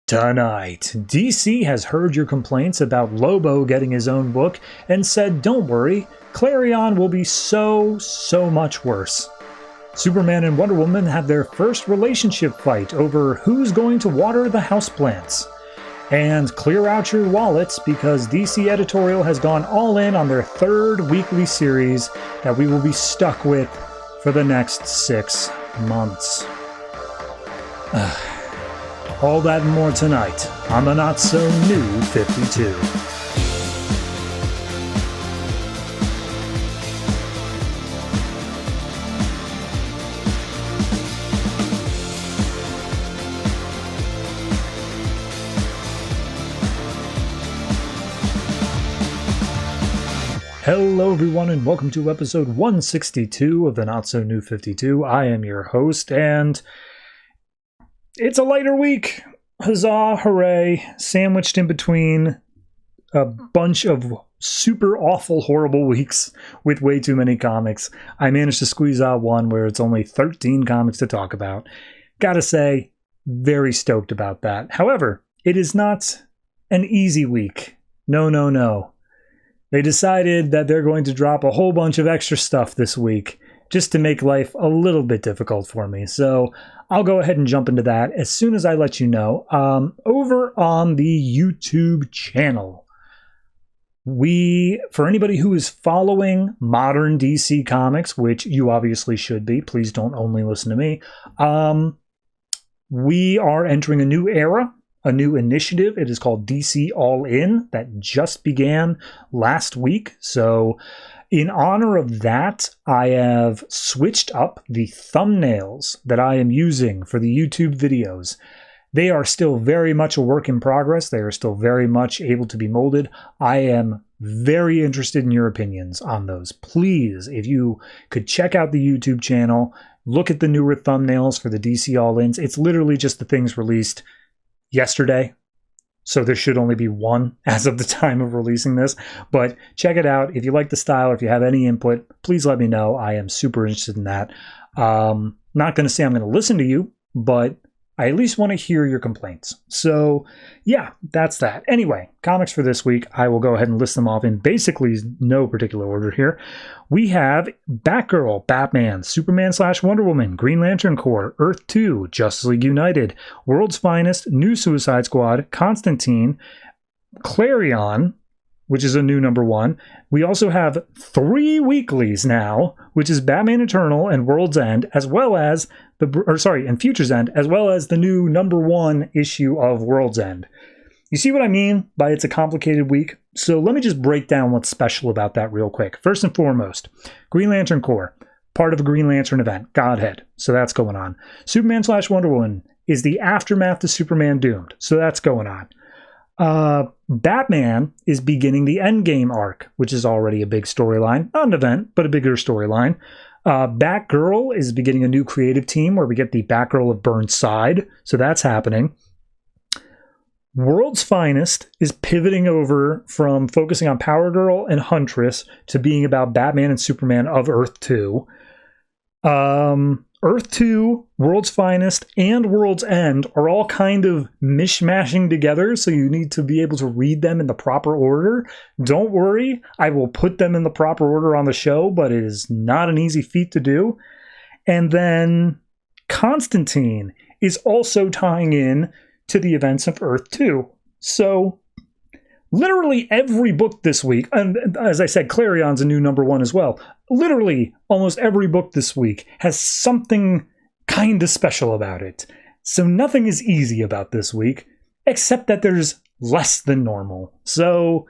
Tonight, DC has heard your complaints about Lobo getting his own book and said, don't worry, Klarion will be so much worse. Superman and Wonder Woman have their first relationship fight over who's going to water the houseplants. And clear out your wallets because DC Editorial has gone all in on their third weekly series that we will be stuck with for the next 6 months. All that and more tonight on the Not So New 52. Hello everyone and welcome to episode 162 of the Not So New 52. I am your host and it's a lighter week. Huzzah, hooray, sandwiched in between a bunch of super awful, horrible weeks with way too many comics. I managed to squeeze out one where it's only 13 comics to talk about. Gotta say, very stoked about that. However, it is not an easy week. No. They decided that they're going to drop a whole bunch of extra stuff this week just to make life a little bit difficult for me. So I'll go ahead and jump into that as soon as I let you know. Over on the YouTube channel, for anybody who is following modern DC Comics, which you obviously should be, please don't only listen to me, we are entering a new era. A new initiative. It is called DC All In that just began last week. So in honor of that, I have switched up the thumbnails that I am using for the YouTube videos. They are still very much a work in progress. They are still very much able to be molded. I am very interested in your opinions on those. Please, if you could check out the YouTube channel, look at the newer thumbnails for the DC All Ins. It's literally just the things released yesterday, so there should only be one as of the time of releasing this, but check it out. If you like the style, if you have any input, please let me know. I am super interested in that. Not going to say I'm going to listen to you, but I at least want to hear your complaints. So yeah, that's that. Anyway, comics for this week, I will go ahead and list them off in basically no particular order here. We have Batgirl, Batman, Superman/Wonder Woman, Green Lantern Corps, Earth 2, Justice League United, World's Finest, New Suicide Squad, Constantine, Klarion, which is a new #1. We also have 3 weeklies now, which is Batman Eternal and World's End, as well as and Future's End, as well as the new #1 issue of World's End. You see what I mean by it's a complicated week? So let me just break down what's special about that real quick. First and foremost, Green Lantern Corps, part of a Green Lantern event, Godhead. So that's going on. Superman/Wonder Woman is the aftermath to Superman Doomed. So that's going on. Batman is beginning the Endgame arc, which is already a big storyline. Not an event, but a bigger storyline. Batgirl is beginning a new creative team where we get the Batgirl of Burnside. So that's happening. World's Finest is pivoting over from focusing on Power Girl and Huntress to being about Batman and Superman of Earth 2. Earth 2, World's Finest, and World's End are all kind of mishmashing together, so you need to be able to read them in the proper order. Don't worry, I will put them in the proper order on the show, but it is not an easy feat to do. And then Constantine is also tying in to the events of Earth 2. So literally every book this week, and as I said, Clarion's a new #1 as well. Literally almost every book this week has something kind of special about it. So nothing is easy about this week, except that there's less than normal. So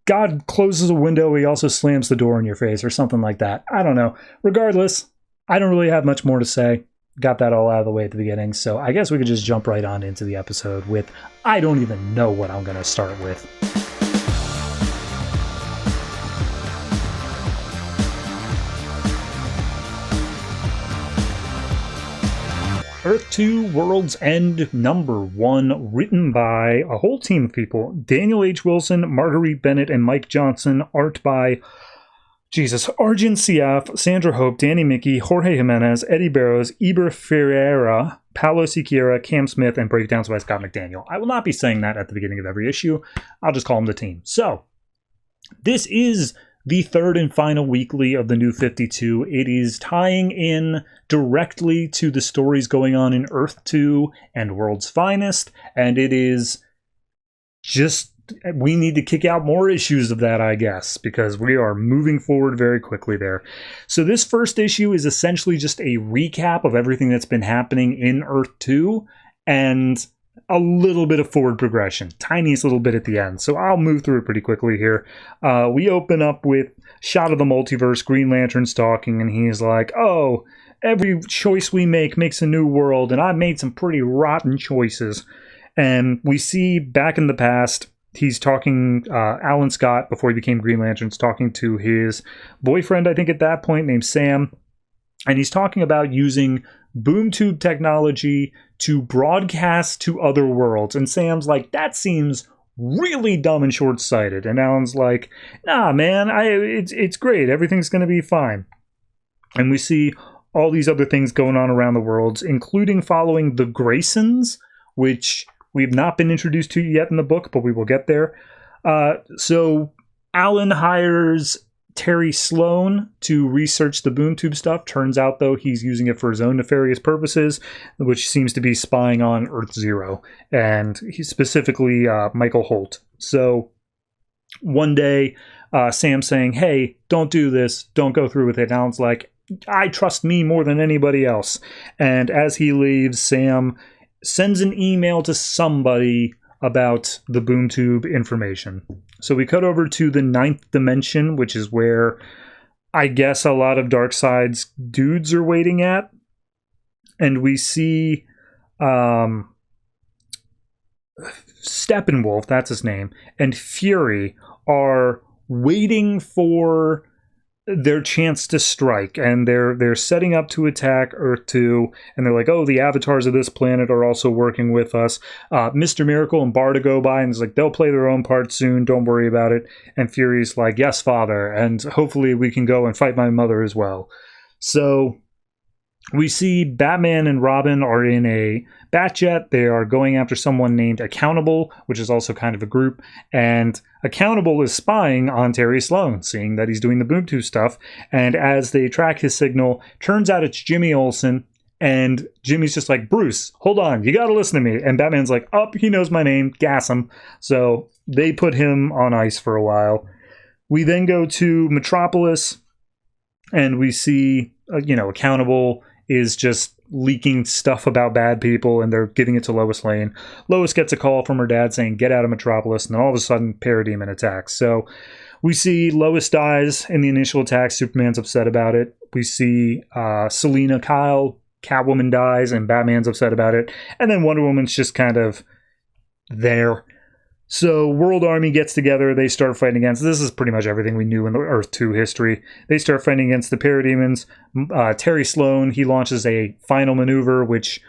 God closes a window, he also slams the door in your face or something like that. I don't know. Regardless, I don't really have much more to say. Got that all out of the way at the beginning, so I guess we could just jump right on into the episode with, I don't even know what I'm going to start with. Earth 2 World's End #1, written by a whole team of people. Daniel H. Wilson, Marguerite Bennett, and Mike Johnson. Art by Jesus, Arjun Siaf, Sandra Hope, Danny Mickey, Jorge Jimenez, Eddie Barrows, Eber Ferreira, Paulo Siqueira, Cam Smith, and breakdowns by Scott McDaniel. I will not be saying that at the beginning of every issue. I'll just call them the team. So, this is the third and final weekly of the New 52. It is tying in directly to the stories going on in Earth 2 and World's Finest, and it is just, we need to kick out more issues of that, I guess, because we are moving forward very quickly there. So this first issue is essentially just a recap of everything that's been happening in Earth 2, and a little bit of forward progression, tiniest little bit at the end. So I'll move through it pretty quickly here. We open up with shot of the multiverse, Green Lantern's talking, and he's like, oh, every choice we make makes a new world, and I made some pretty rotten choices. And we see back in the past, he's talking, Alan Scott, before he became Green Lantern's talking to his boyfriend, I think at that point, named Sam. And he's talking about using boom tube technology to broadcast to other worlds. And Sam's like, that seems really dumb and short-sighted. And Alan's like, nah, man, it's great. Everything's going to be fine. And we see all these other things going on around the worlds, including following the Graysons, which we've not been introduced to yet in the book, but we will get there. So Alan hires Terry Sloan to research the boom tube stuff. Turns out, though, he's using it for his own nefarious purposes, which seems to be spying on Earth Zero, and he's specifically Michael Holt. So one day, Sam's saying, hey, don't do this, don't go through with it. Alan's like, I trust me more than anybody else. And as he leaves, Sam sends an email to somebody about the boom tube information. So we cut over to the 9th dimension, which is where I guess a lot of Darkseid's dudes are waiting at. And we see Steppenwolf, that's his name, and Fury are waiting for their chance to strike, and they're setting up to attack Earth 2, and they're like, oh, the avatars of this planet are also working with us. Mr. Miracle and Barda go by, and it's like, they'll play their own part soon, don't worry about it. And Fury's like, yes, father, and hopefully we can go and fight my mother as well. So we see Batman and Robin are in a Batjet. They are going after someone named Accountable, which is also kind of a group. And Accountable is spying on Terry Sloan, seeing that he's doing the boom tube stuff. And as they track his signal, turns out it's Jimmy Olsen. And Jimmy's just like, Bruce, hold on, you gotta listen to me. And Batman's like, oh, he knows my name, gas him. So they put him on ice for a while. We then go to Metropolis, and we see, Accountable is just leaking stuff about bad people, and they're giving it to Lois Lane. Lois gets a call from her dad saying, get out of Metropolis, and then all of a sudden, Parademon attacks. So we see Lois dies in the initial attack. Superman's upset about it. We see Selena Kyle, Catwoman dies, and Batman's upset about it. And then Wonder Woman's just kind of there. So World Army gets together, they start fighting against, this is pretty much everything we knew in the Earth 2 history. They start fighting against the Parademons. Terry Sloan, he launches a final maneuver which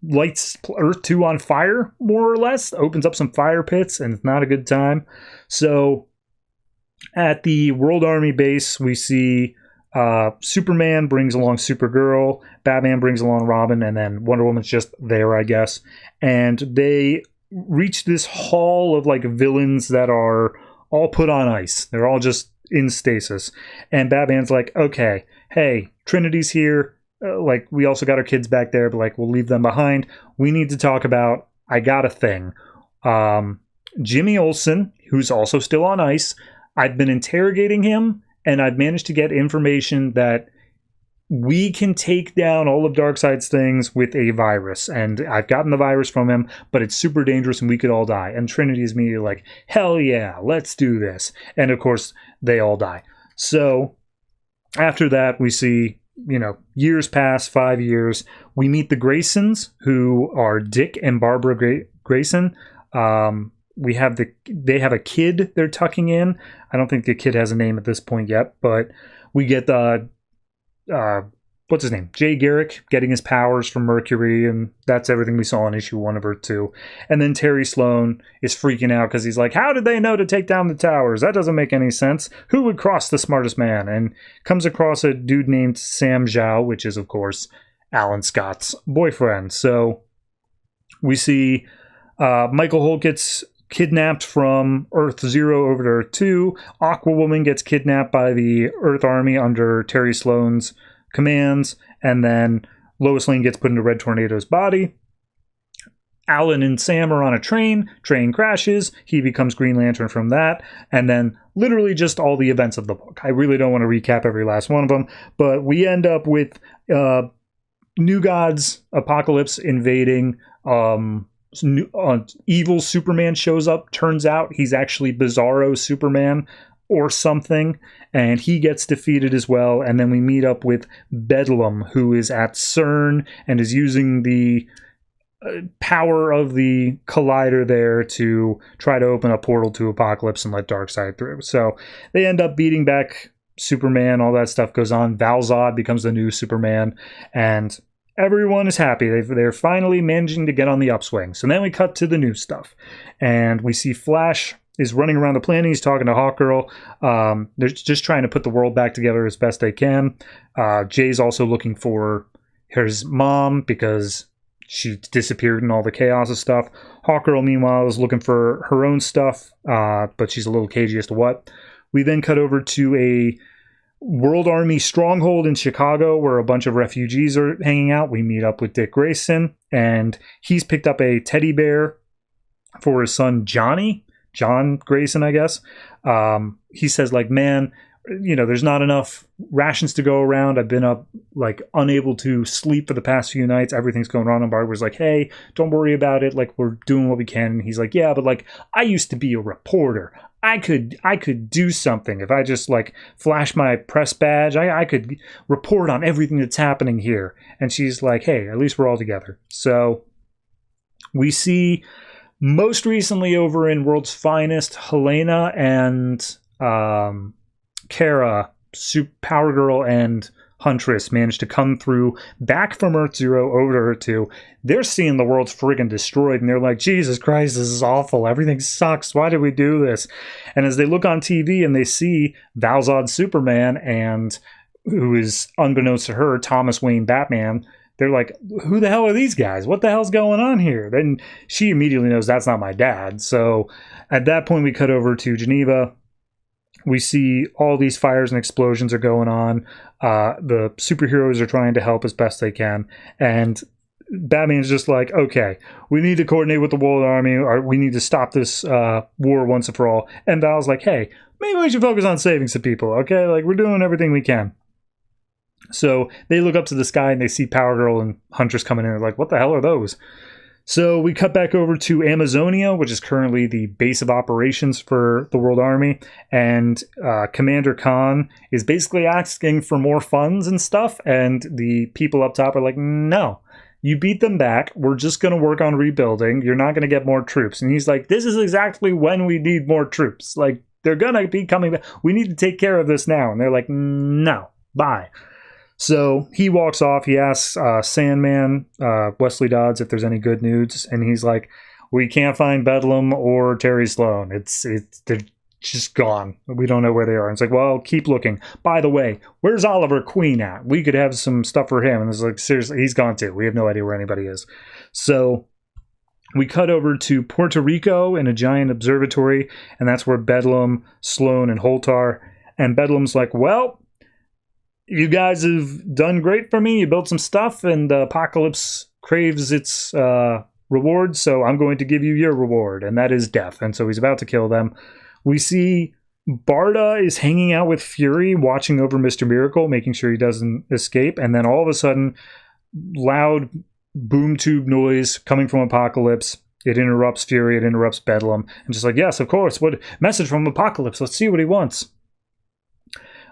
lights Earth 2 on fire, more or less, opens up some fire pits, and it's not a good time. So at the World Army base, we see Superman brings along Supergirl, Batman brings along Robin, and then Wonder Woman's just there, I guess. And they reach this hall of like villains that are all put on ice. They're all just in stasis. And Batman's like, okay, hey, Trinity's here. We also got our kids back there, but we'll leave them behind. We need to talk about, I got a thing. Jimmy Olsen, who's also still on ice, I've been interrogating him, and I've managed to get information that we can take down all of Darkseid's things with a virus. And I've gotten the virus from him, but it's super dangerous and we could all die. And Trinity's immediately like, hell yeah, let's do this. And of course, they all die. So after that, we see, years pass, 5 years. We meet the Graysons, who are Dick and Barbara Grayson. They have a kid they're tucking in. I don't think the kid has a name at this point yet, but we get what's his name? Jay Garrick getting his powers from Mercury, and that's everything we saw in issue 1 of Earth 2. And then Terry Sloan is freaking out because he's like, how did they know to take down the towers? That doesn't make any sense. Who would cross the smartest man? And comes across a dude named Sam Zhao, which is, of course, Alan Scott's boyfriend. So we see Michael Holt gets kidnapped from Earth 0 over to Earth 2. Aquawoman gets kidnapped by the Earth Army under Terry Sloan's commands, and then Lois Lane gets put into Red Tornado's body. Alan and Sam are on a train crashes, he becomes Green Lantern from that, and then literally just all the events of the book. I really don't want to recap every last one of them, but we end up with New Gods Apocalypse invading. Evil Superman shows up. Turns out he's actually Bizarro Superman or something, and he gets defeated as well. And then we meet up with Bedlam, who is at CERN and is using the power of the collider there to try to open a portal to Apocalypse and let Darkseid through. So they end up beating back Superman. All that stuff goes on. Val-Zod becomes the new Superman, and everyone is happy. They're finally managing to get on the upswing. So then we cut to the new stuff, and we see Flash is running around the planet. He's talking to Hawkgirl. They're just trying to put the world back together as best they can. Jay's also looking for his mom because she disappeared in all the chaos of stuff. Hawkgirl, meanwhile, is looking for her own stuff, but she's a little cagey as to what. We then cut over to a World Army stronghold in Chicago where a bunch of refugees are hanging out. We meet up with Dick Grayson, and he's picked up a teddy bear for his son John Grayson, I guess. He says, like, man, there's not enough rations to go around. I've been up, like, unable to sleep for the past few nights. Everything's going wrong. And Barbara's like, hey, don't worry about it. Like, we're doing what we can. And he's like, yeah, but, like, I used to be a reporter. I could do something. If I just, like, flash my press badge, I could report on everything that's happening here. And she's like, hey, at least we're all together. So we see most recently over in World's Finest, Helena and Kara, Power Girl and Huntress managed to come through back from Earth 0 over to Earth 2. They're seeing the world's friggin' destroyed, and they're like, Jesus Christ, this is awful. Everything sucks. Why did we do this? And as they look on TV and they see Val-Zod Superman and, who is, unbeknownst to her, Thomas Wayne Batman, they're like, who the hell are these guys? What the hell's going on here? Then she immediately knows that's not my dad. So at that point, we cut over to Geneva. We see all these fires and explosions are going on. The superheroes are trying to help as best they can. And Batman's just like, okay, we need to coordinate with the World Army, or we need to stop this war once and for all. And Val's like, hey, maybe we should focus on saving some people, okay? Like, we're doing everything we can. So they look up to the sky and they see Power Girl and Huntress coming in. They're like, what the hell are those? So we cut back over to Amazonia, which is currently the base of operations for the World Army. And Commander Khan is basically asking for more funds and stuff. And the people up top are like, no, you beat them back. We're just going to work on rebuilding. You're not going to get more troops. And he's like, this is exactly when we need more troops. Like, they're going to be coming back. We need to take care of this now. And they're like, no, bye. So he walks off. He asks Sandman, Wesley Dodds, if there's any good news, and he's like, "We can't find Bedlam or Terry Sloan. They're just gone. We don't know where they are." And it's like, "Well, keep looking. By the way, where's Oliver Queen at? We could have some stuff for him." And it's like, seriously, he's gone too. We have no idea where anybody is. So we cut over to Puerto Rico in a giant observatory, and that's where Bedlam, Sloan, and Holt are. And Bedlam's like, "Well, you guys have done great for me. You built some stuff, and Apocalypse craves its reward, so I'm going to give you your reward, and that is death." And so he's about to kill them. We see Barda is hanging out with Fury, watching over Mr. Miracle, making sure he doesn't escape, and then all of a sudden, loud boom tube noise coming from Apocalypse. It interrupts Fury, it interrupts Bedlam, and just like, yes, of course, what message from Apocalypse, let's see what he wants.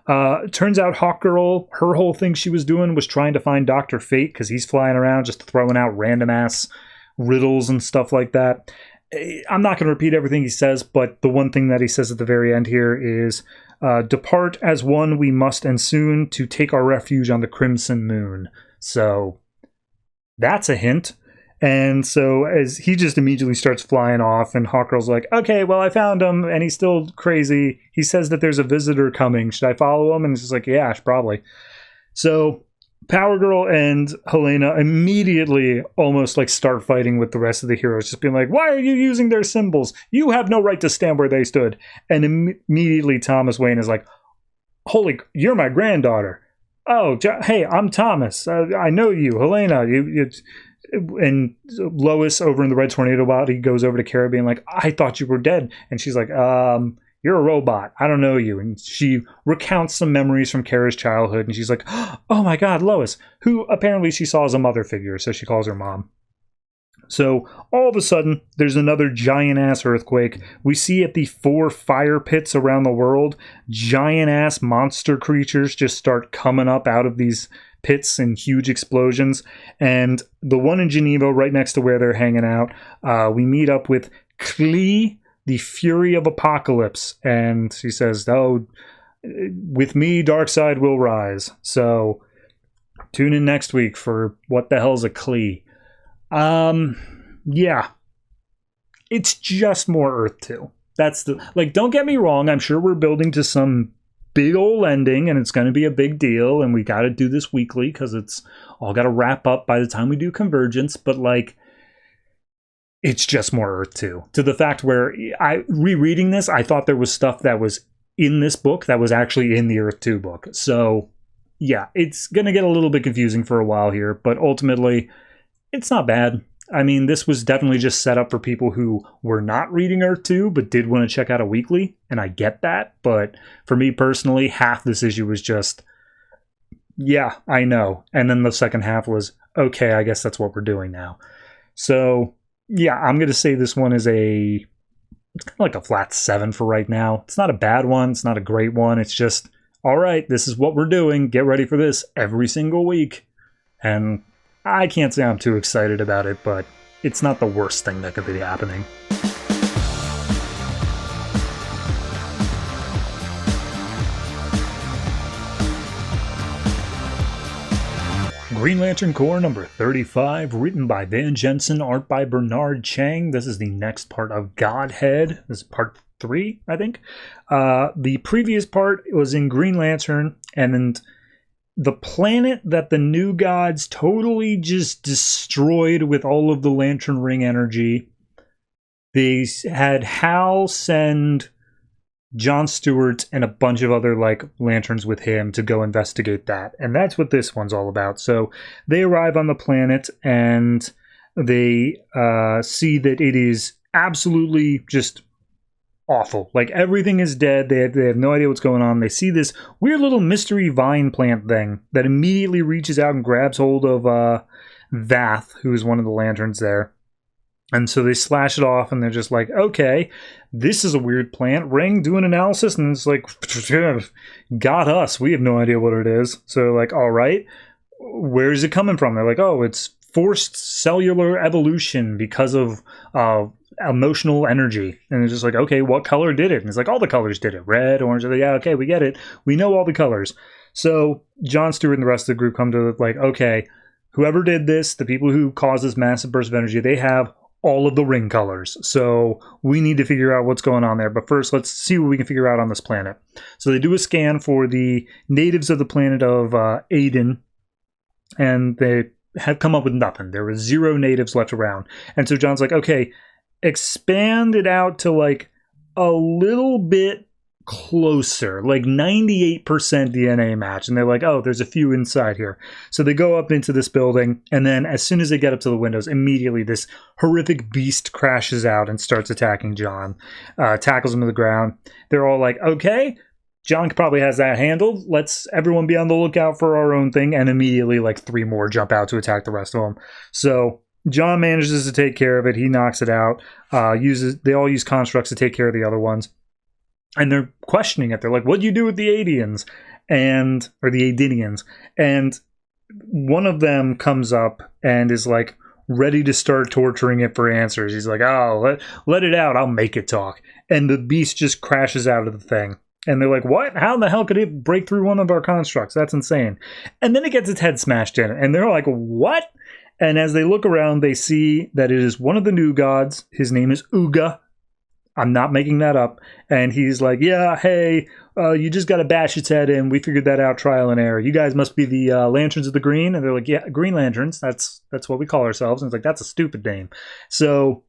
Turns out Hawkgirl, her whole thing she was doing was trying to find Dr. Fate, because he's flying around just throwing out random ass riddles and stuff like that. I'm not going to repeat everything he says, but the one thing that he says at the very end here is Depart as one we must and soon to take our refuge on the crimson moon. So that's a hint. And so as he just immediately starts flying off, and Hawkgirl's like, okay, well, I found him, and he's still crazy. He says that there's a visitor coming. Should I follow him? And it's just like, yeah, probably. So Power Girl and Helena immediately almost like start fighting with the rest of the heroes, just being like, why are you using their symbols? You have no right to stand where they stood. And immediately Thomas Wayne is like, holy, you're my granddaughter. Oh, hey, I'm Thomas. I know you. Helena, and Lois over in the Red Tornado body goes over to Kara being like, I thought you were dead. And she's like, you're a robot. I don't know you. And she recounts some memories from Kara's childhood. And she's like, oh my God, Lois, who apparently she saw as a mother figure. So she calls her mom. So all of a sudden, there's another giant-ass earthquake. We see at the 4 fire pits around the world, giant-ass monster creatures just start coming up out of these pits in huge explosions. And the one in Geneva, right next to where they're hanging out, we meet up with Klee, the Fury of Apocalypse. And she says, oh, with me, Darkseid will rise. So tune in next week for what the hell's a Klee. Yeah. It's just more Earth 2. That's the, like, don't get me wrong, I'm sure we're building to some big old ending, and it's going to be a big deal, and we got to do this weekly because it's all got to wrap up by the time we do Convergence, but like, it's just more Earth 2. To the fact where rereading this, I thought there was stuff that was in this book that was actually in the Earth 2 book. So yeah, it's going to get a little bit confusing for a while here, but ultimately, it's not bad. I mean, this was definitely just set up for people who were not reading Earth 2, but did want to check out a weekly, and I get that. But for me personally, half this issue was just, yeah, I know. And then the second half was, okay, I guess that's what we're doing now. So, yeah, I'm going to say this one is it's kind of like a flat 7 for right now. It's not a bad one. It's not a great one. It's just, all right, this is what we're doing. Get ready for this every single week. And I can't say I'm too excited about it, but it's not the worst thing that could be happening. Green Lantern Corps number 35, written by Van Jensen, art by Bernard Chang. This is the next part of Godhead. This is part 3, I think. The previous part was in Green Lantern, and then the planet that the New Gods totally just destroyed with all of the Lantern Ring energy. They had Hal send John Stewart and a bunch of other like lanterns with him to go investigate that. And that's what this one's all about. So they arrive on the planet and they see that it is absolutely just awful. Like, everything is dead. They have no idea what's going on. They see this weird little mystery vine plant thing that immediately reaches out and grabs hold of Vath, who is one of the lanterns there. And so they slash it off, and they're just like, okay, this is a weird plant. Ring, do an analysis, and it's like, got us. We have no idea what it is. So like, all right, where is it coming from? They're like, oh, it's forced cellular evolution because of emotional energy. And it's just like, okay, what color did it? And it's like, all the colors did it. Red, orange. Yeah, okay, we get it. We know all the colors. So John Stewart and the rest of the group come to like, okay, whoever did this, the people who caused this massive burst of energy, they have all of the ring colors. So we need to figure out what's going on there. But first, let's see what we can figure out on this planet. So they do a scan for the natives of the planet of Aden, and they have come up with nothing. There were 0 natives left around. And so John's like, okay, expand it out to like a little bit closer, like 98% DNA match. And they're like, oh, there's a few inside here. So they go up into this building, and then as soon as they get up to the windows, immediately this horrific beast crashes out and starts attacking John, tackles him to the ground. They're all like, okay, John probably has that handled. Let's everyone be on the lookout for our own thing. And immediately like 3 more jump out to attack the rest of them. So John manages to take care of it. He knocks it out. They all use constructs to take care of the other ones. And they're questioning it. They're like, what do you do with the Adians? Or the Adinians? And one of them comes up and is like ready to start torturing it for answers. He's like, oh, let it out. I'll make it talk. And the beast just crashes out of the thing. And they're like, what? How in the hell could it break through one of our constructs? That's insane. And then it gets its head smashed in. And they're like, what? And as they look around, they see that it is one of the new gods. His name is Uga. I'm not making that up. And he's like, yeah, hey, you just got to bash its head in. We figured that out, trial and error. You guys must be the Lanterns of the Green. And they're like, yeah, Green Lanterns. That's what we call ourselves. And it's like, that's a stupid name. So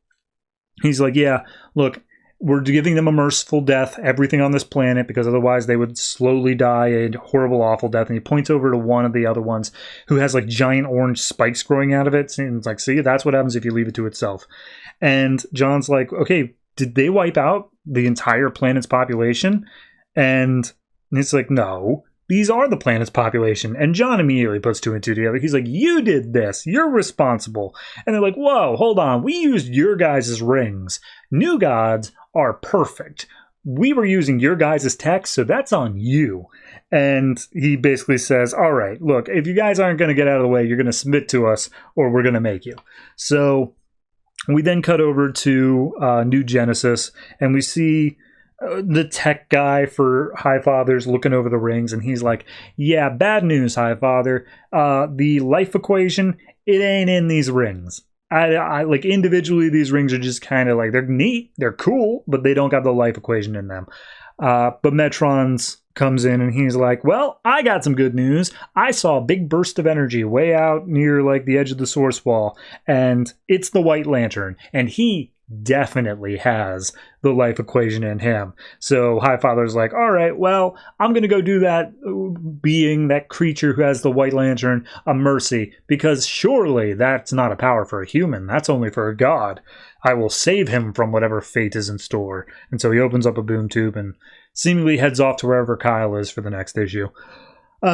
he's like, yeah, look, we're giving them a merciful death, everything on this planet, because otherwise they would slowly die a horrible, awful death. And he points over to one of the other ones who has like giant orange spikes growing out of it. And it's like, see, that's what happens if you leave it to itself. And John's like, okay, did they wipe out the entire planet's population? And it's like, no, these are the planet's population. And John immediately puts two and two together. He's like, you did this. You're responsible. And they're like, whoa, hold on. We used your guys' rings. New gods are perfect. We were using your guys' tech, so that's on you. And he basically says, all right, look, if you guys aren't going to get out of the way, you're going to submit to us or we're going to make you. So we then cut over to New Genesis, and we see the tech guy for Highfather's looking over the rings, and he's like, yeah, bad news, Highfather. The life equation, it ain't in these rings. I like individually, these rings are just kind of like, they're neat, they're cool, but they don't have the life equation in them. But Metron's comes in and he's like, well, I got some good news. I saw a big burst of energy way out near like the edge of the source wall, and it's the White Lantern, and he definitely has the life equation in him. So Highfather's like, all right, well, I'm going to go do that being, that creature who has the White Lantern, a mercy, because surely that's not a power for a human. That's only for a god. I will save him from whatever fate is in store. And so he opens up a boom tube and seemingly heads off to wherever Kyle is for the next issue.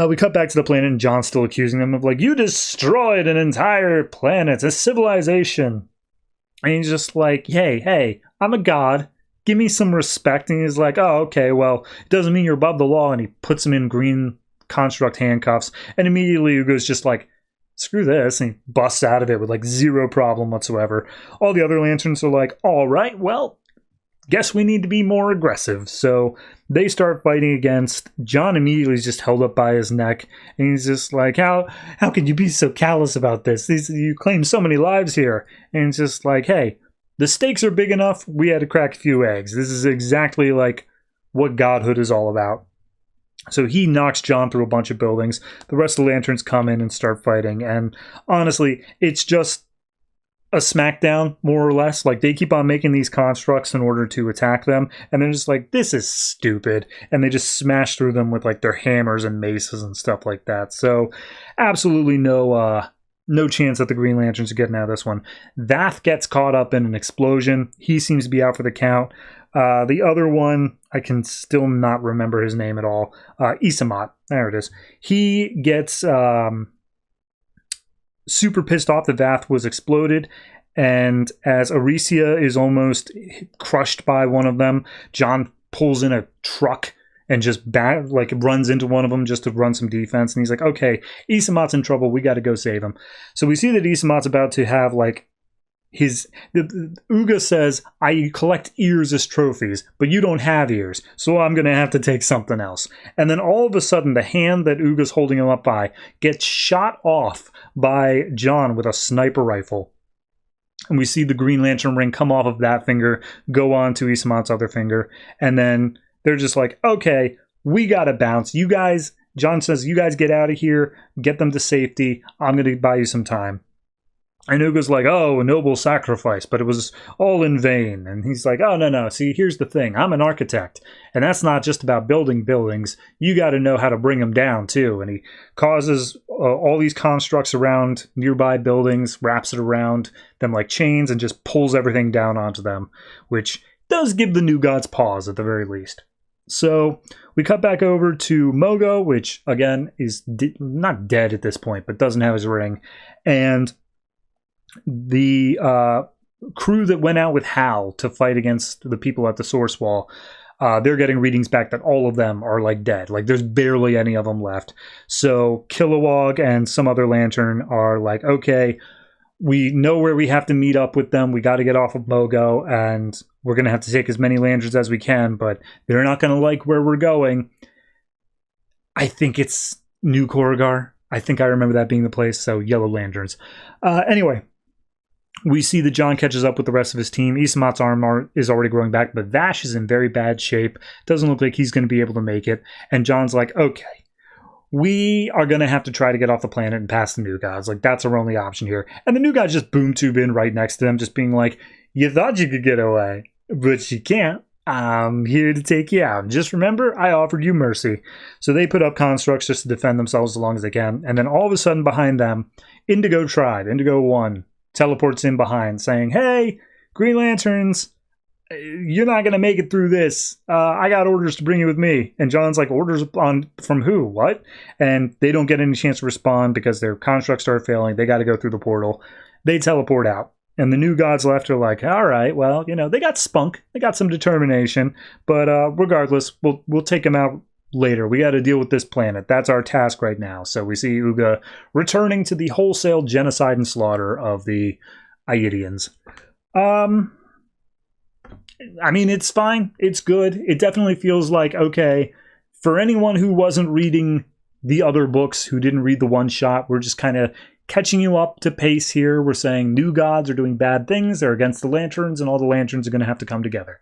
We cut back to the planet, and John's still accusing them of like, you destroyed an entire planet, a civilization. And he's just like, hey, I'm a god. Give me some respect. And he's like, oh, okay, well, it doesn't mean you're above the law. And he puts him in green construct handcuffs. And immediately Hugo's just like, screw this. And he busts out of it with like zero problem whatsoever. All the other lanterns are like, all right, well, guess we need to be more aggressive. So they start fighting against John. Immediately is just held up by his neck, and he's just like, how can you be so callous about this? You claim so many lives here. And it's just like, hey, the stakes are big enough, we had to crack a few eggs. This is exactly like what godhood is all about. So he knocks John through a bunch of buildings. The rest of the lanterns come in and start fighting, and honestly, it's just a smackdown, more or less. Like, they keep on making these constructs in order to attack them, and they're just like, this is stupid, and they just smash through them with like their hammers and maces and stuff like that. So absolutely no chance that the Green Lanterns are getting out of this one. Vath gets caught up in an explosion. He seems to be out for the count. The other one, I can still not remember his name at all. Isamat, there it is. He gets super pissed off that Vath was exploded, and as Arisia is almost crushed by one of them, John pulls in a truck and just runs into one of them just to run some defense, and he's like, okay, Isamat's in trouble, we gotta go save him. So we see that Isamat's about to have like Uga says, I collect ears as trophies, but you don't have ears, so I'm gonna have to take something else. And then all of a sudden, the hand that Uga's holding him up by gets shot off by John with a sniper rifle. And we see the Green Lantern ring come off of that finger, go on to Isamat's other finger, and then they're just like, okay, we gotta bounce. You guys, John says, you guys get out of here, get them to safety, I'm gonna buy you some time. And Uga's like, oh, a noble sacrifice, but it was all in vain. And he's like, oh, no. See, here's the thing. I'm an architect, and that's not just about building buildings. You got to know how to bring them down, too. And he causes all these constructs around nearby buildings, wraps it around them like chains, and just pulls everything down onto them, which does give the new gods pause at the very least. So we cut back over to Mogo, which, again, is not dead at this point, but doesn't have his ring. And the crew that went out with Hal to fight against the people at the source wall, they're getting readings back that all of them are like dead. Like, there's barely any of them left. So Kilowog and some other lantern are like, okay, we know where we have to meet up with them. We got to get off of Mogo, and we're going to have to take as many lanterns as we can, but they're not going to like where we're going. I think it's New Corrigar. I think I remember that being the place, so yellow lanterns. Anyway, we see that John catches up with the rest of his team. Isamat's arm is already growing back, but Vash is in very bad shape. Doesn't look like he's going to be able to make it. And John's like, okay, we are going to have to try to get off the planet and pass the new gods. Like, that's our only option here. And the new gods just boom tube in right next to them, just being like, you thought you could get away, but you can't. I'm here to take you out. And just remember, I offered you mercy. So they put up constructs just to defend themselves as long as they can. And then all of a sudden behind them, Indigo Tribe, Indigo 1, teleports in behind saying, hey, Green Lanterns, you're not going to make it through this. I got orders to bring you with me. And John's like, orders from who? What? And they don't get any chance to respond because their constructs start failing. They got to go through the portal. They teleport out. And the new gods left are like, all right, well, you know, they got spunk. They got some determination. But regardless, we'll take them out later. We got to deal with this planet. That's our task right now. So we see Uga returning to the wholesale genocide and slaughter of the Aidians. I mean, it's fine. It's good. It definitely feels like, okay, for anyone who wasn't reading the other books, who didn't read the one shot, we're just kind of catching you up to pace here. We're saying new gods are doing bad things. They're against the lanterns, and all the lanterns are going to have to come together.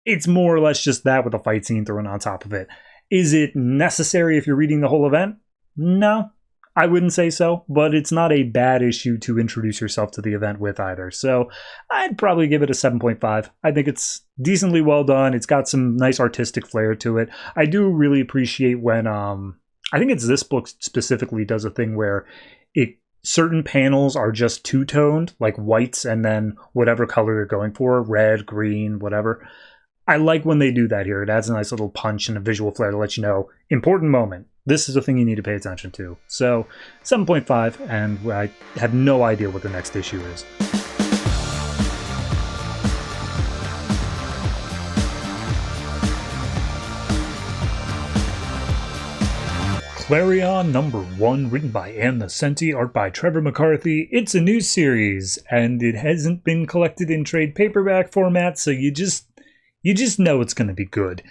It's more or less just that with a fight scene thrown on top of it. Is it necessary if you're reading the whole event? No, I wouldn't say so, but it's not a bad issue to introduce yourself to the event with either. So I'd probably give it a 7.5. I think it's decently well done. It's got some nice artistic flair to it. I do really appreciate when, I think it's this book specifically does a thing where certain panels are just two-toned, like whites and then whatever color you're going for, red, green, whatever. I like when they do that here. It adds a nice little punch and a visual flair to let you know, important moment. This is a thing you need to pay attention to. So, 7.5, and I have no idea what the next issue is. Klarion #1, written by Nocenti, art by Trevor McCarthy. It's a new series, and it hasn't been collected in trade paperback format, so you just know it's going to be good.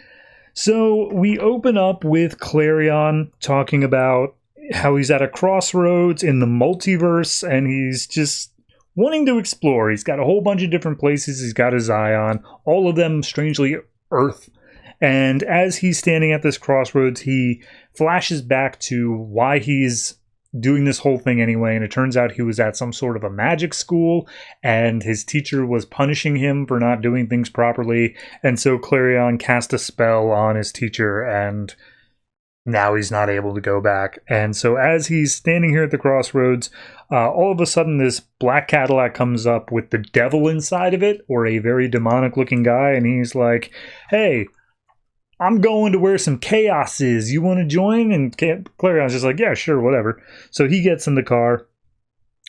So we open up with Klarion talking about how he's at a crossroads in the multiverse, and he's just wanting to explore. He's got a whole bunch of different places he's got his eye on, all of them strangely Earth. And as he's standing at this crossroads, he flashes back to why he's doing this whole thing anyway, and it turns out he was at some sort of a magic school, and his teacher was punishing him for not doing things properly, and so Klarion cast a spell on his teacher, and now he's not able to go back. And so as he's standing here at the crossroads, all of a sudden this black Cadillac comes up with the devil inside of it, or a very demonic-looking guy, and he's like, hey, I'm going to where some chaos is. You want to join? And Clarion's just like, yeah, sure, whatever. So he gets in the car,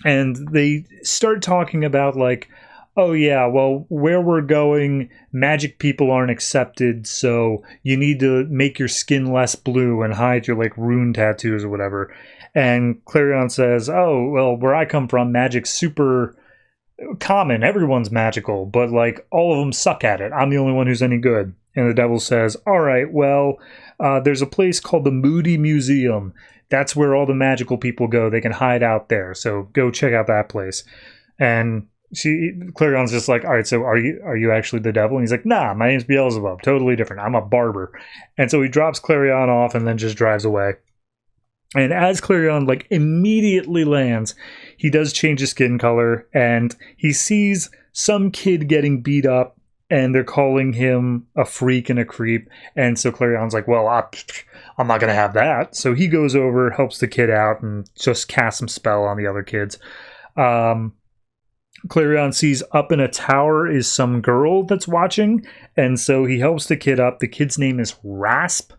and they start talking about like, oh yeah, well, where we're going, magic people aren't accepted, so you need to make your skin less blue and hide your like rune tattoos or whatever. And Klarion says, oh, well, where I come from, magic's super common. Everyone's magical, but like all of them suck at it. I'm the only one who's any good. And the devil says, all right, well, there's a place called the Moody Museum. That's where all the magical people go. They can hide out there. So go check out that place. And Clarion's just like, all right, so are you actually the devil? And he's like, nah, my name's Beelzebub. Totally different. I'm a barber. And so he drops Klarion off and then just drives away. And as Klarion like immediately lands, he does change his skin color, and he sees some kid getting beat up, and they're calling him a freak and a creep. And so Clarion's like, well, I'm not going to have that. So he goes over, helps the kid out, and just casts some spell on the other kids. Klarion sees up in a tower is some girl that's watching, and so he helps the kid up. The kid's name is Rasp.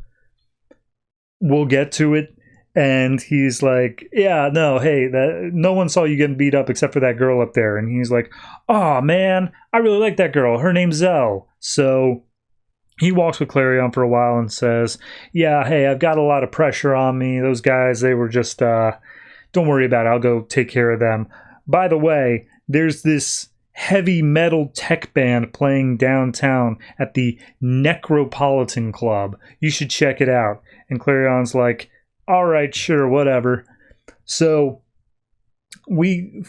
We'll get to it. And he's like, yeah, no, hey, no one saw you getting beat up except for that girl up there. And he's like, oh, man, I really like that girl. Her name's Zell. So he walks with Klarion for a while and says, yeah, hey, I've got a lot of pressure on me. Those guys, they were just, don't worry about it. I'll go take care of them. By the way, there's this heavy metal tech band playing downtown at the Necropolitan Club. You should check it out. And Clarion's like, all right, sure, whatever. So we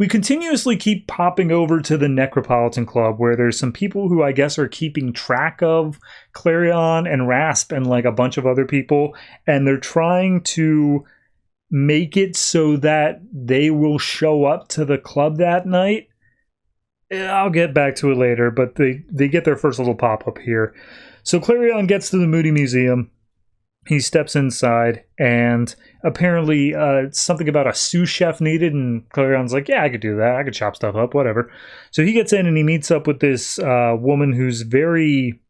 continuously keep popping over to the Necropolitan Club, where there's some people who I guess are keeping track of Klarion and Rasp and like a bunch of other people, and they're trying to make it so that they will show up to the club that night. I'll get back to it later, but they get their first little pop-up here. So Klarion gets to the Moody Museum. He steps inside, and apparently something about a sous chef needed, and Clarion's like, yeah, I could do that. I could chop stuff up, whatever. So he gets in, and he meets up with this woman who's very,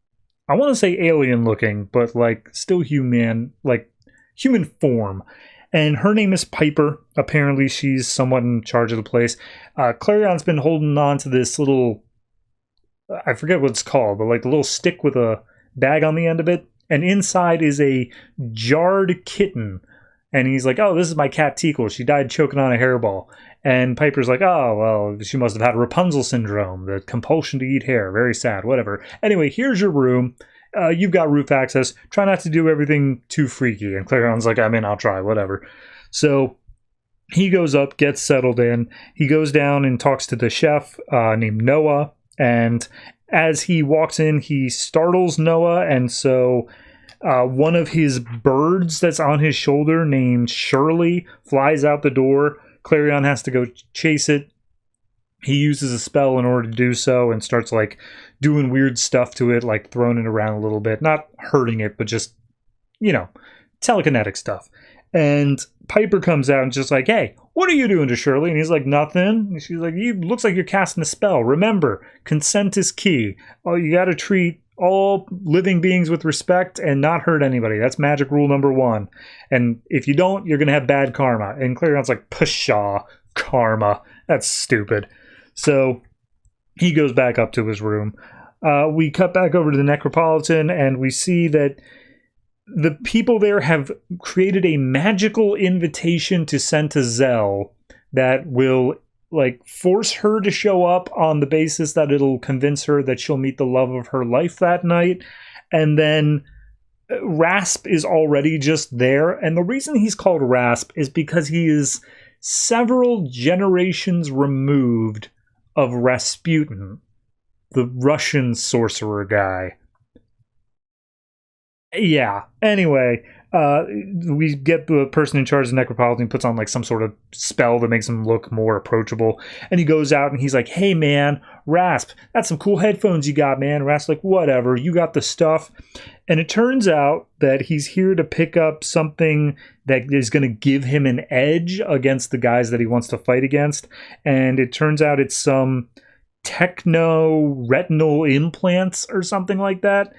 I want to say alien looking, but like still human, like human form. And her name is Piper. Apparently she's somewhat in charge of the place. Clarion's been holding on to this little, I forget what it's called, but like the little stick with a bag on the end of it. And inside is a jarred kitten. And he's like, oh, this is my cat Tickle. She died choking on a hairball. And Piper's like, oh, well, she must have had Rapunzel syndrome, the compulsion to eat hair. Very sad, whatever. Anyway, here's your room. You've got roof access. Try not to do everything too freaky. And Clarion's like, I'm in, I'll try, whatever. So he goes up, gets settled in. He goes down and talks to the chef named Noah. And as he walks in, he startles Noah, and so one of his birds that's on his shoulder, named Shirley, flies out the door. Klarion has to go chase it. He uses a spell in order to do so and starts like doing weird stuff to it, like throwing it around a little bit. Not hurting it, but just, you know, telekinetic stuff. And Piper comes out and just like, hey, what are you doing to Shirley? And he's like, nothing. And she's like, you looks like you're casting a spell. Remember, consent is key. Oh, you got to treat all living beings with respect and not hurt anybody. That's magic rule number 1. And if you don't, you're going to have bad karma. And Clarion's like, pshaw, karma. That's stupid. So he goes back up to his room. We cut back over to the Necropolitan, and we see that the people there have created a magical invitation to send to Zell that will like force her to show up on the basis that it'll convince her that she'll meet the love of her life that night. And then Rasp is already just there. And the reason he's called Rasp is because he is several generations removed of Rasputin, the Russian sorcerer guy. Yeah. Anyway, we get the person in charge of the Necropolitan, puts on like some sort of spell that makes him look more approachable. And he goes out and he's like, hey man, Rasp, that's some cool headphones you got, man. Rasp's like, whatever, you got the stuff. And it turns out that he's here to pick up something that is going to give him an edge against the guys that he wants to fight against. And it turns out it's some techno-retinal implants or something like that.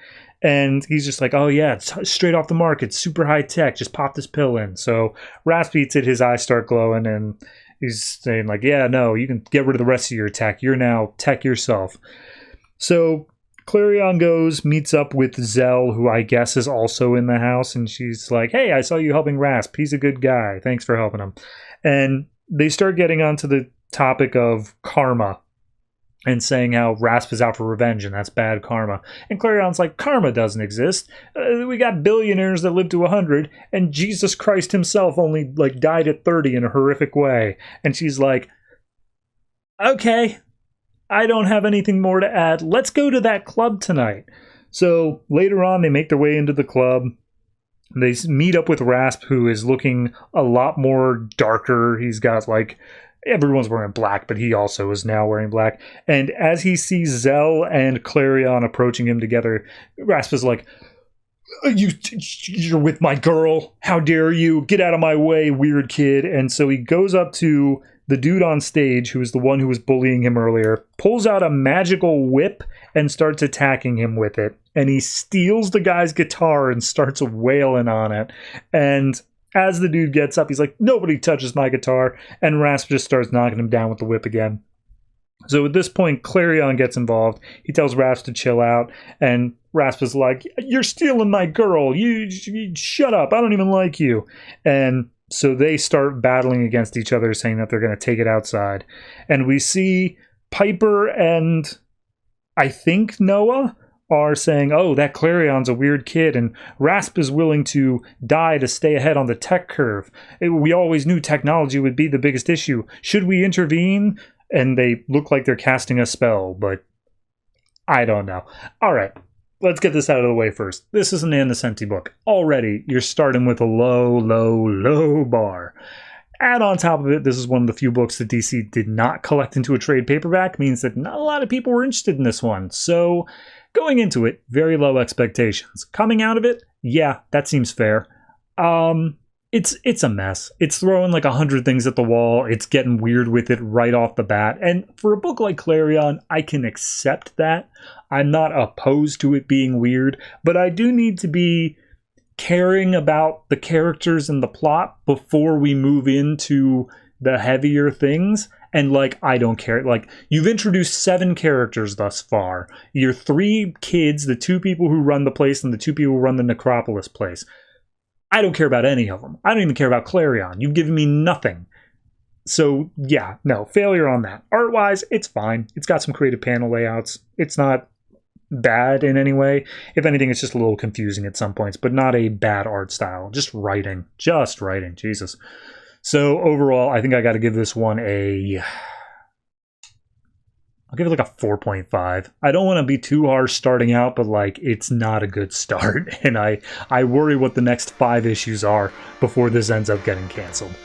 And he's just like, oh yeah, it's straight off the market, super high tech, just pop this pill in. So Rasp eats it, his eyes start glowing, and he's saying like, yeah, no, you can get rid of the rest of your tech. You're now tech yourself. So Klarion goes, meets up with Zell, who I guess is also in the house, and she's like, hey, I saw you helping Rasp. He's a good guy. Thanks for helping him. And they start getting onto the topic of karma and saying how Rasp is out for revenge and that's bad karma. And Clarion's like, karma doesn't exist. We got billionaires that live to 100, and Jesus Christ himself only like died at 30 in a horrific way. And she's like, okay, I don't have anything more to add. Let's go to that club tonight. So later on, they make their way into the club. They meet up with Rasp, who is looking a lot more darker. He's got like, everyone's wearing black, but he also is now wearing black. And as he sees Zell and Klarion approaching him together, Rasp is like, you're with my girl. How dare you? Get out of my way, weird kid. And so he goes up to the dude on stage, who is the one who was bullying him earlier, pulls out a magical whip and starts attacking him with it. And he steals the guy's guitar and starts wailing on it. And as the dude gets up, he's like, nobody touches my guitar. And Rasp just starts knocking him down with the whip again. So at this point, Klarion gets involved. He tells Rasp to chill out. And Rasp is like, you're stealing my girl. You shut up. I don't even like you. And So they start battling against each other, saying that they're going to take it outside. And we see Piper and I think Noah are saying, oh, that Clarion's a weird kid, and Rasp is willing to die to stay ahead on the tech curve. We always knew technology would be the biggest issue. Should we intervene? And they look like they're casting a spell, but I don't know. All right, let's get this out of the way first. This is an Nocenti book. Already, you're starting with a low bar. And on top of it, this is one of the few books that DC did not collect into a trade paperback, means that not a lot of people were interested in this one. So going into it, very low expectations. Coming out of it, yeah, that seems fair. It's a mess. It's throwing like 100 things at the wall. It's getting weird with it right off the bat. And for a book like Klarion, I can accept that. I'm not opposed to it being weird, but I do need to be caring about the characters and the plot before we move into the heavier things. And like, I don't care. Like, you've introduced 7 characters thus far. Your 3 kids, the 2 people who run the place and the 2 people who run the Necropolis place. I don't care about any of them. I don't even care about Klarion. You've given me nothing. So yeah, no, failure on that. Art-wise, it's fine. It's got some creative panel layouts. It's not bad in any way. If anything, it's just a little confusing at some points, but not a bad art style. Just writing. Jesus. So overall, I think I got to give this one I'll give it like a 4.5. I don't want to be too harsh starting out, but like, it's not a good start. And I worry what the next 5 issues are before this ends up getting canceled.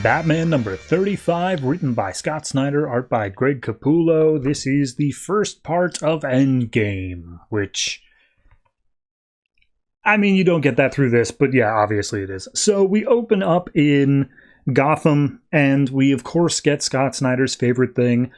Batman number 35, written by Scott Snyder, art by Greg Capullo. This is the first part of Endgame, which, I mean, you don't get that through this, but yeah, obviously it is. So we open up in Gotham, and we of course get Scott Snyder's favorite thing.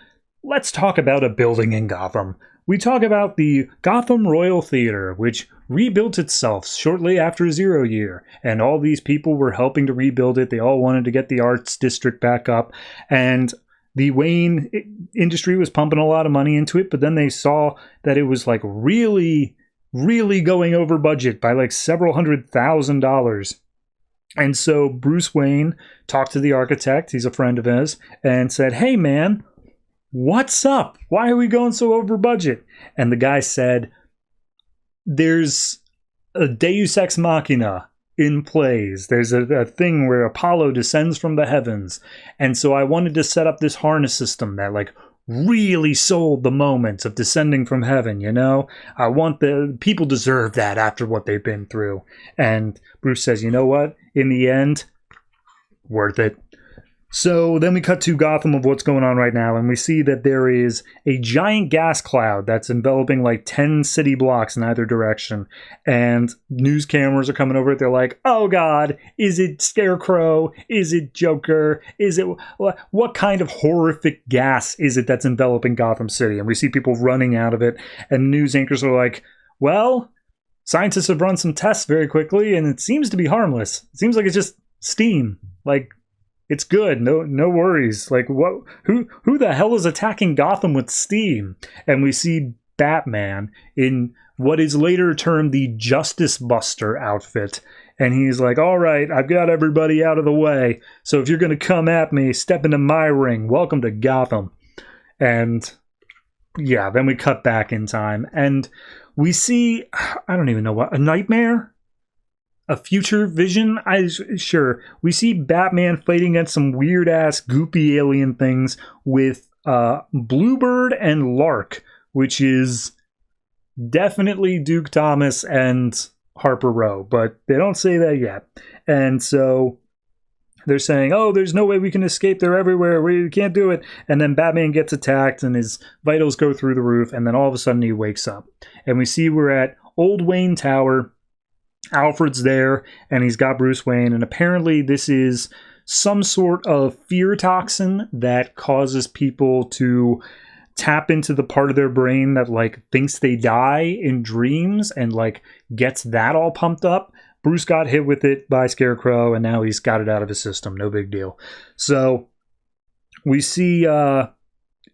Let's talk about a building in Gotham. We talk about the Gotham Royal Theater, which rebuilt itself shortly after Zero Year, and all these people were helping to rebuild it. They all wanted to get the arts district back up, and the Wayne industry was pumping a lot of money into it, but then they saw that it was like really going over budget by like several $100,000. And so Bruce Wayne talked to the architect, he's a friend of his, and said, hey man, what's up? Why are we going so over budget? And the guy said, there's a deus ex machina in plays. There's a thing where Apollo descends from the heavens. And so I wanted to set up this harness system that like really sold the moment of descending from heaven, you know? I want the people deserve that after what they've been through. And Bruce says, you know what? In the end, worth it. So then we cut to Gotham of what's going on right now, and we see that there is a giant gas cloud that's enveloping like 10 city blocks in either direction, and news cameras are coming over it. They're like, oh god, is it Scarecrow? Is it Joker? Is it what kind of horrific gas is it that's enveloping Gotham City? And we see people running out of it, and news anchors are like, well, scientists have run some tests very quickly, and it seems to be harmless. It seems like it's just steam. Like, it's good. No worries. Like, what? Who the hell is attacking Gotham with steam? And we see Batman in what is later termed the Justice Buster outfit. And he's like, all right, I've got everybody out of the way. So if you're going to come at me, step into my ring. Welcome to Gotham. And yeah, then we cut back in time. And we see, I don't even know what, a nightmare? A future vision? Sure. We see Batman fighting against some weird-ass, goopy alien things with Bluebird and Lark, which is definitely Duke Thomas and Harper Row, but they don't say that yet. And so they're saying, oh, there's no way we can escape. They're everywhere. We can't do it. And then Batman gets attacked, and his vitals go through the roof, and then all of a sudden he wakes up. And we see we're at Old Wayne Tower. Alfred's there, and he's got Bruce Wayne, and apparently this is some sort of fear toxin that causes people to tap into the part of their brain that like thinks they die in dreams and like gets that all pumped up. Bruce got hit with it by Scarecrow, and now he's got it out of his system. No big deal. So we see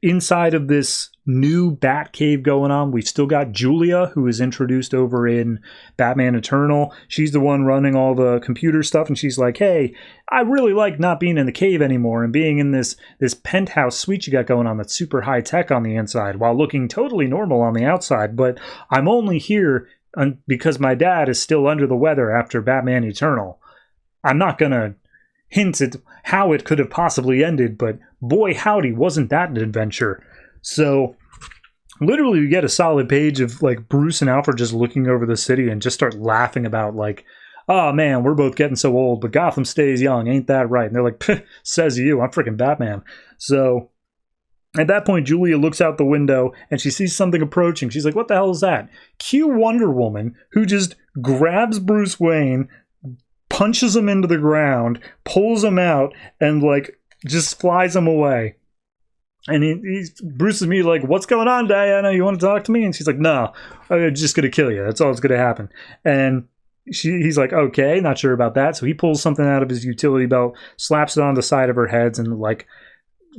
inside of this new Batcave going on, we've still got Julia, who is introduced over in Batman Eternal. She's the one running all the computer stuff, and she's like, hey, I really like not being in the cave anymore and being in this penthouse suite you got going on that's super high tech on the inside while looking totally normal on the outside, but I'm only here because my dad is still under the weather after Batman Eternal. I'm not gonna hint at how it could have possibly ended, but boy howdy, wasn't that an adventure. So literally we get a solid page of like Bruce and Alfred just looking over the city and just start laughing about like, oh man, we're both getting so old, but Gotham stays young, ain't that right? And they're like, says you, I'm freaking Batman. So at that point, Julia looks out the window and she sees something approaching. She's like, what the hell is that? Cue Wonder Woman, who just grabs Bruce Wayne, punches him into the ground, pulls him out, and like just flies him away. And Bruce is immediately like, what's going on, Diana? You want to talk to me? And she's like, no, I'm just going to kill you. That's all that's going to happen. And he's like, okay, not sure about that. So he pulls something out of his utility belt, slaps it on the side of her head, and like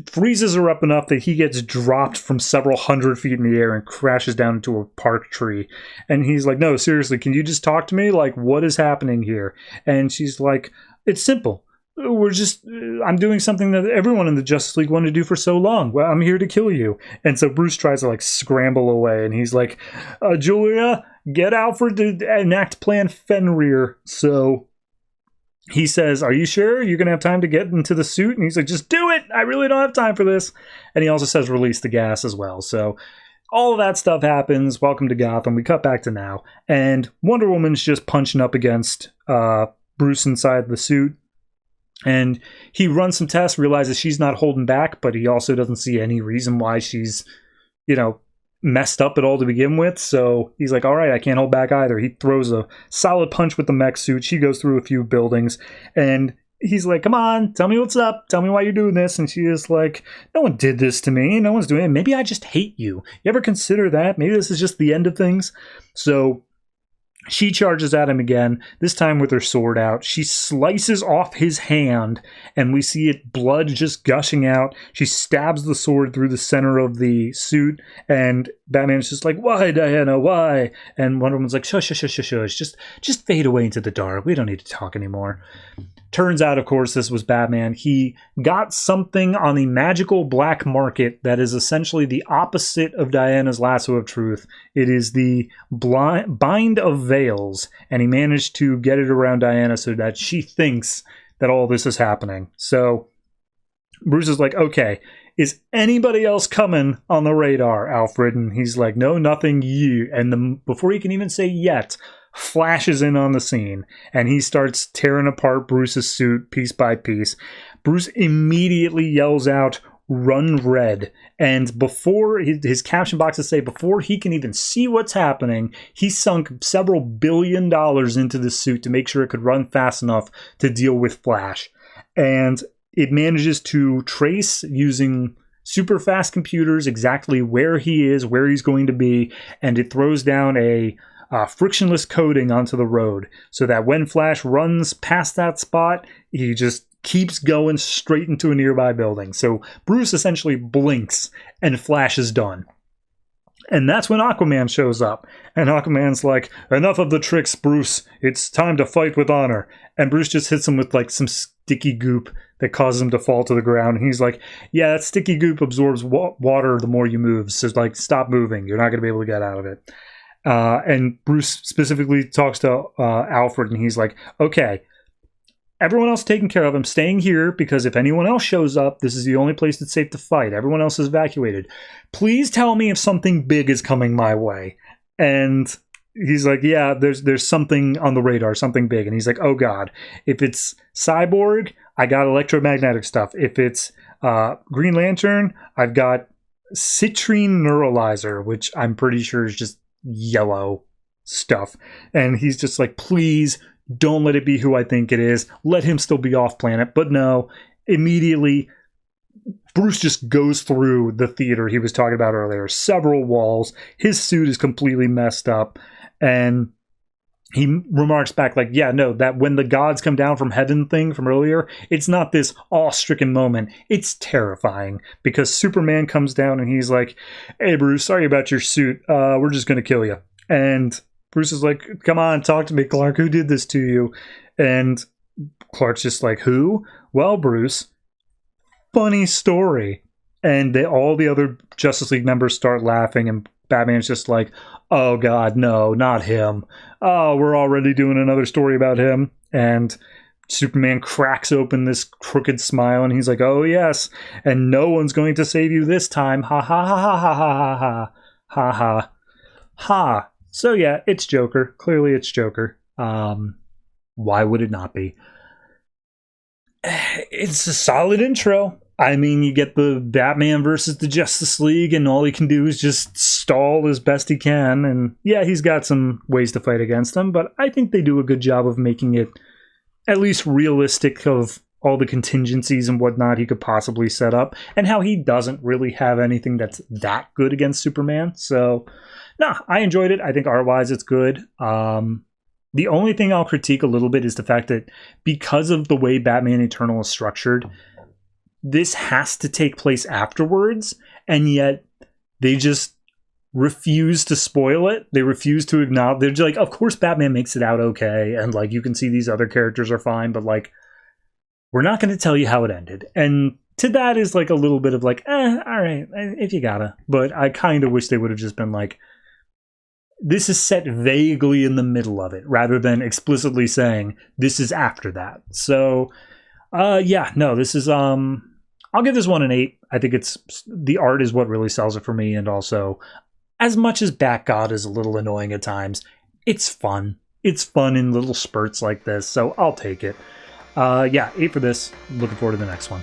freezes her up enough that he gets dropped from several hundred feet in the air and crashes down into a park tree. And he's like, no, seriously, can you just talk to me? Like, what is happening here? And she's like, it's simple. I'm doing something that everyone in the Justice League wanted to do for so long. Well, I'm here to kill you. And so Bruce tries to like scramble away, and he's like, Julia, get Alfred to enact Plan Fenrir. So he says, are you sure you're going to have time to get into the suit? And he's like, just do it. I really don't have time for this. And he also says, release the gas as well. So all of that stuff happens. Welcome to Gotham. We cut back to now. And Wonder Woman's just punching up against Bruce inside the suit. And he runs some tests, realizes she's not holding back, but he also doesn't see any reason why she's, messed up at all to begin with. So he's like, all right, I can't hold back either. He throws a solid punch with the mech suit. She goes through a few buildings, and he's like, come on, tell me what's up. Tell me why you're doing this. And she is like, no one did this to me. No one's doing it. Maybe I just hate you. You ever consider that? Maybe this is just the end of things. So she charges at him again, this time with her sword out. She slices off his hand, and we see it blood just gushing out. She stabs the sword through the center of the suit, and Batman's just like, why, Diana, why? And Wonder Woman's like, shush, shush, shush, shush, just fade away into the dark. We don't need to talk anymore. Turns out, of course, this was Batman. He got something on the magical black market that is essentially the opposite of Diana's lasso of truth. It is the bind of veils, and he managed to get it around Diana so that she thinks that all this is happening. So Bruce is like, okay, is anybody else coming on the radar, Alfred? And he's like, no, nothing, you. And before he can even say yet, flashes in on the scene, and he starts tearing apart Bruce's suit piece by piece. Bruce immediately yells out, run red. And before his caption boxes say, before he can even see what's happening, he sunk several $1 billion into the suit to make sure it could run fast enough to deal with Flash. And it manages to trace using super fast computers exactly where he is, where he's going to be, and it throws down a frictionless coating onto the road so that when Flash runs past that spot, he just keeps going straight into a nearby building. So Bruce essentially blinks and Flash is done. And that's when Aquaman shows up. And Aquaman's like, enough of the tricks, Bruce. It's time to fight with honor. And Bruce just hits him with like some sticky goop that causes him to fall to the ground. And he's like, yeah, that sticky goop absorbs water the more you move. So like, stop moving. You're not going to be able to get out of it. And Bruce specifically talks to Alfred, and he's like, okay, everyone else taken care of. I'm staying here because if anyone else shows up, this is the only place that's safe to fight. Everyone else is evacuated. Please tell me if something big is coming my way. And he's like, yeah, there's something on the radar, something big. And he's like, oh God, if it's Cyborg, I got electromagnetic stuff. If it's Green Lantern, I've got citrine neuralizer, which I'm pretty sure is just yellow stuff. And he's just like, please don't let it be who I think it is. Let him still be off planet. But no, immediately Bruce just goes through the theater he was talking about earlier, several walls. His suit is completely messed up, and he remarks back like, yeah, no, that when the gods come down from heaven thing from earlier, it's not this awe-stricken moment. It's terrifying because Superman comes down and he's like, hey, Bruce, sorry about your suit. We're just going to kill you. And Bruce is like, come on, talk to me, Clark. Who did this to you? And Clark's just like, who? Well, Bruce, funny story. And all the other Justice League members start laughing, and Batman's just like, oh God, no, not him. Oh, we're already doing another story about him. And Superman cracks open this crooked smile, and he's like, oh yes, and no one's going to save you this time. Ha ha ha ha ha ha ha ha ha ha. So yeah, it's Joker. Clearly it's Joker. Why would it not be? It's a solid intro. I mean, you get the Batman versus the Justice League, and all he can do is just stall as best he can. And yeah, he's got some ways to fight against them, but I think they do a good job of making it at least realistic of all the contingencies and whatnot he could possibly set up, and how he doesn't really have anything that's that good against Superman. So, nah, I enjoyed it. I think art-wise it's good. The only thing I'll critique a little bit is the fact that because of the way Batman Eternal is structured, this has to take place afterwards, and yet they just refuse to spoil it. They refuse to acknowledge. They're just like, of course Batman makes it out okay, and like you can see these other characters are fine, but like we're not going to tell you how it ended. And to that is like a little bit of like, all right, if you gotta. But I kind of wish they would have just been like, this is set vaguely in the middle of it, rather than explicitly saying this is after that. So yeah, no, this is I'll give this one an 8. I think it's the art is what really sells it for me, and also as much as Bat-God is a little annoying at times, it's fun. It's fun in little spurts like this, so I'll take it. Yeah, 8 for this. Looking forward to the next one.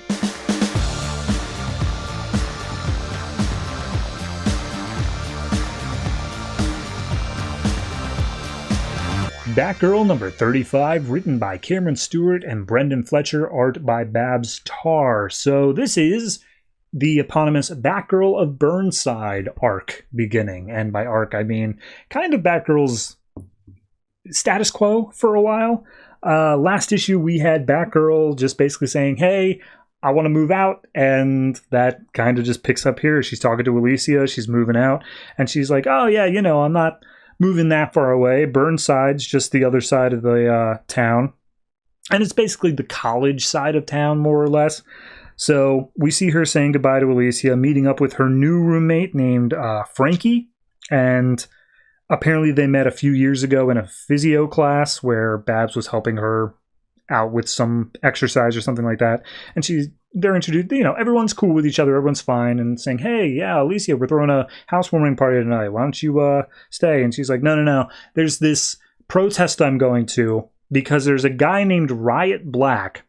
Batgirl number 35, written by Cameron Stewart and Brendan Fletcher, art by Babs Tarr. So this is the eponymous Batgirl of Burnside arc beginning. And by arc, I mean kind of Batgirl's status quo for a while. Last issue, we had Batgirl just basically saying, hey, I want to move out. And that kind of just picks up here. She's talking to Alicia. She's moving out. And she's like, oh, yeah, you know, I'm not moving that far away. Burnside's just the other side of the town. And it's basically the college side of town, more or less. So we see her saying goodbye to Alicia, meeting up with her new roommate named Frankie. And apparently they met a few years ago in a physio class where Babs was helping her out with some exercise or something like that. And they're introduced, you know, everyone's cool with each other, everyone's fine, and saying, hey, yeah, Alicia, we're throwing a housewarming party tonight. Why don't you stay? And she's like, no. There's this protest I'm going to because there's a guy named Riot Black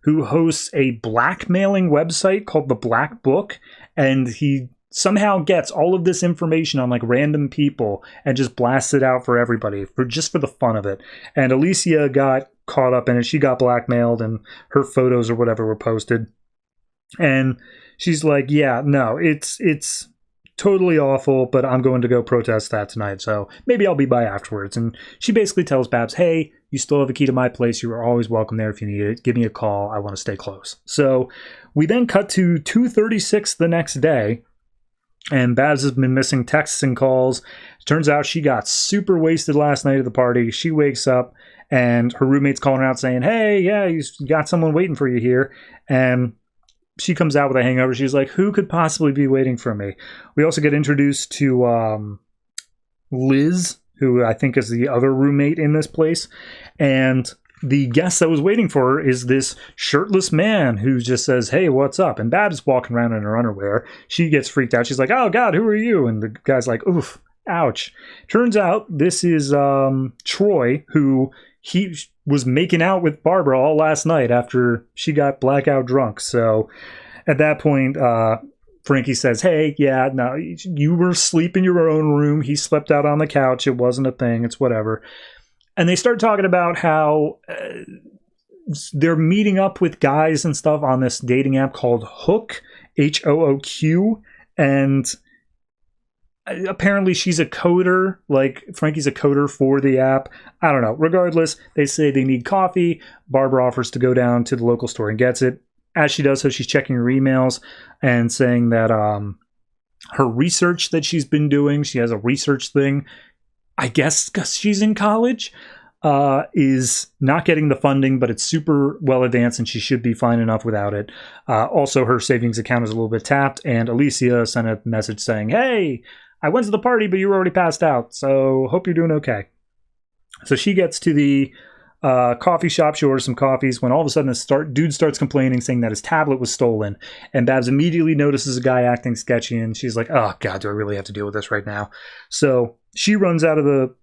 who hosts a blackmailing website called The Black Book, and he somehow gets all of this information on like random people and just blasts it out for everybody for the fun of it. And Alicia got caught up in it. She got blackmailed, and her photos or whatever were posted. And she's like, yeah, no, it's totally awful, but I'm going to go protest that tonight, so maybe I'll be by afterwards. And she basically tells Babs, hey, you still have a key to my place. You are always welcome there if you need it. Give me a call. I want to stay close. So we then cut to 2:36 the next day, and Babs has been missing texts and calls. Turns out she got super wasted last night at the party. She wakes up, and her roommate's calling her out saying, hey, yeah, you got someone waiting for you here. And she comes out with a hangover. She's like, who could possibly be waiting for me? We also get introduced to Liz, who I think is the other roommate in this place. And the guest that was waiting for her is this shirtless man who just says, hey, what's up? And Babs is walking around in her underwear. She gets freaked out. She's like, oh, God, who are you? And the guy's like, oof, ouch. Turns out this is Troy, who he was making out with Barbara all last night after she got blackout drunk. So at that point, Frankie says, hey, yeah, no, you were asleep in your own room. He slept out on the couch. It wasn't a thing. It's whatever. And they start talking about how they're meeting up with guys and stuff on this dating app called Hook, Hooq. And apparently she's a coder, like Frankie's a coder for the app. I don't know. Regardless, they say they need coffee. Barbara offers to go down to the local store and gets it. As she does so, she's checking her emails and saying that her research that she's been doing, she has a research thing, I guess because she's in college, is not getting the funding, but it's super well advanced and she should be fine enough without it. Also, her savings account is a little bit tapped, and Alicia sent a message saying, hey, I went to the party, but you were already passed out, so hope you're doing okay. So she gets to the coffee shop, she orders some coffees, when all of a sudden dude starts complaining, saying that his tablet was stolen, and Babs immediately notices a guy acting sketchy, and she's like, oh god, do I really have to deal with this right now? So she runs out of the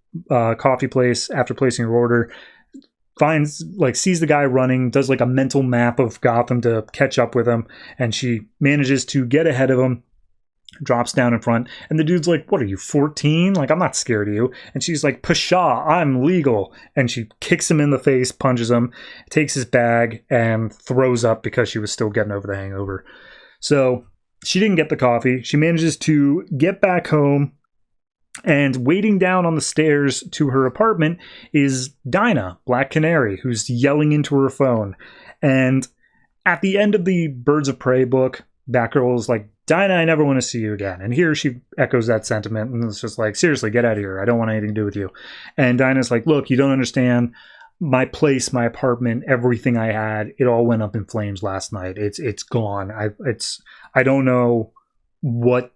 coffee place after placing her order, sees the guy running, does like a mental map of Gotham to catch up with him, and she manages to get ahead of him, drops down in front, and the dude's like, what are you, 14? Like, I'm not scared of you. And she's like, pshaw, I'm legal. And she kicks him in the face, punches him, takes his bag, and throws up because she was still getting over the hangover. So she didn't get the coffee. She manages to get back home, and waiting down on the stairs to her apartment is Dinah, Black Canary, who's yelling into her phone. And at the end of the Birds of Prey book, Batgirl is like, Dinah, I never want to see you again. And here she echoes that sentiment, and it's just like, seriously, get out of here. I don't want anything to do with you. And Dinah's like, look, you don't understand. My place, my apartment, everything I had, it all went up in flames last night. It's gone. I don't know what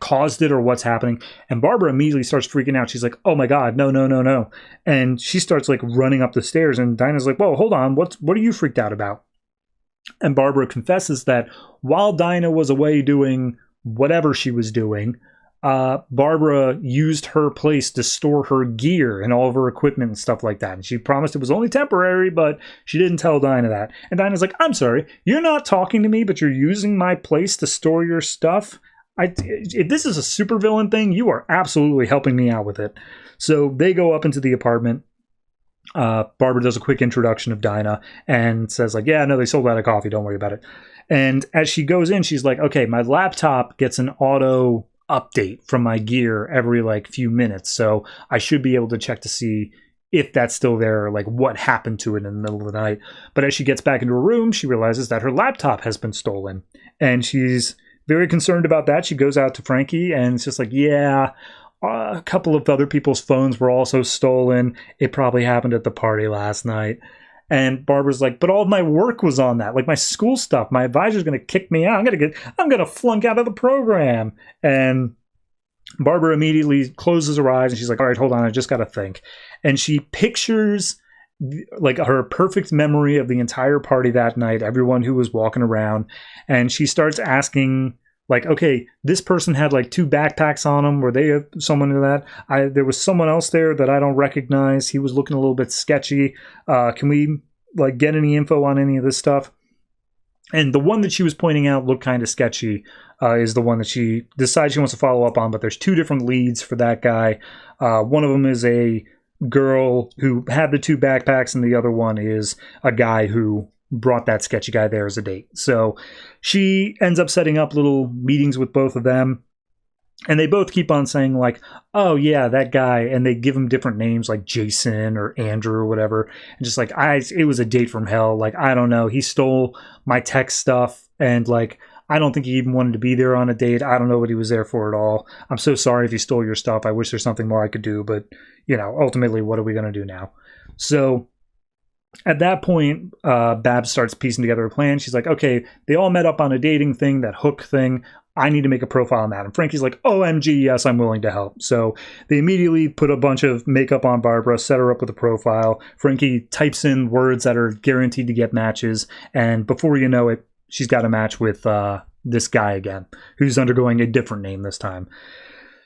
caused it or what's happening. And Barbara immediately starts freaking out. She's like, oh my god, no. And she starts like running up the stairs, and Dinah's like, whoa, hold on, what are you freaked out about? And Barbara confesses that while Dinah was away doing whatever she was doing, Barbara used her place to store her gear and all of her equipment and stuff like that. And she promised it was only temporary, but she didn't tell Dinah that. And Dinah's like, I'm sorry, you're not talking to me, but you're using my place to store your stuff? If this is a supervillain thing, you are absolutely helping me out with it. So they go up into the apartment. Barbara does a quick introduction of Dinah and says like, yeah, no, they sold out of coffee, don't worry about it. And as she goes in, she's like, okay, my laptop gets an auto update from my gear every like few minutes, so I should be able to check to see if that's still there, or like what happened to it in the middle of the night. But as she gets back into her room, she realizes that her laptop has been stolen, and she's very concerned about that. She goes out to Frankie, and it's just like, yeah, a couple of other people's phones were also stolen. It probably happened at the party last night. And Barbara's like, but all of my work was on that, like my school stuff. My advisor's going to kick me out. I'm going to flunk out of the program. And Barbara immediately closes her eyes, and she's like, all right, hold on, I just got to think. And she pictures like her perfect memory of the entire party that night, everyone who was walking around. And she starts asking, like, okay, this person had like 2 backpacks on them. Were they someone in that? There was someone else there that I don't recognize. He was looking a little bit sketchy. Can we like get any info on any of this stuff? And the one that she was pointing out looked kind of sketchy is the one that she decides she wants to follow up on. But there's 2 different leads for that guy. One of them is a girl who had the 2 backpacks, and the other one is a guy who brought that sketchy guy there as a date. So she ends up setting up little meetings with both of them, and they both keep on saying like, oh yeah, that guy, and they give him different names like Jason or Andrew or whatever, and just like, it was a date from hell. Like, I don't know, he stole my tech stuff, and like, I don't think he even wanted to be there on a date. I don't know what he was there for at all. I'm so sorry if he stole your stuff. I wish there's something more I could do, but you know, ultimately, what are we going to do now? So at that point, Babs starts piecing together a plan. She's like, okay, they all met up on a dating thing, that hook thing. I need to make a profile on that. And Frankie's like, OMG, yes, I'm willing to help. So they immediately put a bunch of makeup on Barbara, set her up with a profile. Frankie types in words that are guaranteed to get matches. And before you know it, she's got a match with this guy again, who's undergoing a different name this time.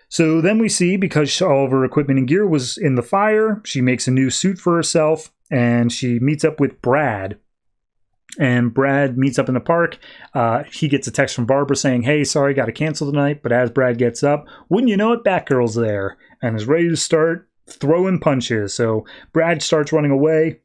So then we see, because all of her equipment and gear was in the fire, she makes a new suit for herself, and she meets up with Brad. And Brad meets up in the park. He gets a text from Barbara saying, hey, sorry, got to cancel tonight. But as Brad gets up, wouldn't you know it, Batgirl's there and is ready to start throwing punches. So Brad starts running away.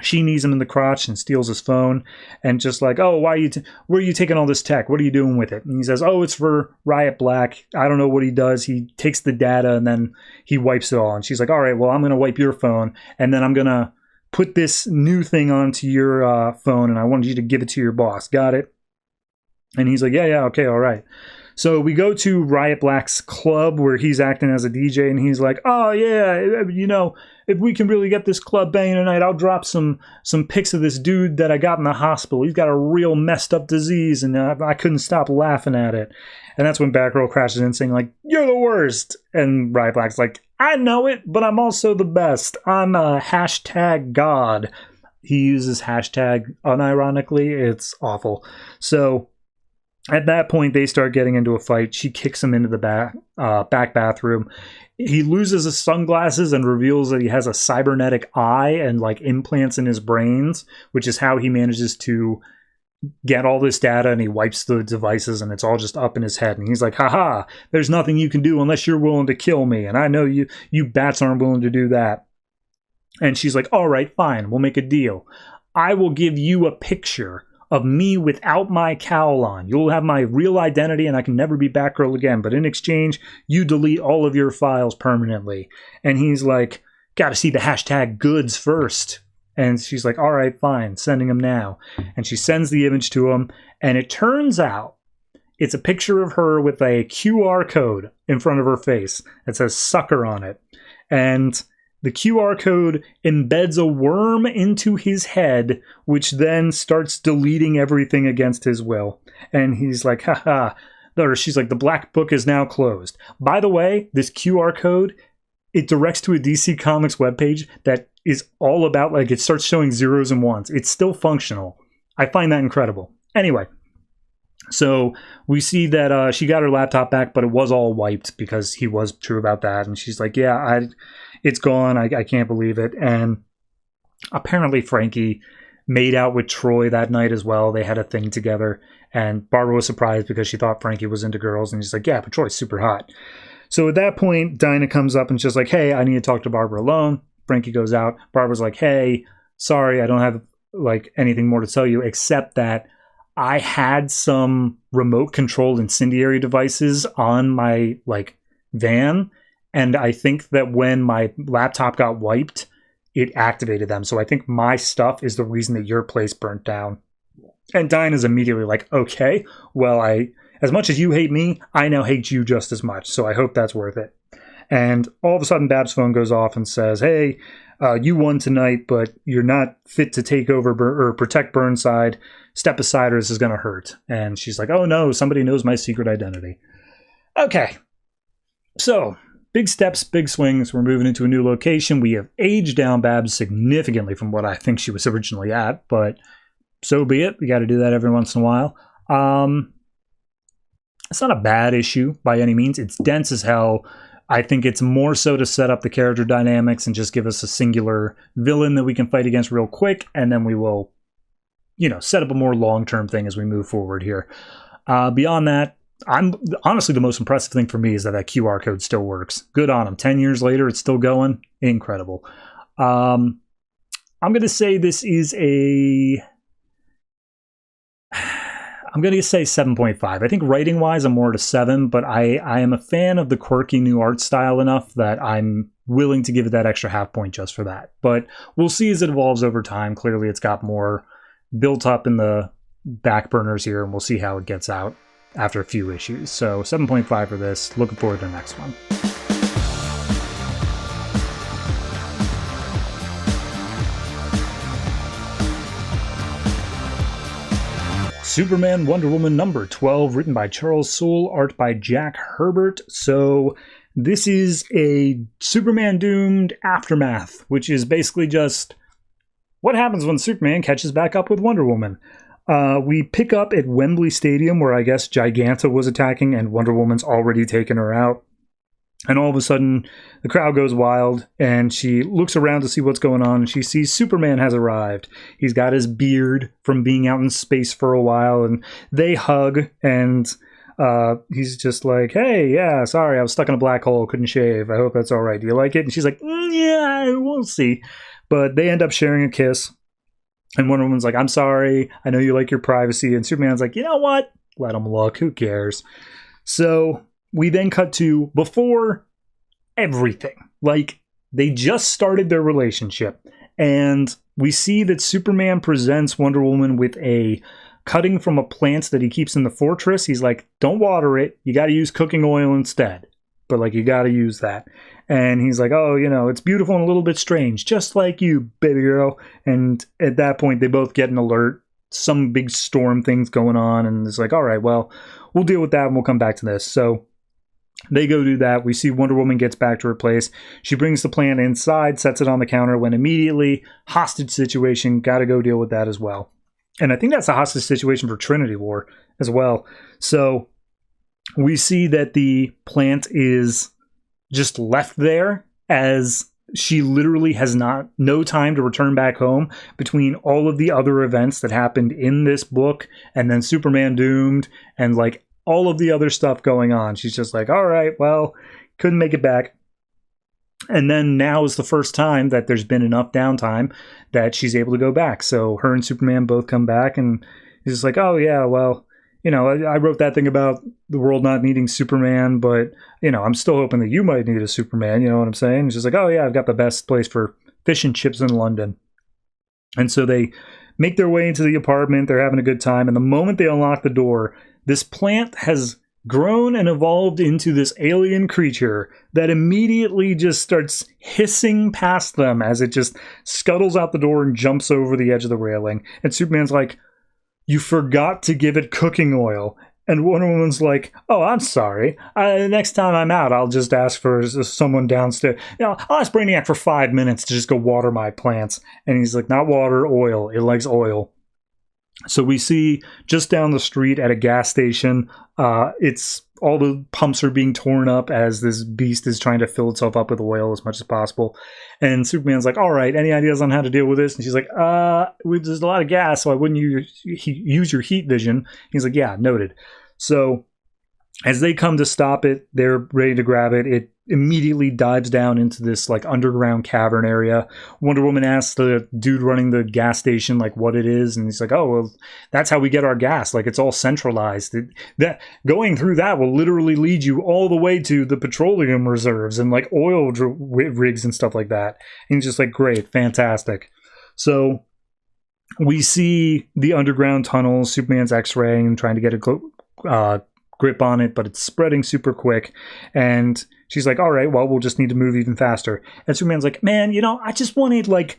She knees him in the crotch and steals his phone, and just like, oh, where are you taking all this tech? What are you doing with it? And he says, oh, it's for Riot Black. I don't know what he does. He takes the data and then he wipes it all. And she's like, all right, well, I'm going to wipe your phone, and then I'm going to put this new thing onto your phone, and I wanted you to give it to your boss. Got it? And he's like, yeah, okay, all right. So we go to Riot Black's club where he's acting as a DJ, and he's like, oh, yeah, you know, if we can really get this club banging tonight, I'll drop some pics of this dude that I got in the hospital. He's got a real messed up disease, and I couldn't stop laughing at it. And that's when Batgirl crashes in saying, like, you're the worst. And Riot Black's like, I know it, but I'm also the best. I'm a hashtag god. He uses hashtag unironically. It's awful. So at that point, they start getting into a fight. She kicks him into the back bathroom. He loses his sunglasses and reveals that he has a cybernetic eye and like implants in his brains, which is how he manages to get all this data, and he wipes the devices and it's all just up in his head. And he's like, haha, there's nothing you can do unless you're willing to kill me. And I know you bats aren't willing to do that. And she's like, all right, fine, we'll make a deal. I will give you a picture of me without my cowl on. You'll have my real identity and I can never be Batgirl again. But in exchange, you delete all of your files permanently. And he's like, gotta see the hashtag goods first. And she's like, all right, fine, sending him now. And she sends the image to him. And it turns out it's a picture of her with a QR code in front of her face that says sucker on it. And the QR code embeds a worm into his head, which then starts deleting everything against his will. And he's like, haha. Or she's like, the black book is now closed. By the way, this QR code, it directs to a DC Comics webpage that is all about, like, it starts showing zeros and ones. It's still functional. I find that incredible. Anyway, so we see that she got her laptop back, but it was all wiped because he was true about that. And she's like, yeah, it's gone. I can't believe it. And apparently Frankie made out with Troy that night as well. They had a thing together. And Barbara was surprised because she thought Frankie was into girls. And she's like, yeah, but Troy's super hot. So at that point, Dinah comes up and she's like, hey, I need to talk to Barbara alone. Frankie goes out. Barbara's like, hey, sorry, I don't have like anything more to tell you except that I had some remote controlled incendiary devices on my like van. And I think that when my laptop got wiped, it activated them. So I think my stuff is the reason that your place burnt down. And Dinah's immediately like, okay, well, as much as you hate me, I now hate you just as much. So I hope that's worth it. And all of a sudden, Bab's phone goes off and says, hey, you won tonight, but you're not fit to take over or protect Burnside. Step aside or this is going to hurt. And she's like, oh no, somebody knows my secret identity. Okay. So big steps, big swings. We're moving into a new location. We have aged down Babs significantly from what I think she was originally at, but so be it. We got to do that every once in a while. It's not a bad issue by any means. It's dense as hell. I think it's more so to set up the character dynamics and just give us a singular villain that we can fight against real quick, and then we will, set up a more long-term thing as we move forward here. Beyond that, I'm honestly, the most impressive thing for me is that QR code still works. Good on them. 10 years later, it's still going. Incredible. I'm going to say this is I'm going to say 7.5. I think writing-wise, I'm more at a 7, but I am a fan of the quirky new art style enough that I'm willing to give it that extra half point just for that. But we'll see as it evolves over time. Clearly, it's got more built up in the back burners here, and we'll see how it gets out after a few issues. So 7.5 for this. Looking forward to the next one. Superman Wonder Woman number 12, written by Charles Soule, art by Jack Herbert. So this is a Superman Doomed aftermath, which is basically just what happens when Superman catches back up with Wonder Woman. We pick up at Wembley Stadium, where I guess Giganta was attacking and Wonder Woman's already taken her out. And all of a sudden, the crowd goes wild, and she looks around to see what's going on, and she sees Superman has arrived. He's got his beard from being out in space for a while, and they hug, and he's just like, hey, yeah, sorry, I was stuck in a black hole, couldn't shave. I hope that's all right. Do you like it? And she's like, yeah, we'll see. But they end up sharing a kiss, And Wonder Woman's like, I'm sorry, I know you like your privacy. And Superman's like, you know what? Let him look, who cares? So we then cut to before everything. Like, they just started their relationship. And we see that Superman presents Wonder Woman with a cutting from a plant that he keeps in the fortress. He's like, don't water it. You got to use cooking oil instead. But, like, you got to use that. And he's like, oh, you know, it's beautiful and a little bit strange, just like you, baby girl. And at that point, they both get an alert. Some big storm thing's going on. And it's like, all right, well, we'll deal with that and we'll come back to this. So they go do that. We see Wonder Woman gets back to her place. She brings the plant inside, sets it on the counter, when immediately, hostage situation, got to go deal with that as well. And I think that's a hostage situation for Trinity War as well. So we see that the plant is just left there, as she literally has no time to return back home between all of the other events that happened in this book, and then Superman doomed, and like all of the other stuff going on. She's just like, all right, well, couldn't make it back. And then now is the first time that there's been enough downtime that she's able to go back. So her and Superman both come back, and he's just like, oh yeah, well, you know, I wrote that thing about the world not needing Superman, but, you know, I'm still hoping that you might need a Superman, you know what I'm saying? She's like, oh yeah, I've got the best place for fish and chips in London. And so they make their way into the apartment, they're having a good time, and the moment they unlock the door, this plant has grown and evolved into this alien creature that immediately just starts hissing past them as it just scuttles out the door and jumps over the edge of the railing. And Superman's like, you forgot to give it cooking oil. And Wonder Woman's like, oh, I'm sorry. Next time I'm out, I'll just ask for someone downstairs. You know, I'll ask Brainiac for 5 minutes to just go water my plants. And he's like, not water, oil. It likes oil. So we see just down the street at a gas station, it's all the pumps are being torn up as this beast is trying to fill itself up with oil as much as possible. And Superman's like, all right, any ideas on how to deal with this? And she's like, there's a lot of gas, so I wouldn't use your heat vision. He's like, yeah, noted. So as they come to stop it, they're ready to grab it. It immediately dives down into this like underground cavern area. Wonder Woman asks the dude running the gas station like what it is, and he's like, oh, well, that's how we get our gas. Like, it's all centralized. That going through that will literally lead you all the way to the petroleum reserves and like oil rigs and stuff like that. And he's just like, great, fantastic. So we see the underground tunnels, Superman's x-raying and trying to get a grip on it, but it's spreading super quick. And she's like, all right, well, we'll just need to move even faster. And Superman's like, man, you know, I just wanted like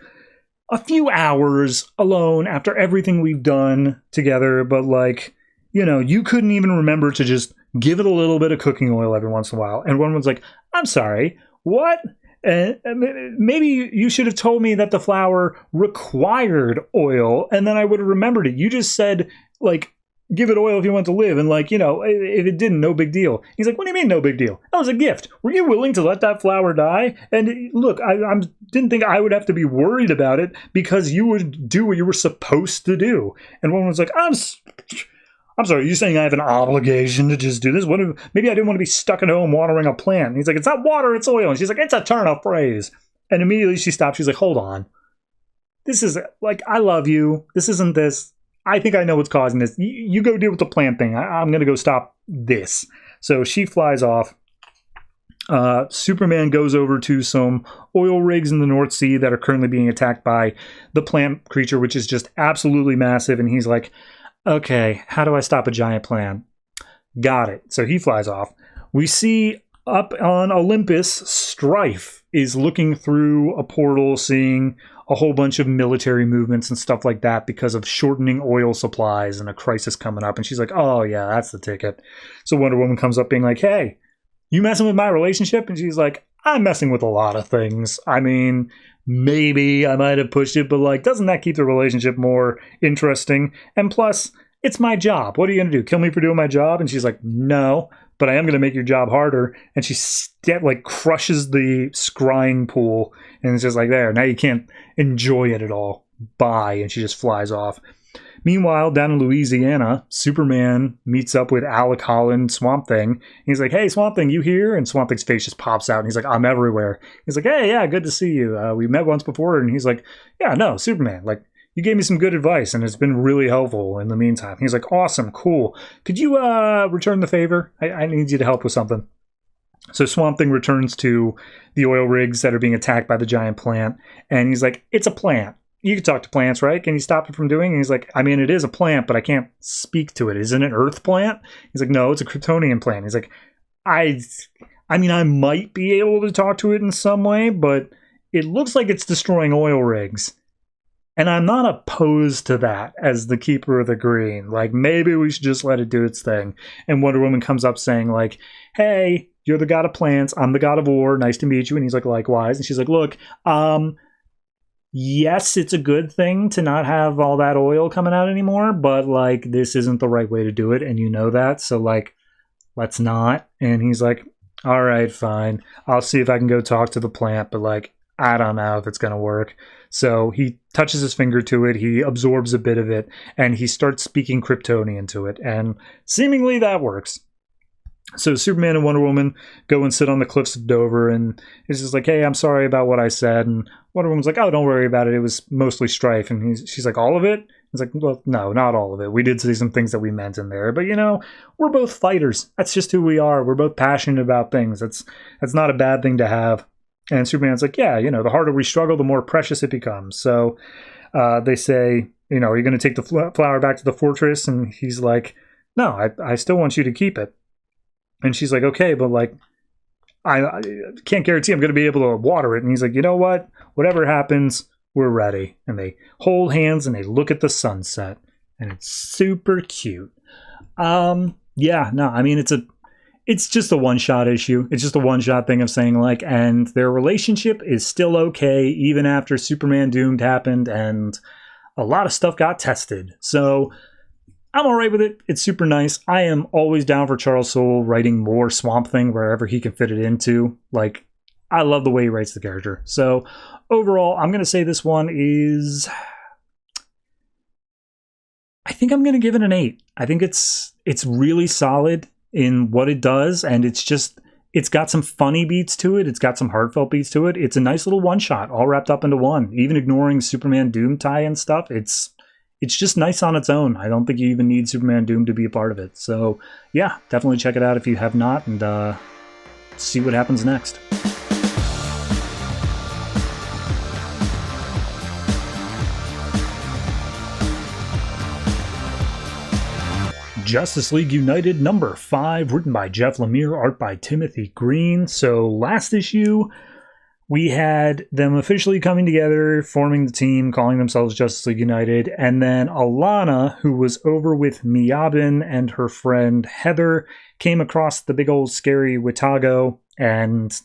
a few hours alone after everything we've done together. But like, you know, you couldn't even remember to just give it a little bit of cooking oil every once in a while. And one was like, I'm sorry, what? Maybe you should have told me that the flower required oil, and then I would have remembered it. You just said, like, give it oil if you want to live, and like, you know, if it didn't, no big deal. He's like, what do you mean no big deal? That was a gift. Were you willing to let that flower die? And look, I didn't think I would have to be worried about it because you would do what you were supposed to do. And one was like, I'm sorry, you're saying I have an obligation to just do this? Maybe I didn't want to be stuck at home watering a plant. And he's like, it's not water, it's oil. And she's like, it's a turn of phrase. And immediately she stops. She's like, hold on. This is like, I love you. This isn't this. I think I know what's causing this. You go deal with the plant thing. I'm going to go stop this. So she flies off. Superman goes over to some oil rigs in the North Sea that are currently being attacked by the plant creature, which is just absolutely massive. And he's like, okay, how do I stop a giant plant? Got it. So he flies off. We see up on Olympus, Strife is looking through a portal, seeing a whole bunch of military movements and stuff like that because of shortening oil supplies and a crisis coming up. And she's like, oh yeah, that's the ticket. So Wonder Woman comes up being like, hey, you messing with my relationship? And she's like, I'm messing with a lot of things. I mean, maybe I might have pushed it, but like, doesn't that keep the relationship more interesting? And plus, it's my job. What are you going to do? Kill me for doing my job? And she's like, no, but I am going to make your job harder. And she like crushes the scrying pool. And it's just like, there, now you can't enjoy it at all. Bye. And she just flies off. Meanwhile, down in Louisiana, Superman meets up with Alec Holland, Swamp Thing. He's like, hey, Swamp Thing, you here? And Swamp Thing's face just pops out. And he's like, I'm everywhere. He's like, hey, yeah, good to see you. We met once before. And he's like, yeah, no, Superman. Like, you gave me some good advice, and it's been really helpful in the meantime. He's like, awesome, cool. Could you return the favor? I need you to help with something. So Swamp Thing returns to the oil rigs that are being attacked by the giant plant, and he's like, it's a plant. You can talk to plants, right? Can you stop it from doing it? And he's like, I mean, it is a plant, but I can't speak to it. Is it an earth plant? He's like, no, it's a Kryptonian plant. He's like, I mean, I might be able to talk to it in some way, but it looks like it's destroying oil rigs. And I'm not opposed to that as the Keeper of the Green. Like, maybe we should just let it do its thing. And Wonder Woman comes up saying, like, hey, you're the god of plants. I'm the god of war. Nice to meet you. And he's like, likewise. And she's like, look, yes, it's a good thing to not have all that oil coming out anymore, but, like, this isn't the right way to do it, and you know that. So, like, let's not. And he's like, all right, fine. I'll see if I can go talk to the plant, but, like, I don't know if it's going to work. So he touches his finger to it, he absorbs a bit of it, and he starts speaking Kryptonian to it, and seemingly that works. So Superman and Wonder Woman go and sit on the cliffs of Dover, and he's just like, hey, I'm sorry about what I said. And Wonder Woman's like, oh, don't worry about it. It was mostly strife. And she's like, all of it? He's like, well, no, not all of it. We did say some things that we meant in there. But, you know, we're both fighters. That's just who we are. We're both passionate about things. That's not a bad thing to have. And Superman's like, yeah, you know, the harder we struggle, the more precious it becomes. So they say, you know, are you going to take the flower back to the fortress? And he's like, no, I still want you to keep it. And she's like, okay, but, like, I can't guarantee I'm going to be able to water it. And he's like, you know what? Whatever happens, we're ready. And they hold hands and they look at the sunset. And it's super cute. Yeah, no, I mean, it's just a one-shot issue. It's just a one-shot thing of saying, like, and their relationship is still okay even after Superman Doomed happened and a lot of stuff got tested. So I'm all right with it. It's super nice. I am always down for Charles Soule writing more Swamp Thing wherever he can fit it into. Like, I love the way he writes the character. So overall, I'm going to say this one is, I think I'm going to give it an 8. I think it's really solid in what it does, and it's got some funny beats to it. It's got some heartfelt beats to it. It's a nice little one-shot, all wrapped up into one. Even ignoring Superman Doom tie-in stuff, it's just nice on its own. I don't think you even need Superman Doom to be a part of it. So, yeah, definitely check it out if you have not, and see what happens next. Justice League United number 5, written by Jeff Lemire, art by Timothy Green. So last issue, we had them officially coming together, forming the team, calling themselves Justice League United, and then Alana, who was over with Miyabin and her friend Heather, came across the big old scary Witago, and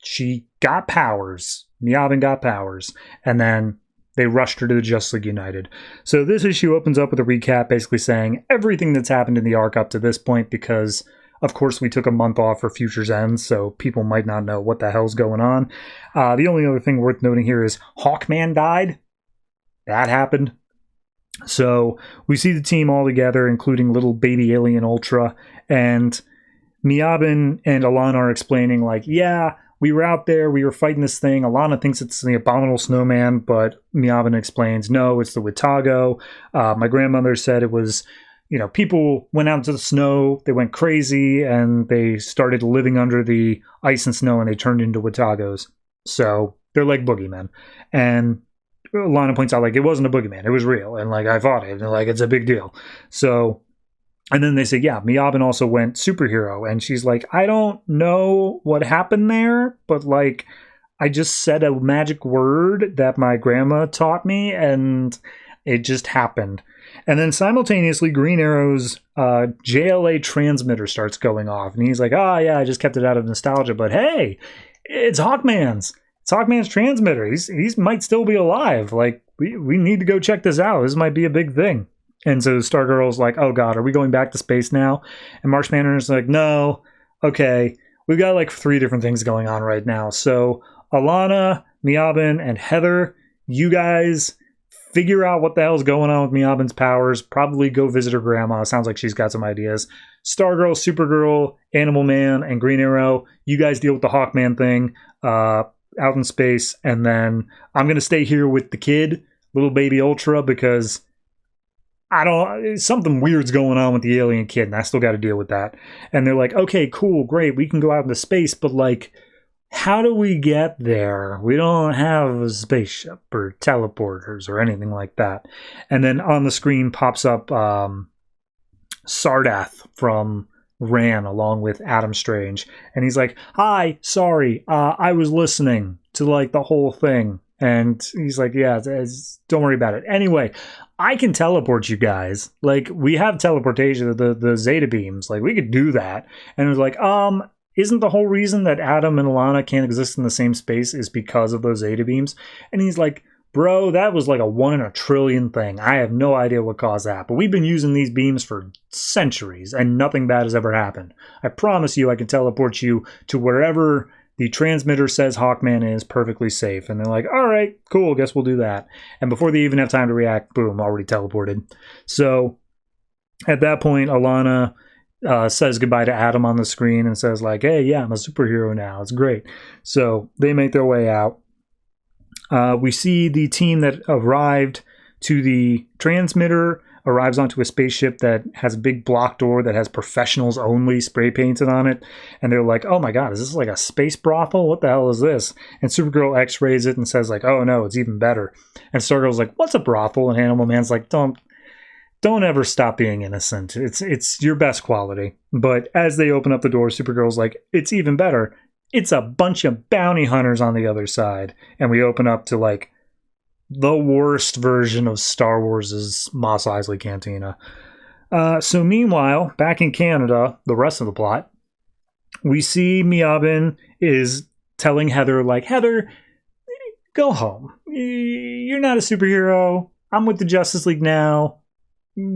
she got powers. Miyabin got powers, and then they rushed her to the Justice League United. So this issue opens up with a recap basically saying everything that's happened in the arc up to this point, because of course we took a month off for Future's End, so people might not know what the hell's going on. The only other thing worth noting here is Hawkman died. That happened. So we see the team all together, including little baby alien Ultra, and Miyabin and Alana are explaining, like, yeah, we were out there, we were fighting this thing. Alana thinks it's the Abominable Snowman, but Miyabin explains, no, it's the Witago. My grandmother said it was, you know, people went out into the snow, they went crazy, and they started living under the ice and snow, and they turned into Witagos. So they're like boogeymen. And Alana points out, like, it wasn't a boogeyman, it was real, and, like, I fought it, and, like, it's a big deal. So, and then they say, yeah, Miyabin also went superhero. And she's like, I don't know what happened there, but, like, I just said a magic word that my grandma taught me, and it just happened. And then simultaneously, Green Arrow's JLA transmitter starts going off. And he's like, oh, yeah, I just kept it out of nostalgia. But hey, it's Hawkman's. It's Hawkman's transmitter. He might still be alive. Like, we need to go check this out. This might be a big thing. And so Stargirl's like, oh god, are we going back to space now? And Marsh Manhunter's like, no, okay, we've got like 3 different things going on right now. So Alana, Miyabin, and Heather, you guys figure out what the hell's going on with Miyabin's powers. Probably go visit her grandma. Sounds like she's got some ideas. Stargirl, Supergirl, Animal Man, and Green Arrow, you guys deal with the Hawkman thing out in space. And then I'm going to stay here with the kid. little baby Ultra because something weird's going on with the alien kid, and I still got to deal with that. And they're like, okay, cool, great, we can go out into space, but like, how do we get there? We don't have a spaceship or teleporters or anything like that. And then on the screen pops up Sardath from Ran along with Adam Strange, and he's like, hi, sorry, I was listening to like the whole thing. And he's like, yeah, don't worry about it. Anyway, I can teleport you guys. Like, we have teleportation, the Zeta beams. Like, we could do that. And it was like, isn't the whole reason that Adam and Alana can't exist in the same space is because of those Zeta beams? And he's like, bro, that was like a 1 in a trillion thing. I have no idea what caused that. But we've been using these beams for centuries, and nothing bad has ever happened. I promise you I can teleport you to wherever the transmitter says Hawkman is perfectly safe. And they're like, all right, cool, guess we'll do that. And before they even have time to react, boom, already teleported. So at that point, Alana says goodbye to Adam on the screen and says like, hey, yeah, I'm a superhero now. It's great. So they make their way out. We see the team that arrived to the transmitter arrives onto a spaceship that has a big block door that has professionals only spray painted on it. And they're like, oh my God, is this like a space brothel? What the hell is this? And Supergirl x-rays it and says like, oh no, it's even better. And Stargirl's like, what's a brothel? And Animal Man's like, don't ever stop being innocent. It's your best quality. But as they open up the door, Supergirl's like, it's even better. It's a bunch of bounty hunters on the other side. And we open up to like the worst version of Star Wars' Mos Eisley Cantina. So meanwhile, back in Canada, the rest of the plot, we see Miabin is telling Heather, like, Heather, go home. You're not a superhero. I'm with the Justice League now.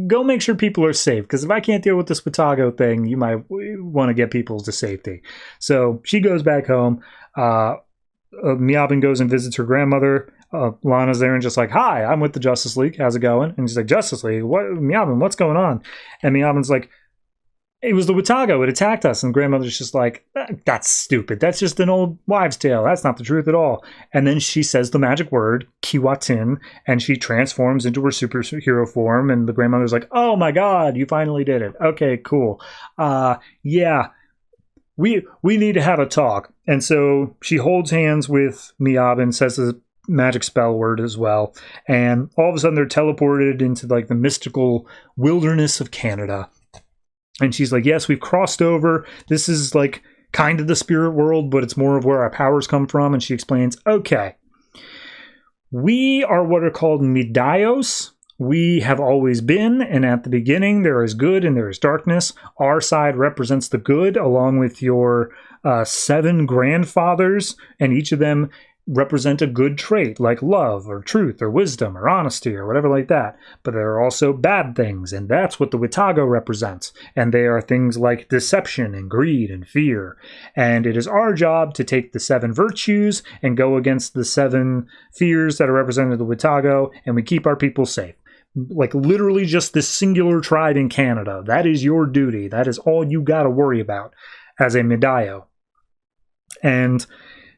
Go make sure people are safe, because if I can't deal with this Watago thing, you might want to get people to safety. So she goes back home. Miabin goes and visits her grandmother. Lana's there and just like, hi, I'm with the Justice League. How's it going? And she's like, Justice League? What, Miabin, what's going on? And Miabin's like, it was the Watago. It attacked us. And grandmother's just like, that's stupid. That's just an old wives' tale. That's not the truth at all. And then she says the magic word, Kiwatin, and she transforms into her superhero form. And the grandmother's like, oh my God, you finally did it. Okay, cool. Yeah, we need to have a talk. And so she holds hands with Miabin, says the magic spell word as well. And all of a sudden they're teleported into like the mystical wilderness of Canada. And she's like, yes, we've crossed over. This is like kind of the spirit world, but it's more of where our powers come from. And she explains, okay, we are what are called Midaios. We have always been, and at the beginning there is good and there is darkness. Our side represents the good, along with your 7 grandfathers, and each of them represent a good trait like love or truth or wisdom or honesty or whatever like that. But there are also bad things, and that's what the Watago represents. And they are things like deception and greed and fear. And it is our job to take the 7 virtues and go against the 7 fears that are represented in the Watago, and we keep our people safe. Like literally just this singular tribe in Canada. That is your duty. That is all you got to worry about as a Midaio. And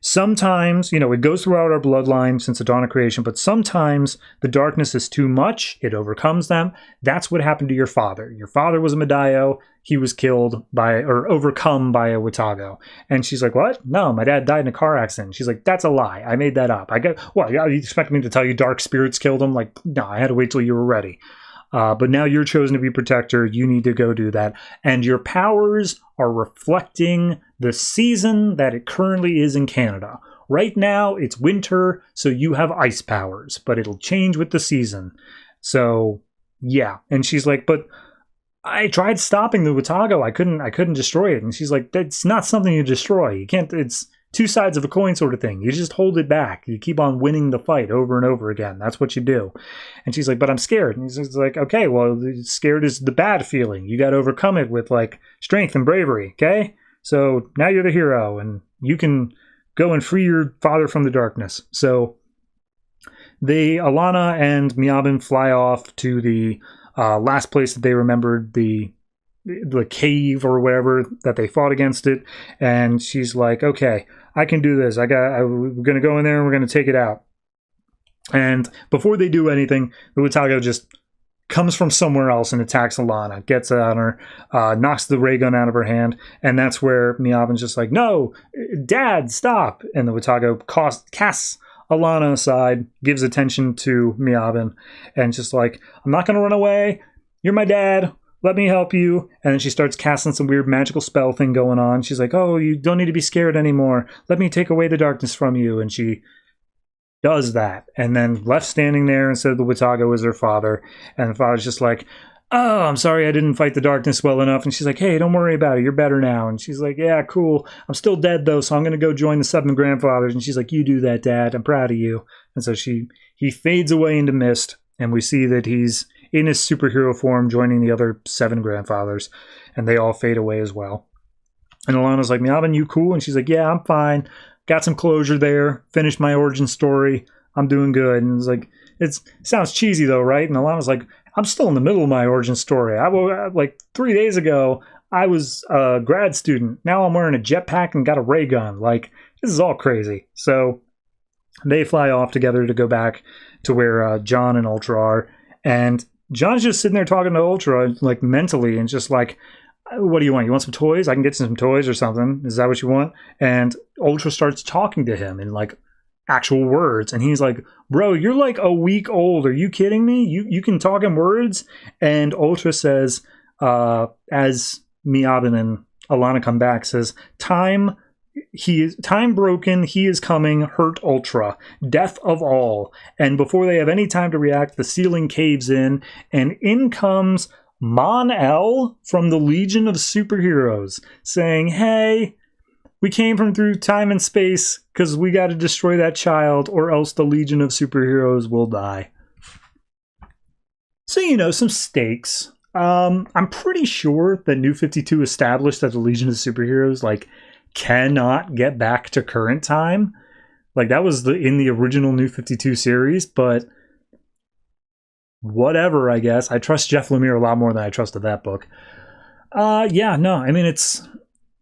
sometimes, it goes throughout our bloodline since the dawn of creation, but sometimes the darkness is too much. It overcomes them. That's what happened to your father. Your father was a Midaio. He was killed or overcome by a Watago. And she's like, what? No, my dad died in a car accident. She's like, that's a lie. I made that up. What, you expect me to tell you dark spirits killed him? Like, no, I had to wait till you were ready. But now you're chosen to be protector. You need to go do that. And your powers are reflecting the season that it currently is in Canada. Right now, it's winter, so you have ice powers, but it'll change with the season. So, yeah. And she's like, but I tried stopping the Watago. I couldn't destroy it. And she's like, that's not something you destroy. You can't, it's 2 sides of a coin sort of thing. You just hold it back. You keep on winning the fight over and over again. That's what you do. And she's like, but I'm scared. And he's like, okay, well, scared is the bad feeling. You got to overcome it with like strength and bravery. Okay. So now you're the hero and you can go and free your father from the darkness. So Alana and Miabin fly off to the last place that they remembered, the cave or wherever that they fought against it. And she's like, okay, I can do this. We're going to go in there and we're going to take it out. And before they do anything, the Watago just comes from somewhere else and attacks Alana, gets on her, knocks the ray gun out of her hand, and that's where Miavin's just like, no, Dad, stop! And the Watago casts Alana aside, gives attention to Miavin, and just like, I'm not going to run away, you're my dad, let me help you. And then she starts casting some weird magical spell thing going on. She's like, oh, you don't need to be scared anymore, let me take away the darkness from you. And she does that, and then left standing there instead of the Watago is her father, and the father's just like, oh, I'm sorry I didn't fight the darkness well enough. And she's like, hey, don't worry about it, you're better now. And she's like, yeah, cool, I'm still dead though, so I'm gonna go join the 7 grandfathers. And she's like, you do that, Dad, I'm proud of you. And so he fades away into mist, and we see that he's in his superhero form joining the other 7 grandfathers, and they all fade away as well. And Alana's like, Miavin, you cool? And she's like, yeah, I'm fine, got some closure there, finished my origin story, I'm doing good. And it's like, it sounds cheesy though, right? And Alana's like, I'm still in the middle of my origin story. Like 3 days ago, I was a grad student. Now I'm wearing a jetpack and got a ray gun. Like, this is all crazy. So they fly off together to go back to where John and Ultra are. And John's just sitting there talking to Ultra, like mentally, and just like, what do you want? You want some toys? I can get you some toys or something. Is that what you want? And Ultra starts talking to him in like actual words. And he's like, bro, you're like a week old. Are you kidding me? You can talk in words? And Ultra says, as Miavin and Alana come back, says, time broken, he is coming, hurt Ultra, death of all. And before they have any time to react, the ceiling caves in, and in comes Mon-El from the Legion of Superheroes, saying, hey, we came from through time and space because we got to destroy that child or else the Legion of Superheroes will die. So, some stakes. I'm pretty sure that New 52 established that the Legion of Superheroes, like, cannot get back to current time. Like, that was in the original New 52 series, but whatever, I guess. I trust Jeff Lemire a lot more than I trusted that book.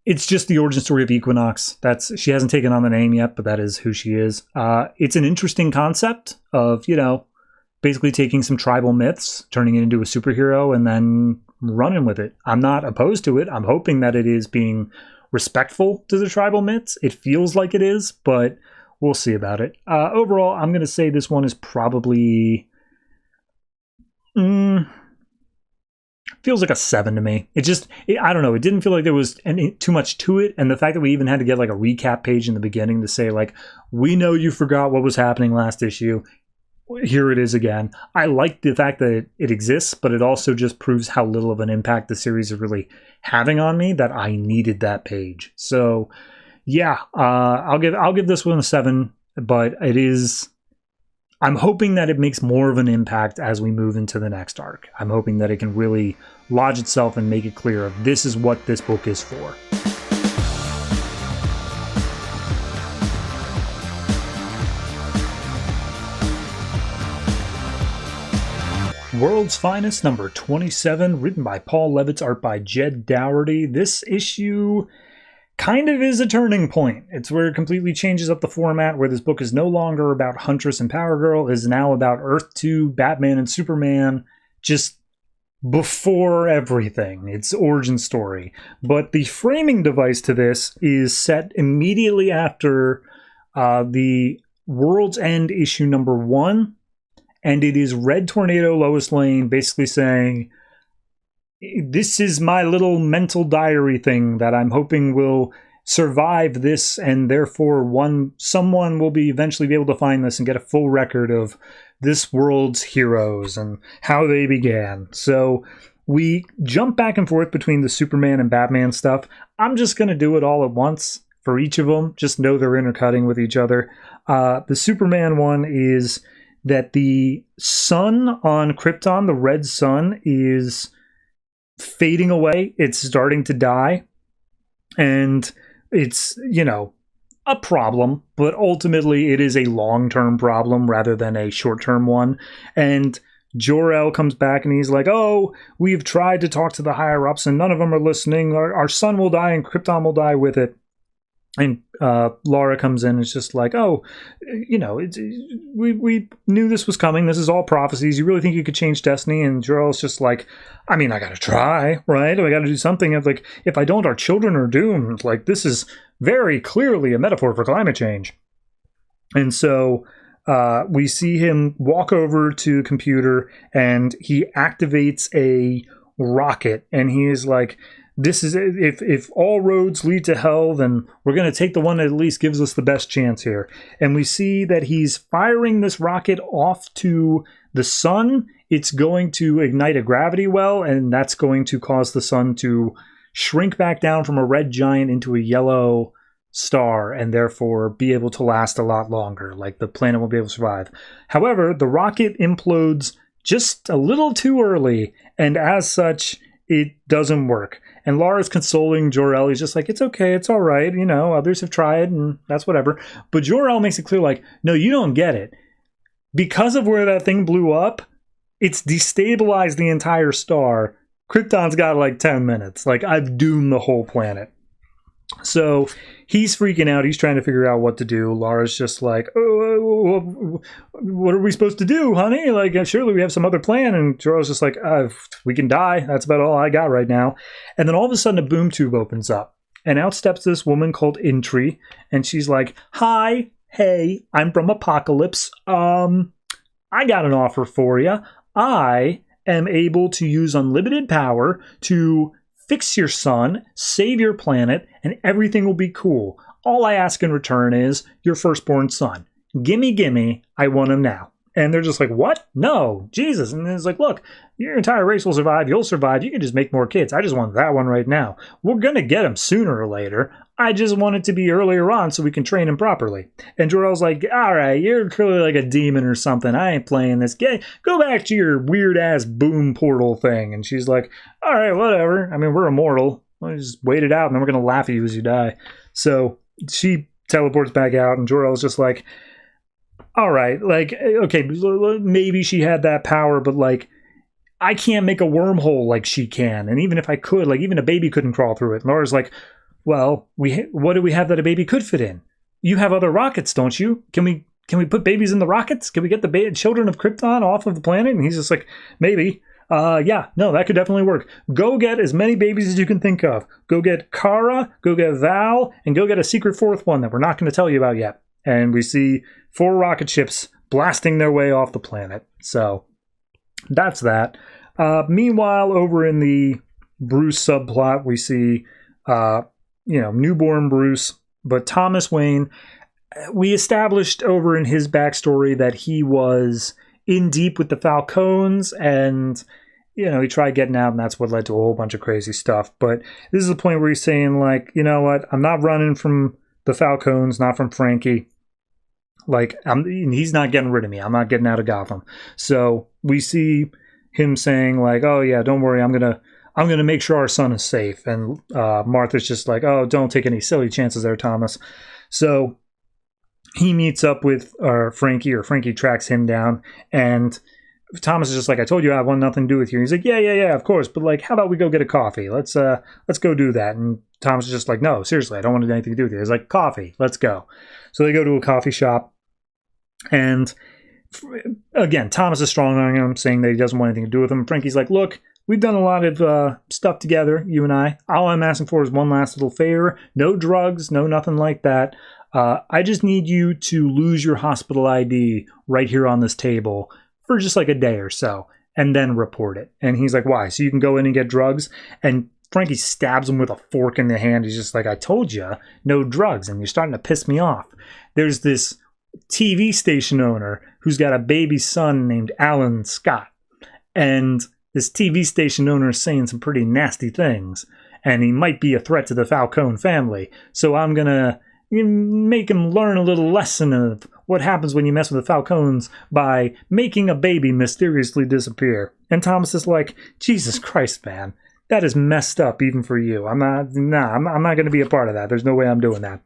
It's just the origin story of Equinox. She hasn't taken on the name yet, but that is who she is. It's an interesting concept of, basically taking some tribal myths, turning it into a superhero, and then running with it. I'm not opposed to it. I'm hoping that it is being respectful to the tribal myths. It feels like it is, but we'll see about it. Overall, I'm going to say this one is probably... feels like a 7 to me. I don't know. It didn't feel like there was too much to it. And the fact that we even had to get like a recap page in the beginning to say like, we know you forgot what was happening last issue. Here it is again. I like the fact that it exists, but it also just proves how little of an impact the series is really having on me that I needed that page. So yeah, I'll give this one a 7, but it is... I'm hoping that it makes more of an impact as we move into the next arc. I'm hoping that it can really lodge itself and make it clear of this is what this book is for. World's Finest number 27, written by Paul Levitz, art by Jed Dougherty. This issue kind of is a turning point. It's where it completely changes up the format, where this book is no longer about Huntress and Power Girl, is now about Earth 2, Batman and Superman, just before everything. It's origin story. But the framing device to this is set immediately after the World's End issue number 1, and it is Red Tornado Lois Lane basically saying, this is my little mental diary thing that I'm hoping will survive this, and therefore someone will eventually be able to find this and get a full record of this world's heroes and how they began. So we jump back and forth between the Superman and Batman stuff. I'm just going to do it all at once for each of them. Just know they're intercutting with each other. The Superman one is that the sun on Krypton, the red sun, is fading away. It's starting to die, and it's a problem, but ultimately it is a long-term problem rather than a short-term one. And Jor-El comes back and he's like, oh, we've tried to talk to the higher-ups and none of them are listening. Our sun will die and Krypton will die with it. And Laura comes in and is just like, oh, we knew this was coming. This is all prophecies. You really think you could change destiny? And Jor-El's just like, I mean, I got to try, right? I got to do something. It's like, if I don't, our children are doomed. Like, this is very clearly a metaphor for climate change. And so we see him walk over to the computer and he activates a rocket. And he is like, this is if all roads lead to hell, then we're going to take the one that at least gives us the best chance here. And we see that he's firing this rocket off to the sun. It's going to ignite a gravity well, and that's going to cause the sun to shrink back down from a red giant into a yellow star and therefore be able to last a lot longer. Like, the planet won't be able to survive. However, the rocket implodes just a little too early, and as such, it doesn't work. And Laura's consoling Jor-El. He's just like, it's okay, it's all right. Others have tried, and that's whatever. But Jor-El makes it clear, like, no, you don't get it. Because of where that thing blew up, it's destabilized the entire star. Krypton's got like 10 minutes. Like, I've doomed the whole planet. So he's freaking out. He's trying to figure out what to do. Laura's just like, oh, what are we supposed to do, honey? Like, surely we have some other plan. And Jor-El's just like, we can die. That's about all I got right now. And then all of a sudden a boom tube opens up. And out steps this woman called Intri. And she's like, hi, hey, I'm from Apocalypse. I got an offer for you. I am able to use unlimited power to fix your son, save your planet, and everything will be cool. All I ask in return is your firstborn son. Gimme, I want him now. And they're just like, what? No, Jesus. And it's like, look, your entire race will survive. You'll survive. You can just make more kids. I just want that one right now. We're going to get him sooner or later. I just want it to be earlier on so we can train him properly. And Jor-El's like, all right, you're clearly like a demon or something. I ain't playing this. Go back to your weird-ass boom portal thing. And she's like, all right, whatever. I mean, we're immortal. We'll just wait it out, and then we're going to laugh at you as you die. So she teleports back out, and Jor-El's just like, all right, like, okay, maybe she had that power, but like, I can't make a wormhole like she can. And even if I could, like, even a baby couldn't crawl through it. And Laura's like, well, what do we have that a baby could fit in? You have other rockets, don't you? Can we put babies in the rockets? Can we get the children of Krypton off of the planet? And he's just like, maybe. Yeah, no, that could definitely work. Go get as many babies as you can think of. Go get Kara, go get Val, and go get a secret fourth one that we're not going to tell you about yet. And we see 4 rocket ships blasting their way off the planet. So that's that. Meanwhile, over in the Bruce subplot, we see, newborn Bruce, but Thomas Wayne. We established over in his backstory that he was in deep with the Falcons, and he tried getting out, and that's what led to a whole bunch of crazy stuff. But this is the point where he's saying, like, you know what, I'm not running from the Falcons, not from Frankie. Like, he's not getting rid of me. I'm not getting out of Gotham. So we see him saying, like, oh yeah, don't worry, I'm gonna make sure our son is safe. And Martha's just like, oh, don't take any silly chances there, Thomas. So he meets up with Frankie, or Frankie tracks him down, and Thomas is just like, I told you I want nothing to do with you. And he's like, yeah, of course, but like, how about we go get a coffee? Let's go do that. And Thomas is just like, no, seriously, I don't want to do anything to do with you. He's like, coffee, let's go. So they go to a coffee shop, and again, Thomas is strong on him, saying that he doesn't want anything to do with him. Frankie's like, look, we've done a lot of stuff together, you and I. All I'm asking for is one last little favor. No drugs, no nothing like that. I just need you to lose your hospital ID right here on this table for just like a day or so, and then report it. And he's like, why? So you can go in and get drugs? And Frankie stabs him with a fork in the hand. He's just like, I told you, no drugs, and you're starting to piss me off. There's this TV station owner who's got a baby son named Alan Scott. And this TV station owner is saying some pretty nasty things, and he might be a threat to the Falcone family. So I'm going to make him learn a little lesson of what happens when you mess with the Falcones by making a baby mysteriously disappear. And Thomas is like, Jesus Christ, man, that is messed up even for you. I'm not going to be a part of that. There's no way I'm doing that.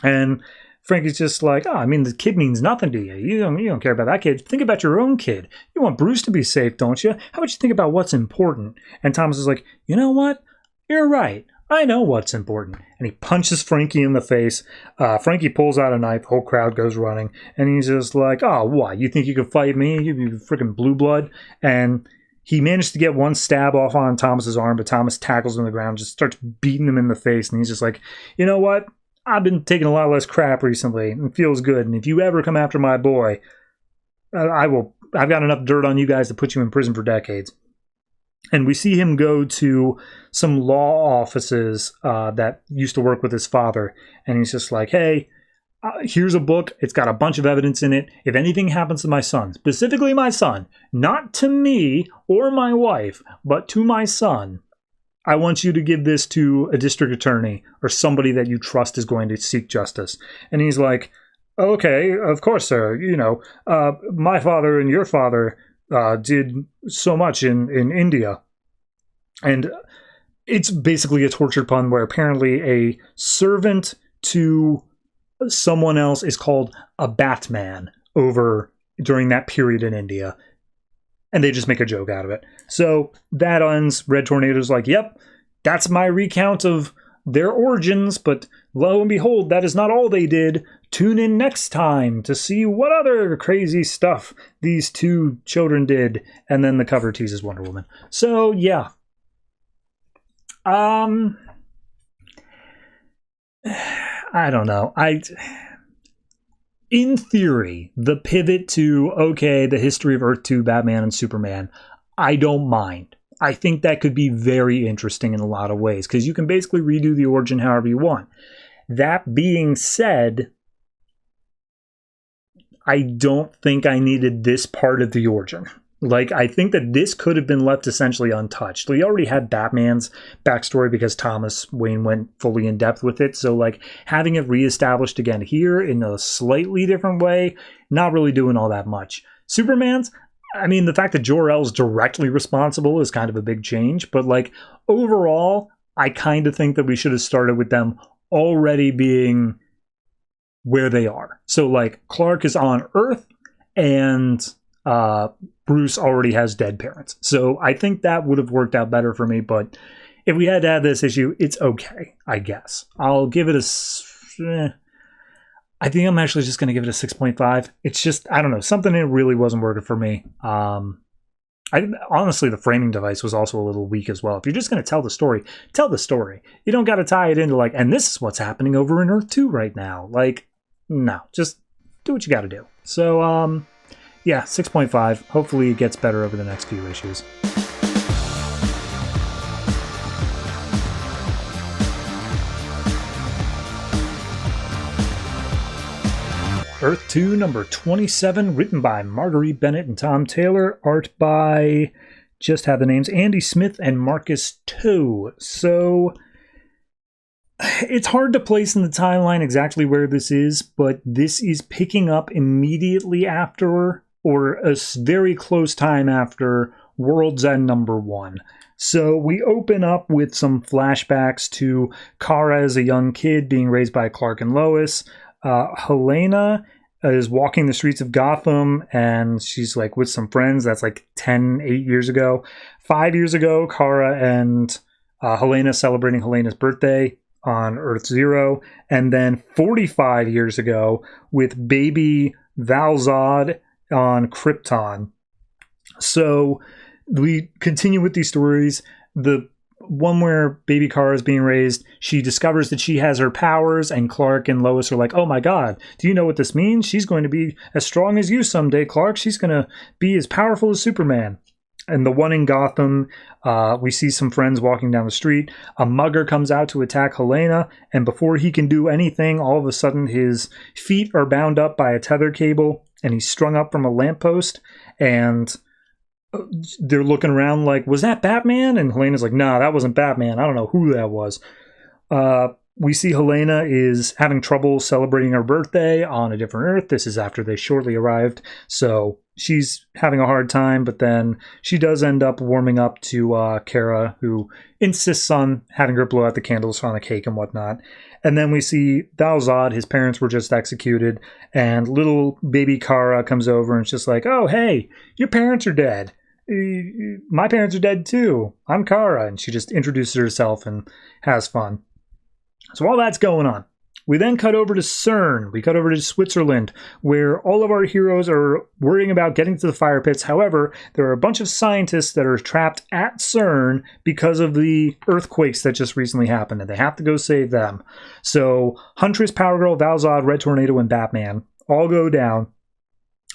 And Frankie's just like, oh, I mean, the kid means nothing to you. You don't care about that kid. Think about your own kid. You want Bruce to be safe, don't you? How about you think about what's important? And Thomas is like, you know what? You're right. I know what's important. And he punches Frankie in the face. Frankie pulls out a knife. The whole crowd goes running. And he's just like, oh, what? You think you could fight me? You freaking blue blood? And he managed to get one stab off on Thomas's arm, but Thomas tackles him on the ground, just starts beating him in the face. And he's just like, you know what? I've been taking a lot less crap recently. It feels good. And if you ever come after my boy, I've got enough dirt on you guys to put you in prison for decades. And we see him go to some law offices that used to work with his father. And he's just like, hey, here's a book. It's got a bunch of evidence in it. If anything happens to my son, specifically my son, not to me or my wife, but to my son, I want you to give this to a district attorney or somebody that you trust is going to seek justice. And he's like, okay, of course, sir. You know, my father and your father did so much in India. And it's basically a torture pun where apparently a servant to someone else is called a Batman during that period in India. And they just make a joke out of it. So that ends. Red Tornado's like, yep, that's my recount of their origins, but lo and behold, that is not all they did. Tune in next time to see what other crazy stuff these two children did. And then the cover teases Wonder Woman. So, yeah. I don't know. In theory, the pivot to, okay, the history of Earth 2, Batman and Superman, I don't mind. I think that could be very interesting in a lot of ways, because you can basically redo the origin however you want. That being said, I don't think I needed this part of the origin. Like, I think that this could have been left essentially untouched. We already had Batman's backstory because Thomas Wayne went fully in depth with it. So, like, having it reestablished again here in a slightly different way, not really doing all that much. Superman's, I mean, the fact that Jor-El's directly responsible is kind of a big change. But, like, overall, I kind of think that we should have started with them already being where they are. So, like, Clark is on Earth and Bruce already has dead parents. So I think that would have worked out better for me, but if we had to have this issue, it's okay, I guess. I'll give it I think I'm actually just going to give it a 6.5. It's just, I don't know, something that really wasn't working for me. Honestly, the framing device was also a little weak as well. If you're just going to tell the story, tell the story. You don't got to tie it into like, and this is what's happening over in Earth 2 right now. Like, no, just do what you got to do. So, yeah, 6.5. Hopefully it gets better over the next few issues. Earth 2, number 27, written by Marguerite Bennett and Tom Taylor. Art by, just have the names, Andy Smith and Marcus Toe. So, it's hard to place in the timeline exactly where this is, but this is picking up immediately after, or a very close time after, World's End number 1. So we open up with some flashbacks to Kara as a young kid being raised by Clark and Lois. Helena is walking the streets of Gotham, and she's like with some friends. That's like 8 years ago. 5 years ago, Kara and Helena celebrating Helena's birthday on Earth 0. And then 45 years ago with baby Val-Zod on Krypton. So we continue with these stories. The one where baby Kara is being raised, she discovers that she has her powers, and Clark and Lois are like, oh my god, do you know what this means? She's going to be as strong as you someday, Clark. She's going to be as powerful as Superman. And the one in Gotham, we see some friends walking down the street. A mugger comes out to attack Helena, and before he can do anything, all of a sudden his feet are bound up by a tether cable, and he's strung up from a lamppost, and they're looking around like, was that Batman? And Helena's like, nah, that wasn't Batman. I don't know who that was. We see Helena is having trouble celebrating her birthday on a different Earth. This is after they shortly arrived. So she's having a hard time, but then she does end up warming up to Kara, who insists on having her blow out the candles on a cake and whatnot. And then we see Val-Zod, his parents were just executed, and little baby Kara comes over and it's just like, oh, hey, your parents are dead. my parents are dead too. I'm Kara. And she just introduces herself and has fun. So while that's going on, we then cut over to CERN. We cut over to Switzerland, where all of our heroes are worrying about getting to the fire pits. However, there are a bunch of scientists that are trapped at CERN because of the earthquakes that just recently happened, and they have to go save them. So Huntress, Power Girl, Val-Zod, Red Tornado, and Batman all go down.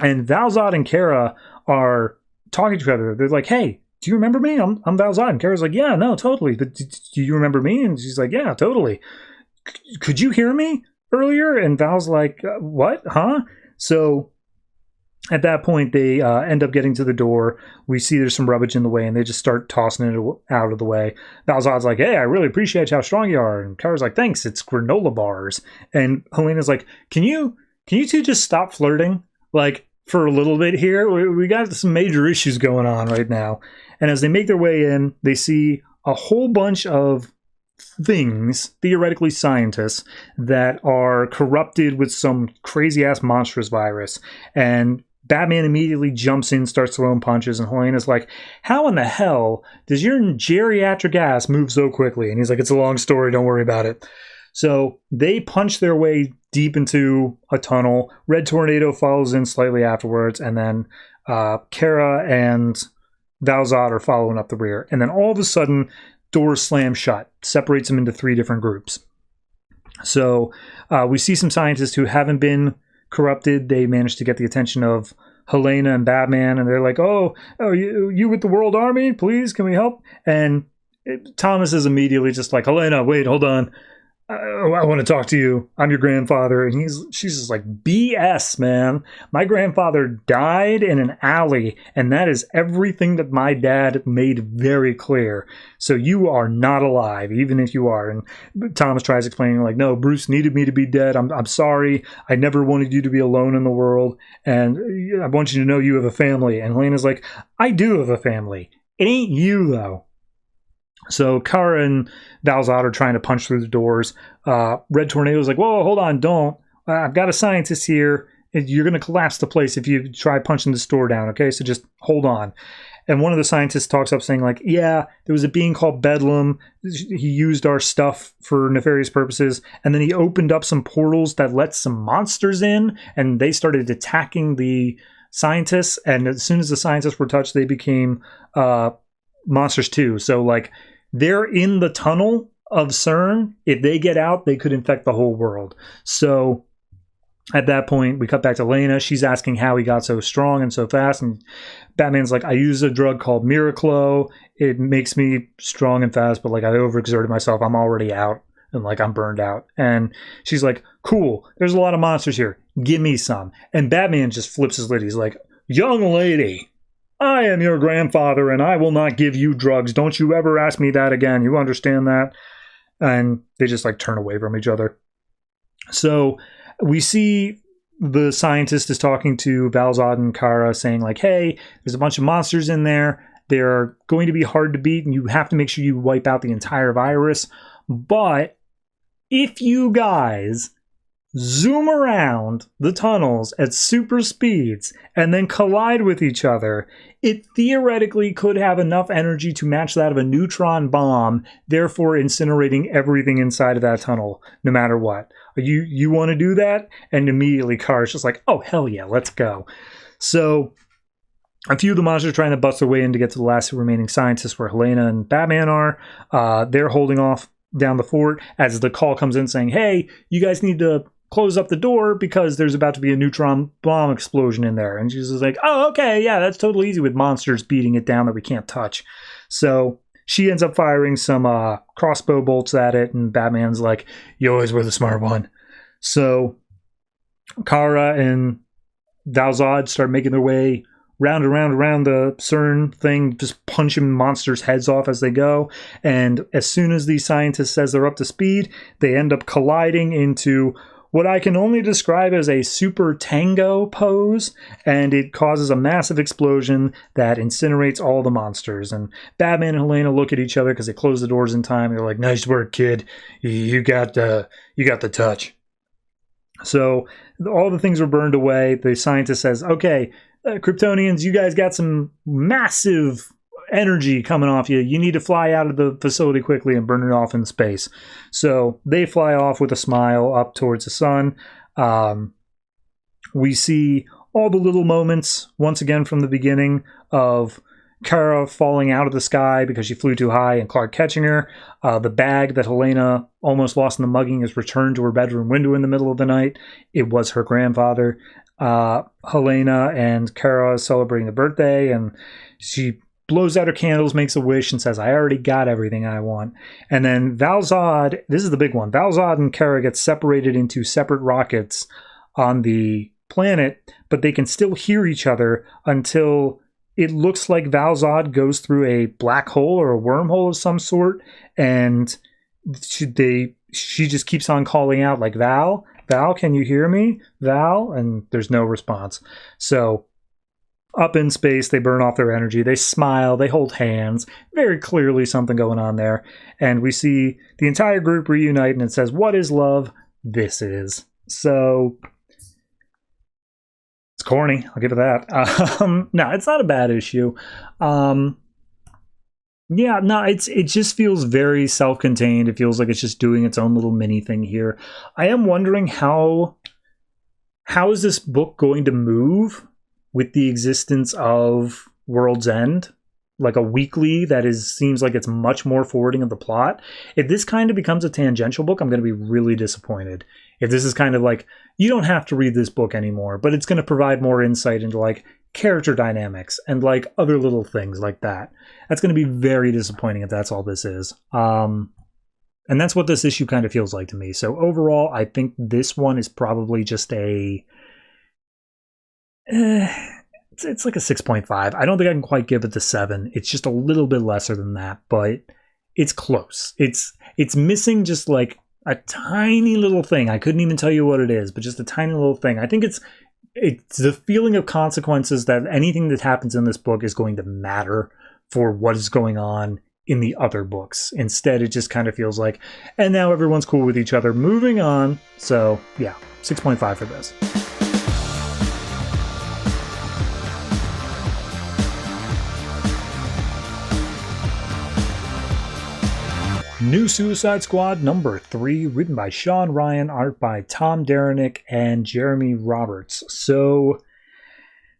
And Val-Zod and Kara are talking to each other. They're like, hey, do you remember me? I'm Val-Zod. And Kara's like, yeah, no, totally. But do you remember me? And she's like, yeah, totally. Could you hear me earlier? And Val's like, what? Huh? So at that point, they end up getting to the door. We see there's some rubbish in the way, and they just start tossing it out of the way. Val-Zod's like, hey, I really appreciate how strong you are. And Kara's like, thanks, it's granola bars. And Helena's like, can you two just stop flirting? Like, for a little bit here? We got some major issues going on right now. And as they make their way in, they see a whole bunch of things, theoretically scientists, that are corrupted with some crazy-ass monstrous virus. And Batman immediately jumps in, starts throwing punches, and Helena's like, how in the hell does your geriatric ass move so quickly? And he's like, it's a long story, don't worry about it. So they punch their way deep into a tunnel. Red Tornado follows in slightly afterwards, and then Kara and Val-Zod are following up the rear. And then all of a sudden, doors slam shut, separates them into 3 different groups. So we see some scientists who haven't been corrupted. They managed to get the attention of Helena and Batman, and they're like, oh, you with the World Army? Please, can we help? And Thomas is immediately just like, Helena, wait, hold on. I want to talk to you. I'm your grandfather. And she's just like, BS, man. My grandfather died in an alley, and that is everything that my dad made very clear. So you are not alive, even if you are. And Thomas tries explaining, like, no, Bruce needed me to be dead. I'm sorry. I never wanted you to be alone in the world. And I want you to know you have a family. And Helena's like, I do have a family. It ain't you, though. So Kara and Val-Zod are trying to punch through the doors. Red Tornado's like, whoa, hold on, don't. I've got a scientist here. You're going to collapse the place if you try punching this door down, okay? So just hold on. And one of the scientists talks up saying, like, yeah, there was a being called Bedlam. He used our stuff for nefarious purposes. And then he opened up some portals that let some monsters in, and they started attacking the scientists. And as soon as the scientists were touched, they became monsters too. So, like, they're in the tunnel of CERN. If they get out, they could infect the whole world. So at that point, we cut back to Lena. She's asking how he got so strong and so fast. And Batman's like, I use a drug called Miraclo. It makes me strong and fast, but like I overexerted myself. I'm already out and like I'm burned out. And she's like, cool. There's a lot of monsters here. Give me some. And Batman just flips his lid. He's like, young lady, I am your grandfather, and I will not give you drugs. Don't you ever ask me that again. You understand that? And they just, like, turn away from each other. So we see the scientist is talking to Val-Zod and Kara, saying, like, hey, there's a bunch of monsters in there. They're going to be hard to beat, and you have to make sure you wipe out the entire virus. But if you guys zoom around the tunnels at super speeds and then collide with each other, it theoretically could have enough energy to match that of a neutron bomb, therefore incinerating everything inside of that tunnel, no matter what. You want to do that? And immediately Kara's just like, oh, hell yeah, let's go. So a few of the monsters are trying to bust their way in to get to the last remaining scientists where Helena and Batman are. They're holding off down the fort as the call comes in saying, hey, you guys need to close up the door because there's about to be a neutron bomb explosion in there. And she's just like, oh, okay, yeah, that's totally easy with monsters beating it down that we can't touch. So she ends up firing some crossbow bolts at it, and Batman's like, you always were the smart one. So Kara and Val-Zod start making their way round and round around the CERN thing, just punching monsters' heads off as they go. And as soon as the scientist says they're up to speed, they end up colliding into what I can only describe as a super tango pose, and it causes a massive explosion that incinerates all the monsters. And Batman and Helena look at each other because they close the doors in time. They're like, nice work, kid. You got the touch. So all the things were burned away. The scientist says, okay, Kryptonians, you guys got some massive energy coming off you. You need to fly out of the facility quickly and burn it off in space. So they fly off with a smile up towards the sun. We see all the little moments, once again from the beginning, of Kara falling out of the sky because she flew too high and Clark catching her. The bag that Helena almost lost in the mugging is returned to her bedroom window in the middle of the night. It was her grandfather. Helena and Kara celebrating a birthday, and she blows out her candles, makes a wish, and says, I already got everything I want. And then Val-Zod, this is the big one, Val-Zod and Kara get separated into separate rockets on the planet, but they can still hear each other until it looks like Val-Zod goes through a black hole or a wormhole of some sort, and she just keeps on calling out like, Val, can you hear me? Val? And there's no response. So up in space, they burn off their energy. They smile. They hold hands. Very clearly something going on there. And we see the entire group reunite, and it says, what is love? This is. So it's corny. I'll give it that. No, it's not a bad issue. It just feels very self-contained. It feels like it's just doing its own little mini thing here. I am wondering how is this book going to move with the existence of World's End, like a weekly that seems like it's much more forwarding of the plot. If this kind of becomes a tangential book, I'm going to be really disappointed. If this is kind of like, you don't have to read this book anymore, but it's going to provide more insight into like character dynamics and like other little things like that. That's going to be very disappointing if that's all this is. And that's what this issue kind of feels like to me. So overall, I think this one is probably just it's like a 6.5. I don't think I can quite give it the 7. It's just a little bit lesser than that, but it's close. It's missing just like a tiny little thing. I couldn't even tell you what it is, but just a tiny little thing. I think it's the feeling of consequences that anything that happens in this book is going to matter for what is going on in the other books. Instead, it just kind of feels like, and now everyone's cool with each other. Moving on. So yeah, 6.5 for this. New Suicide Squad number 3, written by Sean Ryan, art by Tom Derenick and Jeremy Roberts. So,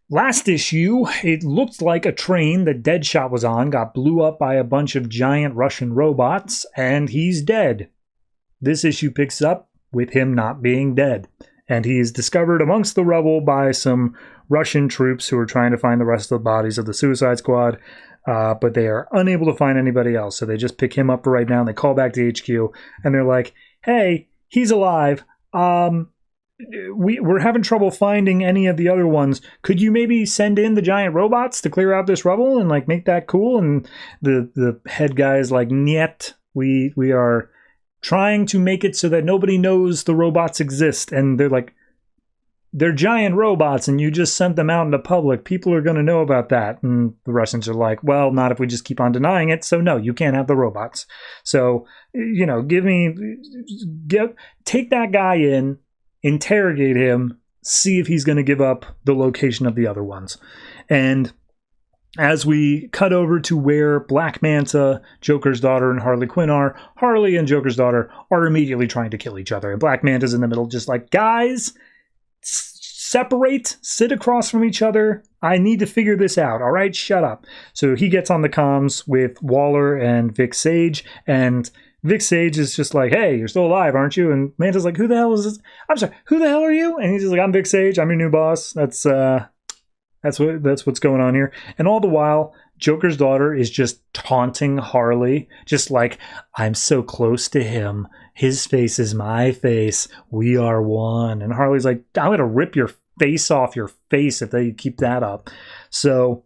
last issue, it looked like a train that Deadshot was on got blew up by a bunch of giant Russian robots, and he's dead. This issue picks up with him not being dead, and he is discovered amongst the rubble by some Russian troops who are trying to find the rest of the bodies of the Suicide Squad. But they are unable to find anybody else, so they just pick him up for right now, and they call back to HQ, and they're like, hey, he's alive. We're having trouble finding any of the other ones. Could you maybe send in the giant robots to clear out this rubble and like make that cool? And the head guy is like, niet, we are trying to make it so that nobody knows the robots exist. And they're like, they're giant robots and you just sent them out into public. People are going to know about that. And the Russians are like, well, not if we just keep on denying it. So no, you can't have the robots. So, take that guy in, interrogate him, see if he's going to give up the location of the other ones. And as we cut over to where Black Manta, Joker's daughter, and Harley Quinn are, Harley and Joker's daughter are immediately trying to kill each other. And Black Manta's in the middle just like, guys, separate, sit across from each other. I need to figure this out. All right, shut up. So he gets on the comms with Waller and Vic Sage, and Vic Sage is just like, hey, you're still alive, aren't you? And Manta's like, who the hell is this? I'm sorry, who the hell are you? And he's just like, I'm Vic Sage. I'm your new boss. That's what's going on here. And all the while, Joker's daughter is just taunting Harley, just like, I'm so close to him. His face is my face. We are one. And Harley's like, I'm going to rip your face off your face if they keep that up. So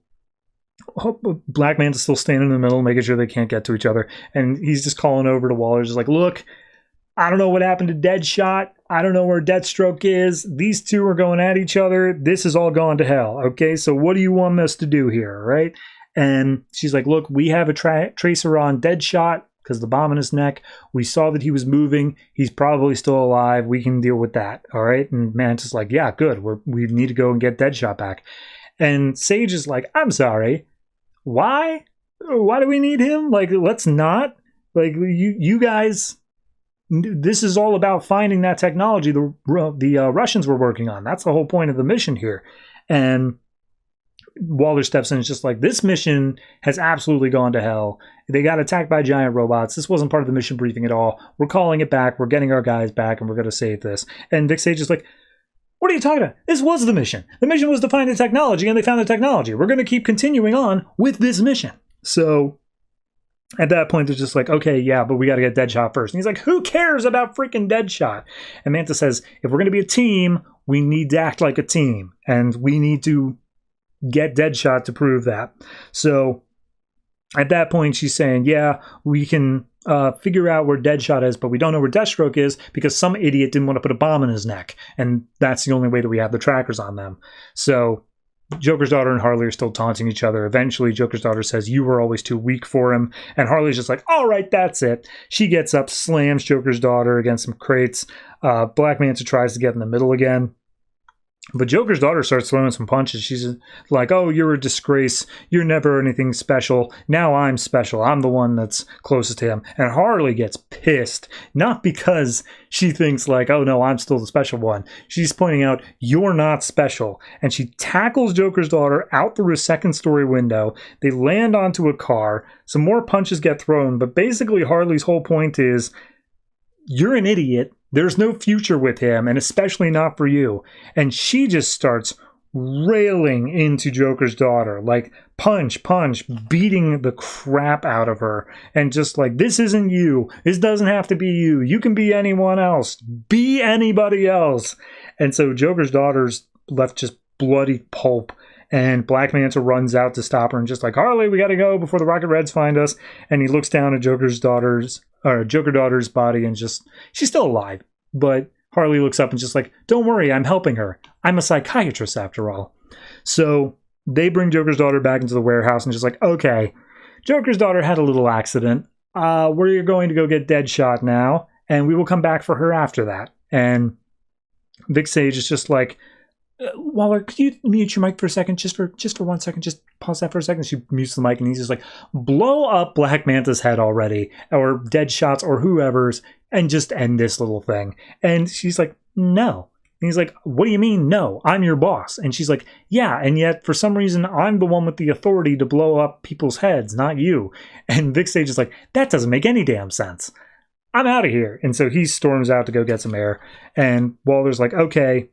Black Manta's still standing in the middle, making sure they can't get to each other. And he's just calling over to Waller, just like, look, I don't know what happened to Deadshot. I don't know where Deathstroke is. These two are going at each other. This is all gone to hell. Okay, so what do you want us to do here, right? And she's like, look, we have a tracer on Deadshot because the bomb in his neck. We saw that he was moving. He's probably still alive. We can deal with that, all right? And Manta's like, yeah, good. We need to go and get Deadshot back. And Sage is like, I'm sorry. Why? Why do we need him? Like, let's not. Like, you guys, this is all about finding that technology the Russians were working on. That's the whole point of the mission here. And Waller steps in and is just like, this mission has absolutely gone to hell. They got attacked by giant robots. This wasn't part of the mission briefing at all. We're calling it back. We're getting our guys back, and we're going to save this. And Vic Sage is like, what are you talking about? This was the mission. The mission was to find the technology, and they found the technology. We're going to keep continuing on with this mission. So at that point, they're just like, okay, yeah, but we got to get Deadshot first. And he's like, who cares about freaking Deadshot? And Manta says, if we're going to be a team, we need to act like a team. And we need to get Deadshot to prove that. So at that point, she's saying, yeah, we can figure out where Deadshot is, but we don't know where Deathstroke is because some idiot didn't want to put a bomb in his neck. And that's the only way that we have the trackers on them. So Joker's daughter and Harley are still taunting each other. Eventually, Joker's daughter says, you were always too weak for him. And Harley's just like, all right, that's it. She gets up, slams Joker's daughter against some crates. Black Manta tries to get in the middle again. But Joker's daughter starts throwing some punches. She's like, oh, you're a disgrace. You're never anything special. Now I'm special. I'm the one that's closest to him. And Harley gets pissed. Not because she thinks like, oh, no, I'm still the special one. She's pointing out, you're not special. And she tackles Joker's daughter out through a second-story window. They land onto a car. Some more punches get thrown. But basically, Harley's whole point is, you're an idiot. There's no future with him, and especially not for you. And she just starts railing into Joker's daughter, like punch, beating the crap out of her. And just like, this isn't you. This doesn't have to be you. You can be anyone else. Be anybody else. And so Joker's daughter's left just bloody pulp. And Black Manta runs out to stop her and just like, Harley, we got to go before the Rocket Reds find us. And he looks down at Joker daughter's body and just, she's still alive. But Harley looks up and just like, don't worry, I'm helping her. I'm a psychiatrist after all. So they bring Joker's daughter back into the warehouse and just like, okay, Joker's daughter had a little accident. We're going to go get Deadshot now, and we will come back for her after that. And Vic Sage is just like, Waller, could you mute your mic for a second? Just for 1 second. Just pause that for a second. She mutes the mic and he's just like, blow up Black Manta's head already, or Deadshot's, or whoever's, and just end this little thing. And she's like, no. And he's like, what do you mean, no? I'm your boss. And she's like, yeah, and yet for some reason I'm the one with the authority to blow up people's heads, not you. And Vic Sage is like, that doesn't make any damn sense. I'm out of here. And so he storms out to go get some air. And Waller's like, okay,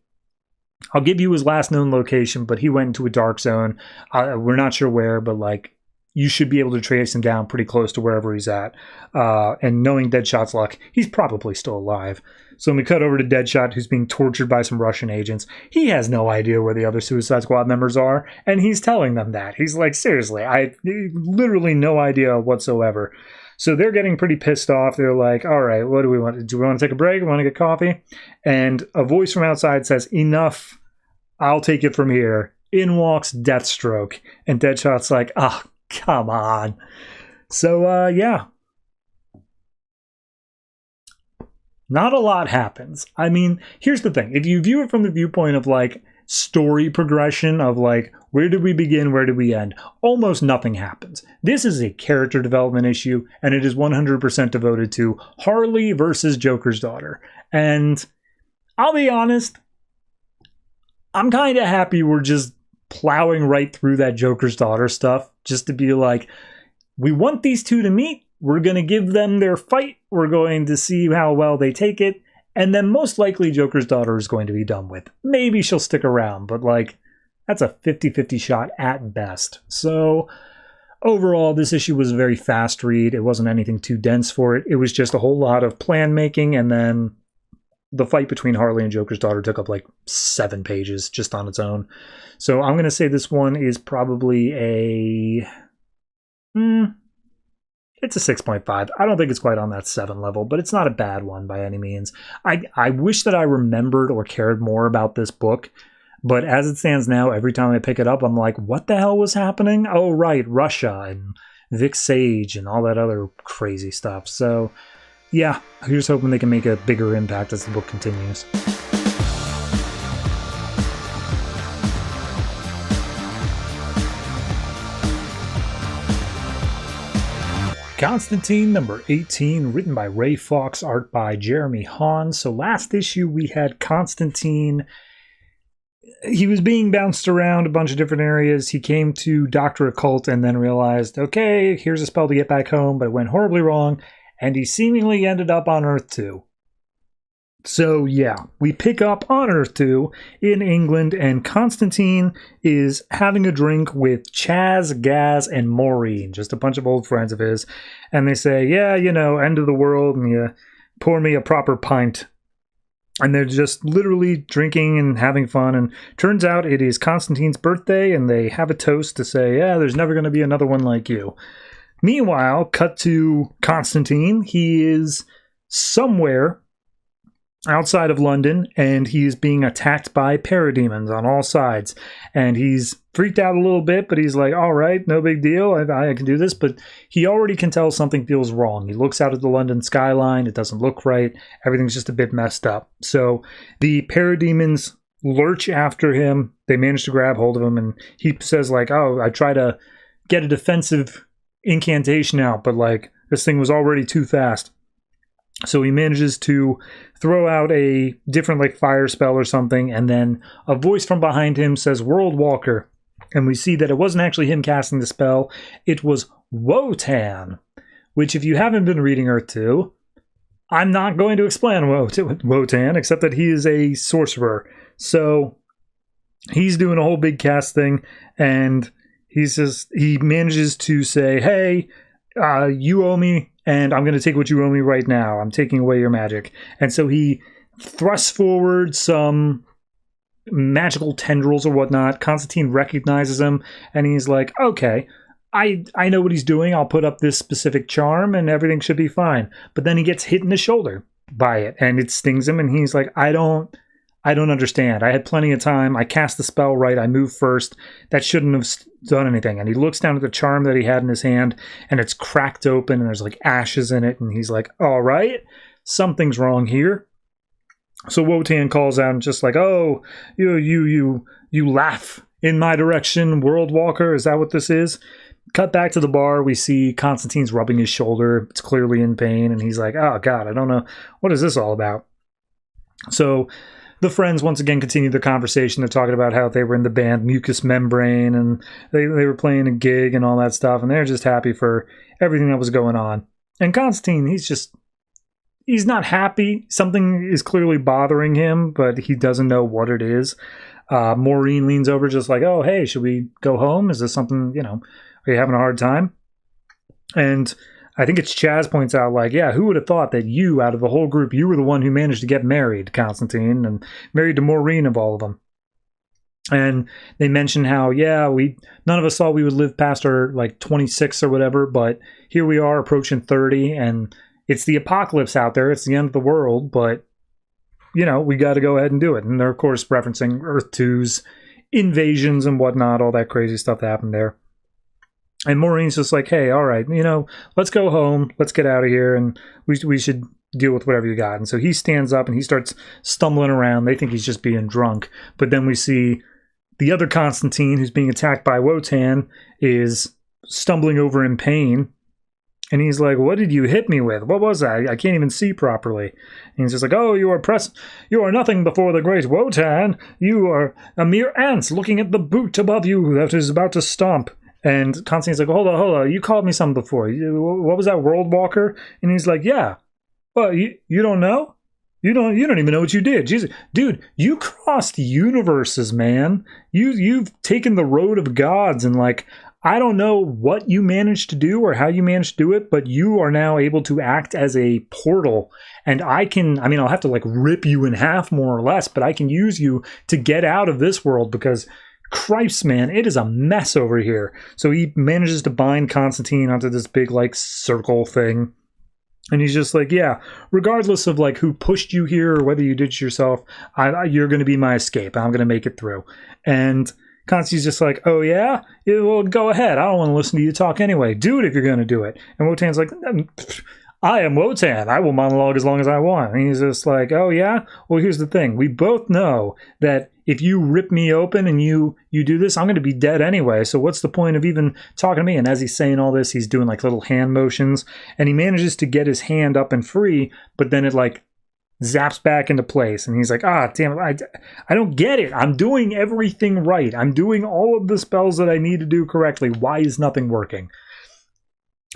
I'll give you his last known location, but he went into a dark zone. We're not sure where, but like, you should be able to trace him down pretty close to wherever he's at. And knowing Deadshot's luck, he's probably still alive. So we cut over to Deadshot, who's being tortured by some Russian agents. He has no idea where the other Suicide Squad members are, and he's telling them that. He's like, seriously, I literally no idea whatsoever. So they're getting pretty pissed off. They're like, all right, what do we want? Do we want to take a break? We want to get coffee? And a voice from outside says, enough. I'll take it from here. In walks Deathstroke. And Deadshot's like, oh, come on. So, yeah. Not a lot happens. I mean, here's the thing. If you view it from the viewpoint of, like, story progression of, like, where did we begin, where did we end? Almost nothing happens. This is a character development issue, and it is 100% devoted to Harley versus Joker's daughter. And I'll be honest, I'm kind of happy we're just plowing right through that Joker's daughter stuff, just to be like, we want these two to meet. We're going to give them their fight. We're going to see how well they take it. And then most likely Joker's daughter is going to be done with. Maybe she'll stick around, but like, that's a 50-50 shot at best. So overall, this issue was a very fast read. It wasn't anything too dense for it. It was just a whole lot of plan making, and then the fight between Harley and Joker's daughter took up like 7 pages just on its own. So I'm going to say this one is probably a... it's a 6.5. I don't think it's quite on that 7 level, but it's not a bad one by any means. I wish that I remembered or cared more about this book, but as it stands now, every time I pick it up, I'm like, what the hell was happening? Oh, right, Russia and Vic Sage and all that other crazy stuff. So, yeah, here's hoping they can make a bigger impact as the book continues. Constantine number 18, written by Ray Fawkes, art by Jeremy Haun. So last issue we had Constantine. He was being bounced around a bunch of different areas. He came to Dr. Occult and then realized, okay, here's a spell to get back home, but it went horribly wrong, and he seemingly ended up on Earth 2. So yeah, we pick up on Earth 2 in England, and Constantine is having a drink with Chaz, Gaz, and Maureen, just a bunch of old friends of his, and they say, yeah, you know, end of the world, and you pour me a proper pint. And they're just literally drinking and having fun, and turns out it is Constantine's birthday, and they have a toast to say, yeah, there's never going to be another one like you. Meanwhile, cut to Constantine. He is somewhere outside of London, and he's being attacked by parademons on all sides, and he's freaked out a little bit, but he's like, all right, no big deal, I can do this. But he already can tell something feels wrong. He looks out at the London skyline, it doesn't look right, everything's just a bit messed up. So the parademons lurch after him, they manage to grab hold of him, and he says like, oh, I try to get a defensive incantation out, but like this thing was already too fast. So he manages to throw out a different like fire spell or something, and then a voice from behind him says World Walker, and we see that it wasn't actually him casting the spell, it was Wotan, which if you haven't been reading Earth 2, I'm not going to explain Wotan, except that he is a sorcerer. So he's doing a whole big cast thing, and he manages to say, hey, you owe me, and I'm going to take what you owe me right now. I'm taking away your magic. And so he thrusts forward some magical tendrils or whatnot. Constantine recognizes him, and he's like, okay, I know what he's doing. I'll put up this specific charm, and everything should be fine. But then he gets hit in the shoulder by it, and it stings him, and he's like, I don't understand. I had plenty of time. I cast the spell right. I moved first. That shouldn't have done anything. And he looks down at the charm that he had in his hand, and it's cracked open, and there's like ashes in it. And he's like, all right, something's wrong here. So Wotan calls out and just like, oh, you laugh in my direction, World Walker. Is that what this is? Cut back to the bar. We see Constantine's rubbing his shoulder. It's clearly in pain. And he's like, oh God, I don't know. What is this all about? So the friends once again continue the conversation. They're talking about how they were in the band Mucous Membrane, and they were playing a gig and all that stuff, and they're just happy for everything that was going on. And Constantine, he's not happy. Something is clearly bothering him, but he doesn't know what it is. Maureen leans over just like, oh, hey, should we go home? Is this something, are you having a hard time? And I think it's Chaz points out, like, yeah, who would have thought that you, out of the whole group, you were the one who managed to get married, Constantine, and married to Maureen of all of them. And they mention how, yeah, none of us thought we would live past our, 26 or whatever, but here we are approaching 30, and it's the apocalypse out there, it's the end of the world, but, we got to go ahead and do it. And they're, of course, referencing Earth 2's invasions and whatnot, all that crazy stuff that happened there. And Maureen's just like, hey, all right, let's go home. Let's get out of here, and we should deal with whatever you got. And so he stands up, and he starts stumbling around. They think he's just being drunk. But then we see the other Constantine, who's being attacked by Wotan, is stumbling over in pain. And he's like, what did you hit me with? What was that? I can't even see properly. And he's just like, oh, you are nothing before the great Wotan. You are a mere ant looking at the boot above you that is about to stomp. And Constantine's like, hold on, you called me something before. What was that, World Walker? And he's like, yeah. Well, you don't know? You don't even know what you did. Jesus. Dude, you crossed universes, man. You've taken the road of gods, and I don't know what you managed to do or how you managed to do it, but you are now able to act as a portal. And I'll have to rip you in half more or less, but I can use you to get out of this world because Christ, man, it is a mess over here. So he manages to bind Constantine onto this big circle thing. And he's just like, yeah, regardless of who pushed you here or whether you did it yourself, you're going to be my escape. I'm going to make it through. And Constantine's just like, oh yeah? Well, go ahead. I don't want to listen to you talk anyway. Do it if you're going to do it. And Wotan's like, I am Wotan. I will monologue as long as I want. And he's just like, oh yeah? Well, here's the thing. We both know that if you rip me open and you do this, I'm going to be dead anyway. So what's the point of even talking to me? And as he's saying all this, he's doing like little hand motions, and he manages to get his hand up and free, but then it like zaps back into place. And he's like, damn it, I don't get it. I'm doing everything right. I'm doing all of the spells that I need to do correctly. Why is nothing working?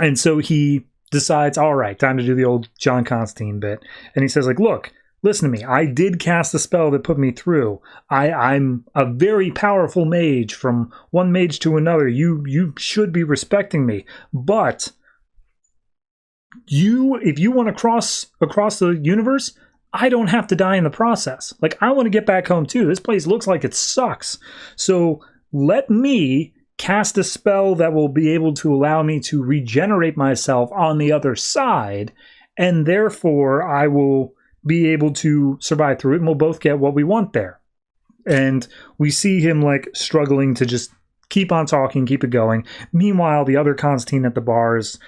And so he decides, all right, time to do the old John Constantine bit. And he says, like, look, listen to me. I did cast a spell that put me through. I'm a very powerful mage from one mage to another. You should be respecting me. But if you want to cross across the universe, I don't have to die in the process. Like, I want to get back home too. This place looks like it sucks. So let me cast a spell that will be able to allow me to regenerate myself on the other side, and therefore I will be able to survive through it, and we'll both get what we want there. And we see him like struggling to just keep on talking, keep it going. Meanwhile, the other Constantine at the bar is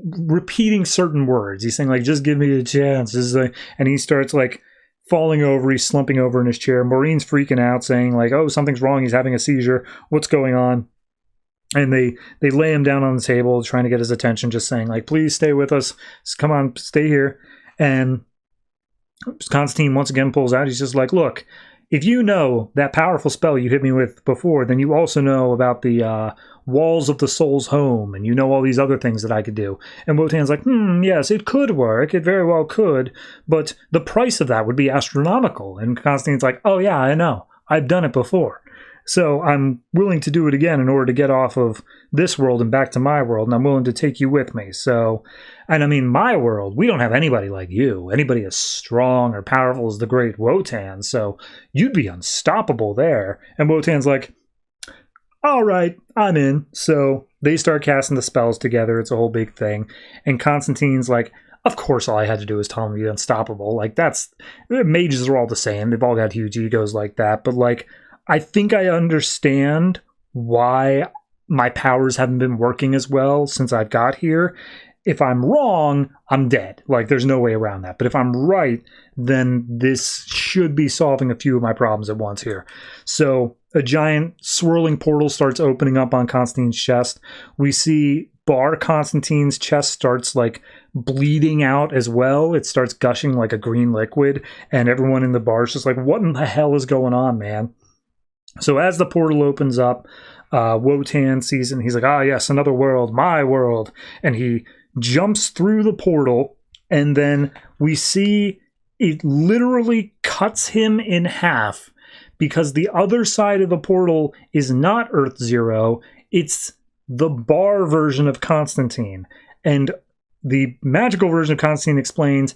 repeating certain words. He's saying like, just give me a chance. And he starts like falling over. He's slumping over in his chair. Maureen's freaking out, saying like, oh, something's wrong. He's having a seizure. What's going on? And they lay him down on the table, trying to get his attention, just saying like, please stay with us. Come on, stay here. And Constantine once again pulls out. He's just like, look, if you know that powerful spell you hit me with before, then you also know about the walls of the soul's home, and you know all these other things that I could do. And Wotan's like, yes, it could work. It very well could. But the price of that would be astronomical. And Constantine's like, oh yeah, I know. I've done it before. So I'm willing to do it again in order to get off of this world and back to my world, and I'm willing to take you with me. So, and I mean, my world, we don't have anybody like you, anybody as strong or powerful as the great Wotan, so you'd be unstoppable there. And Wotan's like, all right, I'm in. So they start casting the spells together. It's a whole big thing. And Constantine's like, of course all I had to do was tell him to be unstoppable. Like, mages are all the same. They've all got huge egos like that. But like, I think I understand why my powers haven't been working as well since I've got here. If I'm wrong, I'm dead. Like, there's no way around that. But if I'm right, then this should be solving a few of my problems at once here. So a giant swirling portal starts opening up on Constantine's chest. We see Bar Constantine's chest starts like bleeding out as well. It starts gushing like a green liquid, and everyone in the bar is just like, what in the hell is going on, man? So as the portal opens up, Wotan sees it, and he's like, yes, another world, my world. And he jumps through the portal, and then we see it literally cuts him in half, because the other side of the portal is not Earth Zero, it's the bar version of Constantine. And the magical version of Constantine explains,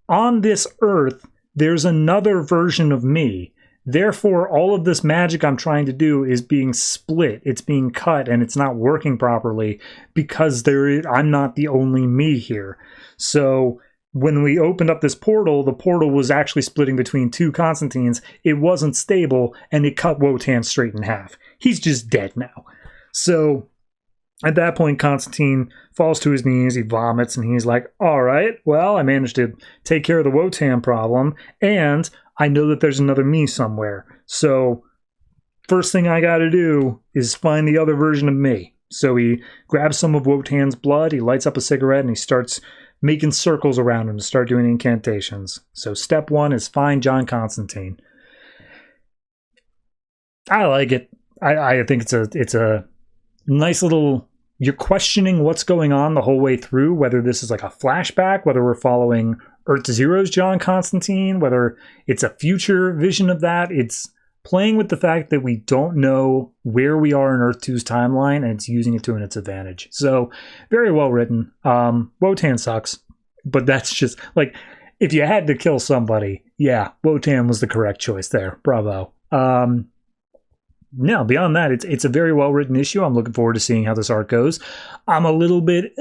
on this Earth, there's another version of me. Therefore, all of this magic I'm trying to do is being split. It's being cut, and it's not working properly because I'm not the only me here. So when we opened up this portal, the portal was actually splitting between two Constantines. It wasn't stable, and it cut Wotan straight in half. He's just dead now. So at that point, Constantine falls to his knees, he vomits, and he's like, all right, well, I managed to take care of the Wotan problem, and I know that there's another me somewhere. So first thing I gotta do is find the other version of me. So he grabs some of Wotan's blood, he lights up a cigarette, and he starts making circles around him to start doing incantations. So step one is find John Constantine. I like it. I think it's a nice little... You're questioning what's going on the whole way through, whether this is like a flashback, whether we're following Earth Zero's John Constantine, whether it's a future vision of that. It's playing with the fact that we don't know where we are in Earth 2's timeline, and it's using it to its advantage. So, very well written. Wotan sucks, but that's just, like, if you had to kill somebody, yeah, Wotan was the correct choice there. Bravo. No, beyond that, it's a very well-written issue. I'm looking forward to seeing how this arc goes. I'm a little bit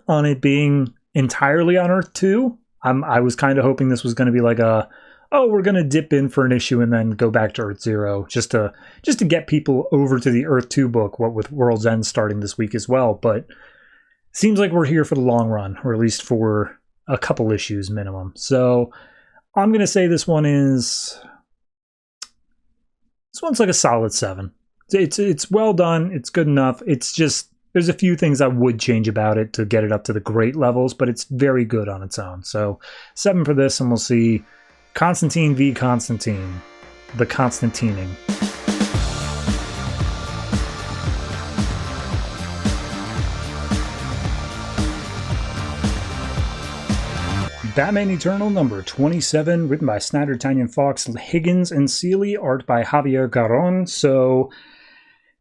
on it being entirely on Earth 2. I was kind of hoping this was going to be like we're going to dip in for an issue and then go back to Earth 0 just to get people over to the Earth 2 book, what with World's End starting this week as well. But seems like we're here for the long run, or at least for a couple issues minimum. So I'm going to say this one is This one's like a solid 7. It's well done. It's good enough. It's just, there's a few things I would change about it to get it up to the great levels, but it's very good on its own. So 7 for this, and we'll see Constantine v. Constantine, the Constantining. Batman Eternal number 27, written by Snyder, Tynion, Fawkes, Higgins, and Seeley, art by Javier Garron. So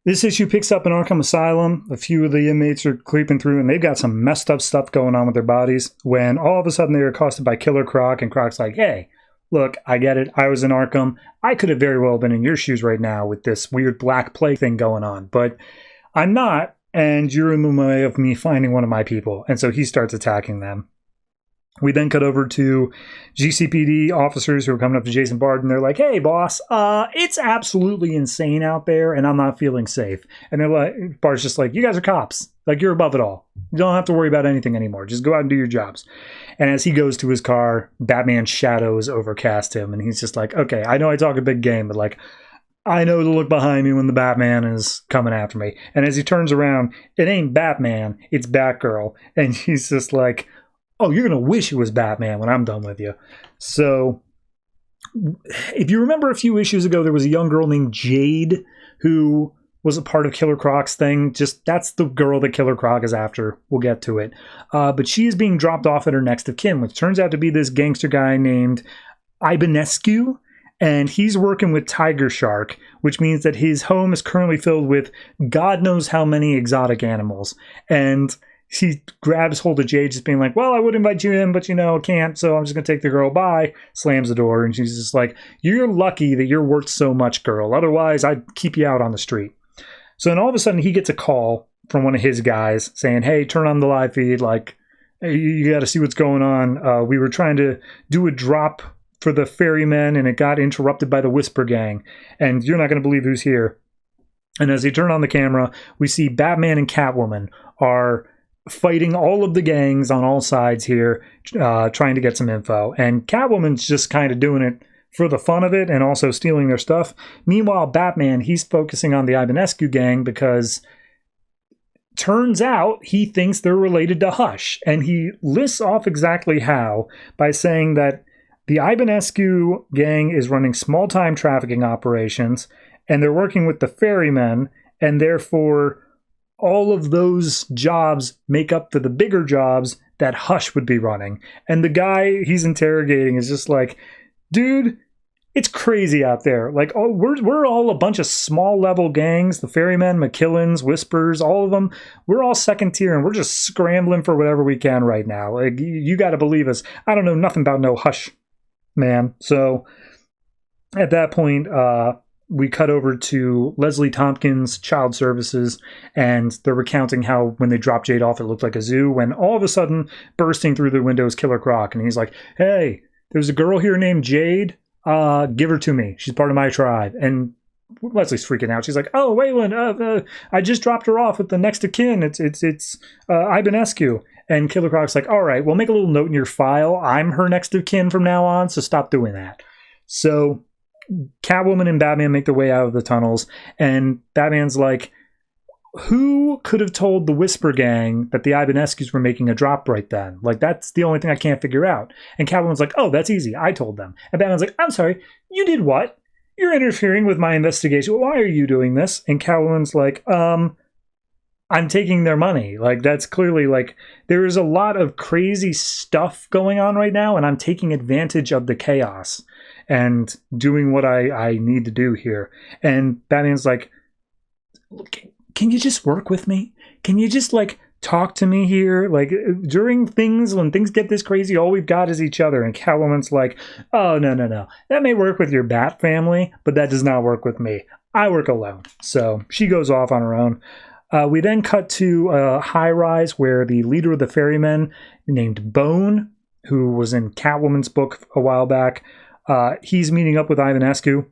this issue picks up in Arkham Asylum. A few of the inmates are creeping through, and they've got some messed up stuff going on with their bodies, when all of a sudden they're accosted by Killer Croc, and Croc's like, hey, look, I get it. I was in Arkham. I could have very well been in your shoes right now with this weird black plague thing going on, but I'm not, and you're in the way of me finding one of my people. And so he starts attacking them. We then cut over to GCPD officers who are coming up to Jason Bard, and they're like, hey, boss, it's absolutely insane out there, and I'm not feeling safe. And they're like, Bard's just like, you guys are cops. Like, you're above it all. You don't have to worry about anything anymore. Just go out and do your jobs. And as he goes to his car, Batman's shadows overcast him, and he's just like, okay, I know I talk a big game, but like, I know to look behind me when the Batman is coming after me. And as he turns around, it ain't Batman, it's Batgirl. And he's just like, oh, you're going to wish it was Batman when I'm done with you. So, if you remember a few issues ago, there was a young girl named Jade who was a part of Killer Croc's thing. Just, that's the girl that Killer Croc is after. We'll get to it. But she is being dropped off at her next of kin, which turns out to be this gangster guy named Ibanescu. And he's working with Tiger Shark, which means that his home is currently filled with God knows how many exotic animals. And he grabs hold of Jade, just being like, well, I would invite you in, but, can't, so I'm just going to take the girl. Bye. Slams the door, and she's just like, you're lucky that you're worth so much, girl. Otherwise, I'd keep you out on the street. So then all of a sudden, he gets a call from one of his guys saying, hey, turn on the live feed. Like, hey, you got to see what's going on. We were trying to do a drop for the ferrymen, and it got interrupted by the Whisper Gang, and you're not going to believe who's here. And as they turn on the camera, we see Batman and Catwoman are fighting all of the gangs on all sides here, trying to get some info. And Catwoman's just kind of doing it for the fun of it and also stealing their stuff. Meanwhile, Batman, he's focusing on the Ibanescu gang because turns out he thinks they're related to Hush. And he lists off exactly how by saying that the Ibanescu gang is running small-time trafficking operations, and they're working with the ferrymen, and therefore all of those jobs make up for the bigger jobs that Hush would be running. And the guy he's interrogating is just like, dude, it's crazy out there. Like, oh, we're all a bunch of small level gangs. The Ferrymen, McKillens, Whispers, all of them. We're all second tier, and we're just scrambling for whatever we can right now. Like, you got to believe us. I don't know nothing about no Hush, man. So at that point, we cut over to Leslie Tompkins' Child Services, and they're recounting how when they dropped Jade off, it looked like a zoo, when all of a sudden, bursting through the window is Killer Croc, and he's like, hey, there's a girl here named Jade. Give her to me. She's part of my tribe. And Leslie's freaking out. She's like, oh, Waylon, I just dropped her off with the next of kin. It's Ibanescu. And Killer Croc's like, all right, well, make a little note in your file. I'm her next of kin from now on, so stop doing that. So Catwoman and Batman make their way out of the tunnels, and Batman's like, who could have told the Whisper Gang that the Ibanescus were making a drop right then? Like, that's the only thing I can't figure out. And Catwoman's like, oh, that's easy. I told them. And Batman's like, I'm sorry, you did what? You're interfering with my investigation. Why are you doing this? And Catwoman's like, I'm taking their money. Like, that's clearly, like, there is a lot of crazy stuff going on right now, and I'm taking advantage of the chaos and doing what I need to do here. And Batman's like, can you just work with me? Can you just, like, talk to me here? Like, during things, when things get this crazy, all we've got is each other. And Catwoman's like, oh, no. That may work with your Bat family, but that does not work with me. I work alone. So she goes off on her own. We then cut to a high-rise where the leader of the ferrymen, named Bone, who was in Catwoman's book a while back, he's meeting up with Ivanescu.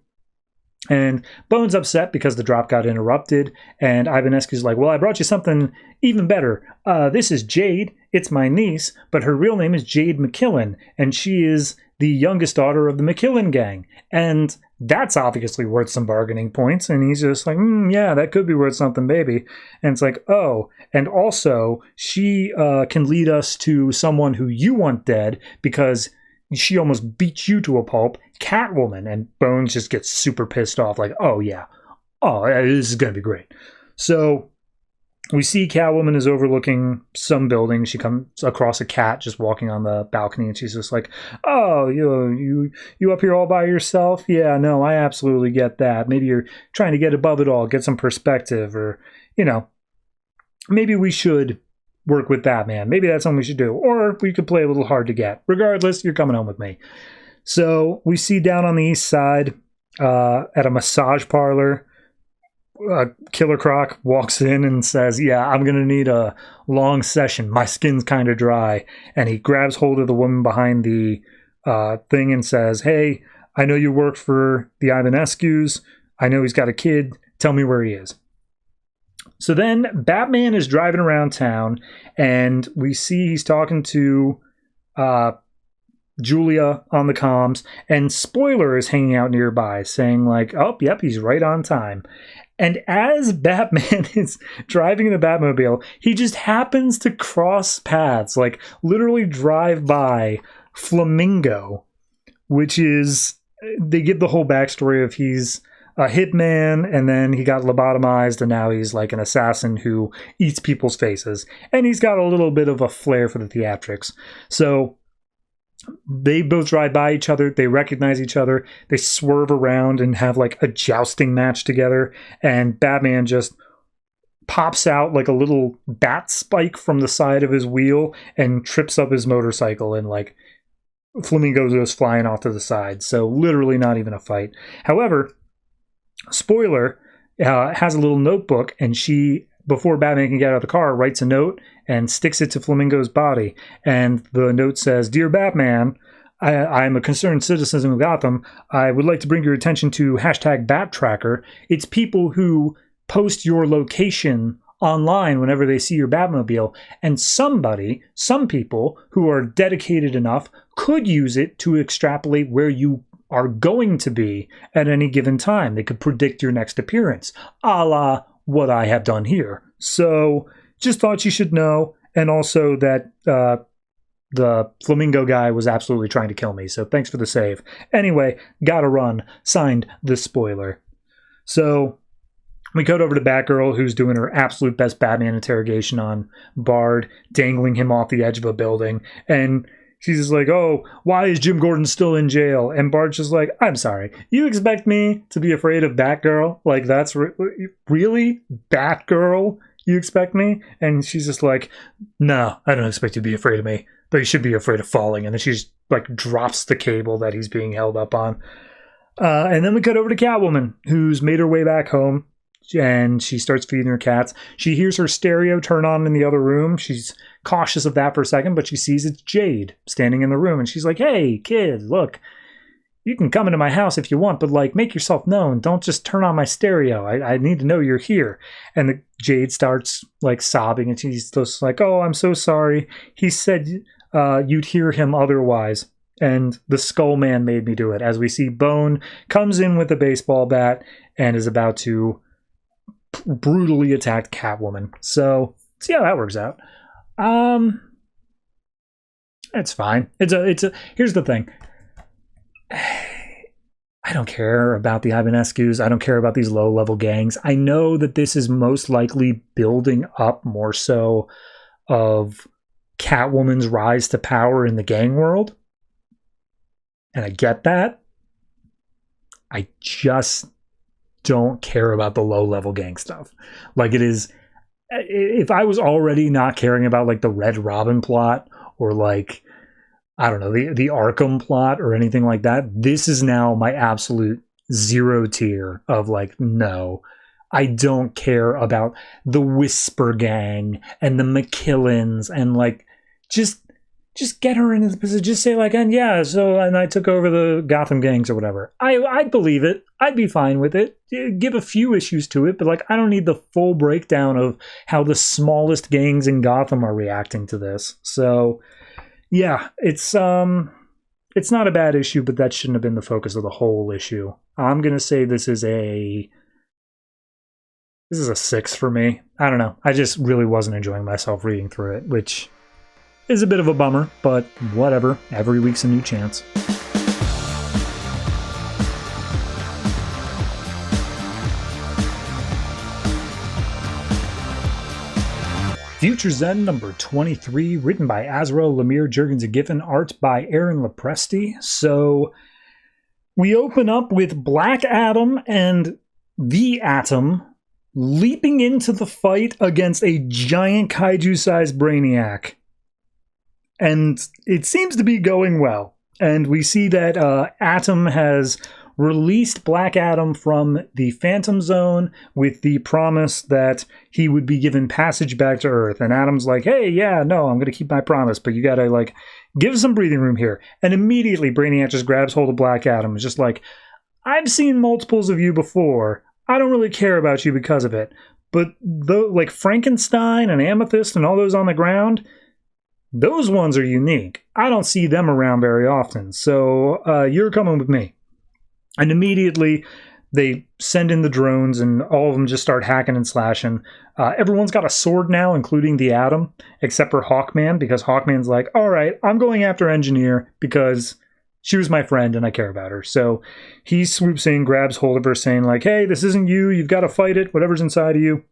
And Bone's upset because the drop got interrupted. And Ivanescu's like, well, I brought you something even better. This is Jade. It's my niece, but her real name is Jade McKillen. And she is the youngest daughter of the McKillen gang. And that's obviously worth some bargaining points. And he's just like, yeah, that could be worth something, baby. And it's like, oh, and also she can lead us to someone who you want dead because she almost beat you to a pulp, Catwoman. And Bones just gets super pissed off, like, oh, yeah. Oh, this is going to be great. So we see Catwoman is overlooking some building. She comes across a cat just walking on the balcony, and she's just like, oh, you up here all by yourself? Yeah, no, I absolutely get that. Maybe you're trying to get above it all, get some perspective, or, maybe we should work with Batman. Maybe that's something we should do. Or we could play a little hard to get. Regardless, you're coming home with me. So we see down on the east side at a massage parlor, Killer Croc walks in and says, yeah, I'm going to need a long session. My skin's kind of dry. And he grabs hold of the woman behind the thing and says, hey, I know you work for the Ivanescus. I know he's got a kid. Tell me where he is. So then Batman is driving around town, and we see he's talking to Julia on the comms, and Spoiler is hanging out nearby saying like, oh, yep, he's right on time. And as Batman is driving in the Batmobile, he just happens to cross paths, like literally drive by Flamingo, which is, they give the whole backstory of he's a hitman, and then he got lobotomized, and now he's like an assassin who eats people's faces. And he's got a little bit of a flair for the theatrics. So they both drive by each other. They recognize each other. They swerve around and have like a jousting match together. And Batman just pops out like a little bat spike from the side of his wheel and trips up his motorcycle. And like Flamingo goes flying off to the side. So literally not even a fight. However, Spoiler has a little notebook, and she, before Batman can get out of the car, writes a note and sticks it to Flamingo's body. And the note says, Dear Batman, I'm a concerned citizen of Gotham. I would like to bring your attention to #BatTracker. It's people who post your location online whenever they see your Batmobile. And some people who are dedicated enough could use it to extrapolate where you are going to be at any given time. They could predict your next appearance, a la what I have done here. So just thought you should know. And also that the Flamingo guy was absolutely trying to kill me. So thanks for the save. Anyway, gotta run. Signed, the Spoiler. So we cut over to Batgirl, who's doing her absolute best Batman interrogation on Bard, dangling him off the edge of a building. And she's just like, oh, why is Jim Gordon still in jail? And Bard's just like, I'm sorry. You expect me to be afraid of Batgirl? Like, that's really Batgirl? You expect me? And she's just like, no, I don't expect you to be afraid of me. But you should be afraid of falling. And then she just like drops the cable that he's being held up on. And then we cut over to Catwoman, who's made her way back home. And she starts feeding her cats. She hears her stereo turn on in the other room. She's cautious of that for a second, but she sees it's Jade standing in the room. And she's like, hey, kid, look, you can come into my house if you want, but like, make yourself known. Don't just turn on my stereo. I need to know you're here. And Jade starts like sobbing, and she's just like, oh, I'm so sorry. He said you'd hear him otherwise. And the Skull Man made me do it. As we see Bone comes in with a baseball bat and is about to brutally attacked Catwoman. So see how that works out. It's fine. It's a here's the thing. I don't care about the Ivanescus. I don't care about these low-level gangs. I know that this is most likely building up more so of Catwoman's rise to power in the gang world. And I get that. I just don't care about the low-level gang stuff. Like, it is, if I was already not caring about like the Red Robin plot or like, I don't know, the Arkham plot or anything like that, this is now my absolute zero tier of like, no, I don't care about the Whisper Gang and the McKillens, and like, just get her into the position. Just say like, and yeah, so, and I took over the Gotham gangs or whatever. I'd believe it. I'd be fine with it. Give a few issues to it, but like, I don't need the full breakdown of how the smallest gangs in Gotham are reacting to this. So yeah, it's it's not a bad issue, but that shouldn't have been the focus of the whole issue. I'm going to say this is a 6 for me. I don't know. I just really wasn't enjoying myself reading through it, which is a bit of a bummer, but whatever. Every week's a new chance. Future's End number 23, written by Azzarello, Lemire, Jurgens, and Giffen, art by Aaron Lopresti. So we open up with Black Adam and the Atom leaping into the fight against a giant kaiju-sized Brainiac. And it seems to be going well. And we see that Atom has released Black Adam from the Phantom Zone with the promise that he would be given passage back to Earth. And Atom's like, hey, yeah, no, I'm going to keep my promise, but you got to, like, give some breathing room here. And immediately Brainiac just grabs hold of Black Adam. It's just like, I've seen multiples of you before. I don't really care about you because of it. But, like, Frankenstein and Amethyst and all those on the ground, those ones are unique. I don't see them around very often, so you're coming with me. And immediately they send in the drones and all of them just start hacking and slashing. Everyone's got a sword now, including the Atom, except for Hawkman, because Hawkman's like, all right, I'm going after Engineer because she was my friend and I care about her. So he swoops in, grabs hold of her, saying like, hey, this isn't you. You've got to fight it, whatever's inside of you.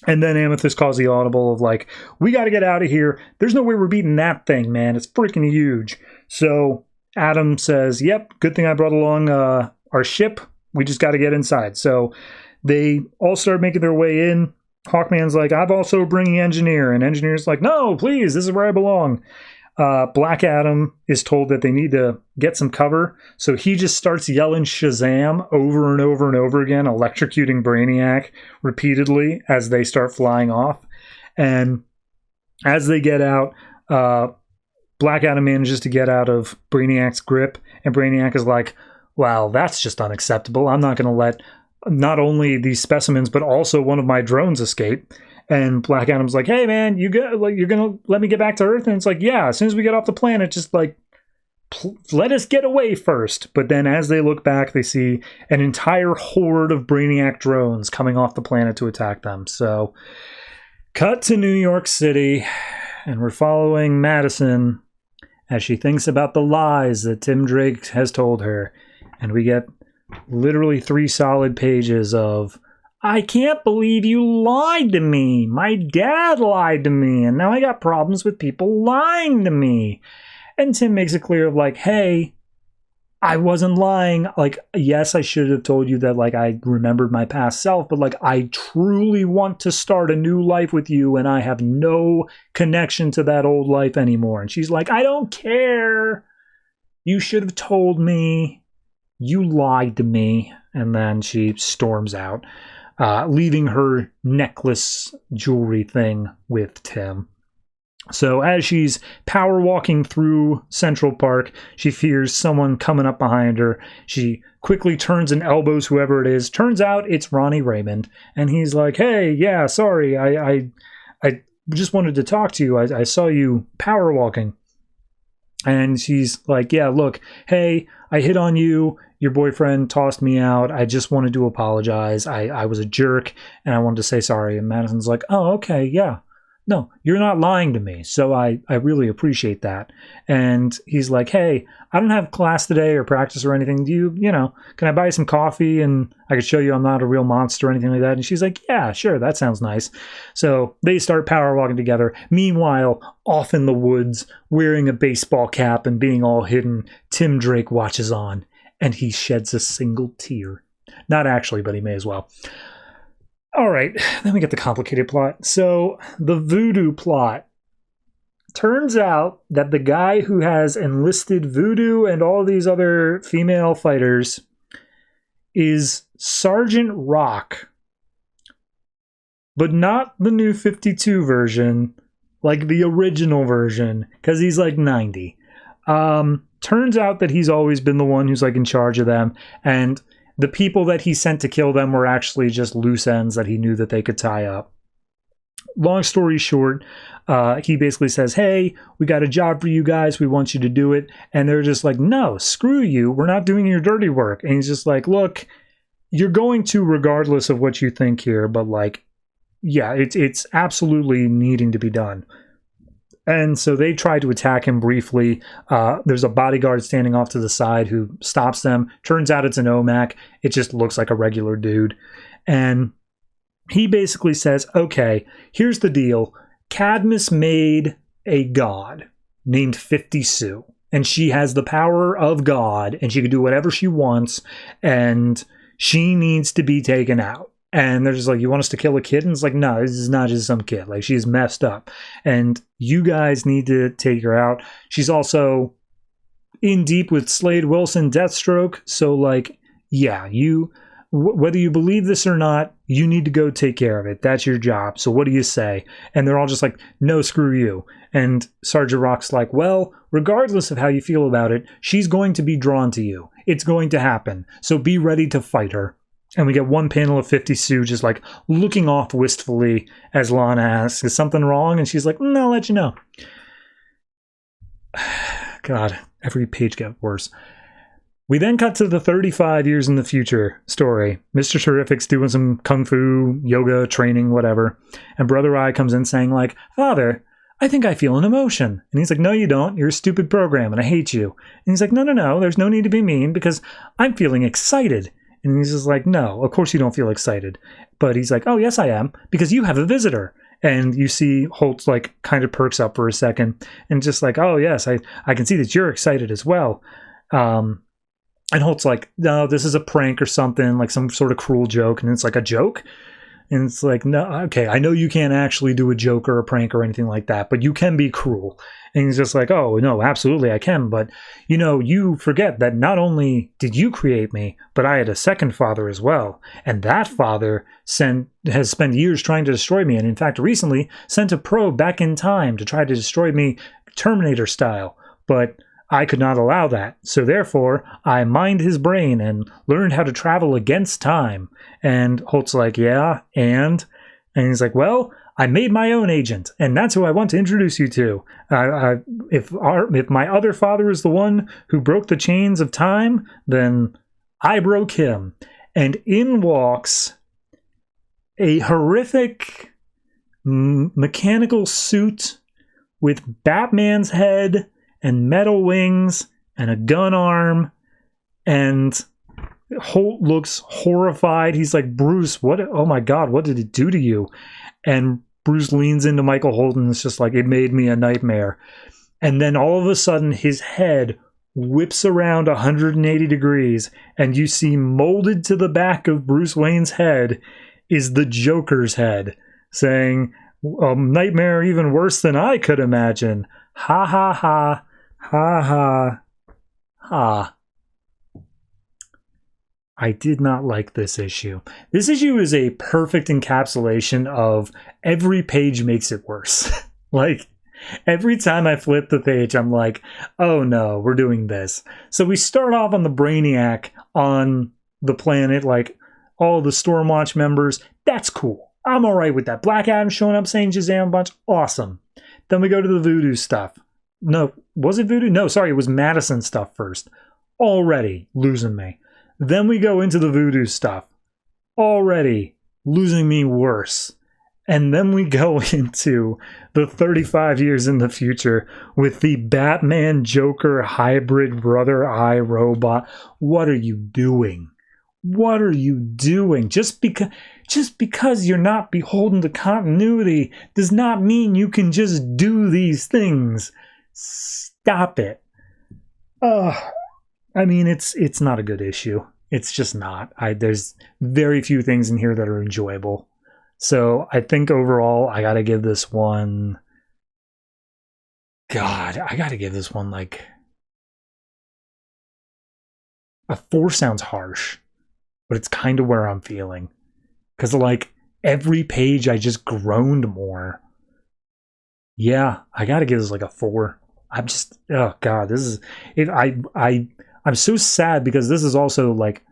And then Amethyst calls the audible of like, we got to get out of here. There's no way we're beating that thing, man. It's freaking huge. So Adam says, yep, good thing I brought along our ship. We just got to get inside. So they all start making their way in. Hawkman's like, I'm also bringing Engineer. And Engineer's like, no, please, this is where I belong. Black Adam is told that they need to get some cover. So he just starts yelling Shazam over and over and over again, electrocuting Brainiac repeatedly as they start flying off. And as they get out, Black Adam manages to get out of Brainiac's grip. And Brainiac is like, wow, that's just unacceptable. I'm not going to let not only these specimens, but also one of my drones escape. And Black Adam's like, hey, man, you're going to let me get back to Earth? And it's like, yeah, as soon as we get off the planet, just like, let us get away first. But then as they look back, they see an entire horde of Brainiac drones coming off the planet to attack them. So cut to New York City, and we're following Madison as she thinks about the lies that Tim Drake has told her. And we get literally 3 solid pages of, I can't believe you lied to me. My dad lied to me, and now I got problems with people lying to me. And Tim makes it clear of like, hey, I wasn't lying. Like, yes, I should have told you that, like, I remembered my past self, but like, I truly want to start a new life with you, and I have no connection to that old life anymore. And she's like, I don't care. You should have told me. You lied to me. And then she storms out, leaving her necklace jewelry thing with Tim. So as she's power walking through Central Park, she fears someone coming up behind her. She quickly turns and elbows whoever it is. Turns out it's Ronnie Raymond. And he's like, hey, yeah, sorry. I just wanted to talk to you. I saw you power walking. And she's like, yeah, look, hey, I hit on you. Your boyfriend tossed me out. I just wanted to apologize. I was a jerk, and I wanted to say sorry. And Madison's like, oh, okay, yeah. No, you're not lying to me, so I really appreciate that. And he's like, hey, I don't have class today or practice or anything. Do you can I buy you some coffee and I could show you I'm not a real monster or anything like that? And she's like, yeah, sure, that sounds nice. So they start power walking together. Meanwhile, off in the woods, wearing a baseball cap and being all hidden, Tim Drake watches on, and he sheds a single tear. Not actually, but he may as well. All right, then we get the complicated plot. So the voodoo plot. Turns out that the guy who has enlisted Voodoo and all these other female fighters is Sergeant Rock. But not the new 52 version, like the original version, because he's like 90. Turns out that he's always been the one who's like in charge of them, and the people that he sent to kill them were actually just loose ends that he knew that they could tie up. long story short, he basically says, hey, we got a job for you guys. We want you to do it. And they're just like, no, screw you. We're not doing your dirty work. And he's just like, look, you're going to regardless of what you think here. But like, yeah, it's absolutely needing to be done. And so they try to attack him briefly. There's a bodyguard standing off to the side who stops them. Turns out it's an OMAC. It just looks like a regular dude. And he basically says, okay, here's the deal. Cadmus made a god named 50 Sue. And she has the power of God. And she can do whatever she wants. And she needs to be taken out. And they're just like, you want us to kill a kid? And it's like, no, this is not just some kid. Like, she's messed up. And you guys need to take her out. She's also in deep with Slade Wilson, Deathstroke. So, like, yeah, whether you believe this or not, you need to go take care of it. That's your job. So what do you say? And they're all just like, no, screw you. And Sergeant Rock's like, well, regardless of how you feel about it, she's going to be drawn to you. It's going to happen. So be ready to fight her. And we get one panel of 50 Sue just like looking off wistfully as Lana asks, is something wrong? And she's like, no, I'll let you know. God, every page got worse. We then cut to the 35 years in the future story. Mr. Terrific's doing some kung fu, yoga, training, whatever. And Brother Eye comes in saying like, Father, I think I feel an emotion. And he's like, no, you don't. You're a stupid program and I hate you. And he's like, no. There's no need to be mean because I'm feeling excited. And he's just like, no, of course you don't feel excited. But he's like, oh, yes, I am, because you have a visitor. And you see Holtz like kind of perks up for a second and just like, oh, yes, I can see that you're excited as well. And Holt's like, no, this is a prank or something, like some sort of cruel joke. And it's like, a joke? And it's like, no, okay, I know you can't actually do a joke or a prank or anything like that, but you can be cruel. And he's just like, oh, no, absolutely I can. But, you know, you forget that not only did you create me, but I had a second father as well. And that father has spent years trying to destroy me. And in fact, recently sent a probe back in time to try to destroy me Terminator style. But I could not allow that. So therefore, I mined his brain and learned how to travel against time. And Holt's like, yeah, and he's like, well, I made my own agent, and that's who I want to introduce you to. If my other father is the one who broke the chains of time, then I broke him. And in walks a horrific mechanical suit with Batman's head and metal wings and a gun arm, and Holt looks horrified. He's like, Bruce, what? Oh my God, what did it do to you? And Bruce leans into Michael Holt and it's just like, it made me a nightmare. And then all of a sudden his head whips around 180 degrees and you see molded to the back of Bruce Wayne's head is the Joker's head, saying, a nightmare even worse than I could imagine. Ha ha ha. Ha ha ha. I did not like this issue. This issue is a perfect encapsulation of every page makes it worse. Like, every time I flip the page, I'm like, oh no, we're doing this. So we start off on the Brainiac on the planet, like all the Stormwatch members. That's cool. I'm all right with that. Black Adam showing up saying Shazam a bunch. Awesome. Then we go to the Voodoo stuff. No, was it Voodoo? No, sorry, it was Madison stuff first. Already losing me. Then we go into the Voodoo stuff. Already losing me worse. And then we go into the 35 years in the future with the Batman Joker hybrid Brother Eye robot. What are you doing? What are you doing? Just because you're not beholden to continuity does not mean you can just do these things. Stop it. I mean, it's not a good issue. It's just not. There's very few things in here that are enjoyable. So I think overall, I gotta give this one... God, I gotta give this one like... A 4 sounds harsh, but it's kind of where I'm feeling. Because like, every page I just groaned more. Yeah, I gotta give this like a 4. I'm just, oh God, this is it. I'm so sad because this is also like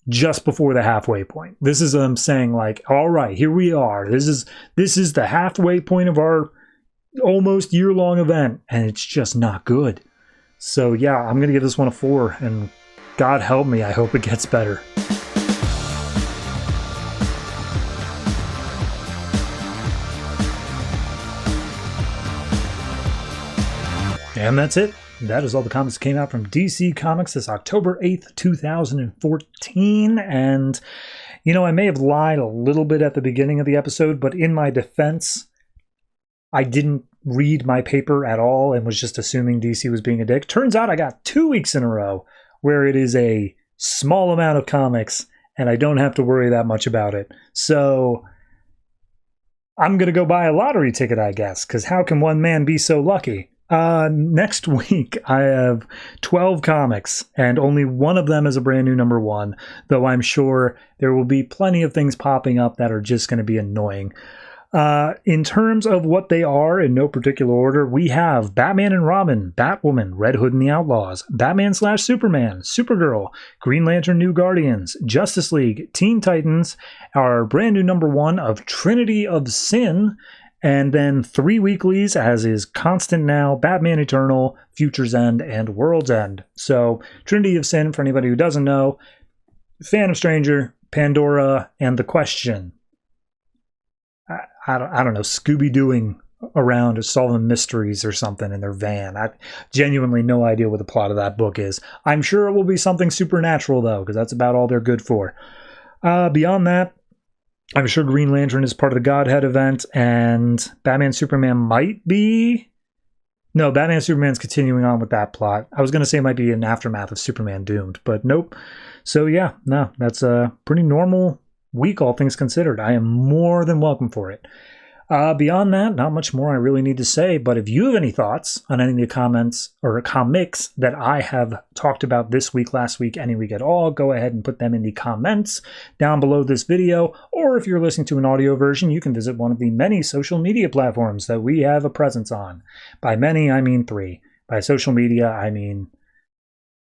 just before the halfway point. This is them saying like, all right, here we are. This is the halfway point of our almost year-long event, and it's just not good. So yeah, I'm going to give this one a 4, and God help me, I hope it gets better. And that's it. That is all the comics that came out from DC Comics this October 8th, 2014. And, you know, I may have lied a little bit at the beginning of the episode, but in my defense, I didn't read my paper at all and was just assuming DC was being a dick. Turns out I got 2 weeks in a row where it is a small amount of comics and I don't have to worry that much about it. So I'm going to go buy a lottery ticket, I guess, because how can one man be so lucky? Next week, I have 12 comics, and only one of them is a brand new number 1, though I'm sure there will be plenty of things popping up that are just going to be annoying. In terms of what they are, in no particular order, we have Batman and Robin, Batwoman, Red Hood and the Outlaws, Batman/Superman, Supergirl, Green Lantern New Guardians, Justice League, Teen Titans, our brand new number 1 of Trinity of Sin, and then 3 weeklies, as is constant now, Batman Eternal, Future's End, and World's End. So, Trinity of Sin, for anybody who doesn't know, Phantom Stranger, Pandora, and The Question. I don't know, Scooby-Dooing around solving mysteries or something in their van. I genuinely no idea what the plot of that book is. I'm sure it will be something supernatural, though, because that's about all they're good for. Beyond that, I'm sure Green Lantern is part of the Godhead event, and Batman Superman might be... No, Batman Superman's continuing on with that plot. I was going to say it might be an aftermath of Superman Doomed, but nope. So yeah, no, that's a pretty normal week, all things considered. I am more than welcome for it. Beyond that, not much more I really need to say, but if you have any thoughts on any of the comments or comics that I have talked about this week, last week, any week at all, go ahead and put them in the comments down below this video, or if you're listening to an audio version, you can visit one of the many social media platforms that we have a presence on. By many, I mean 3. By social media, I mean...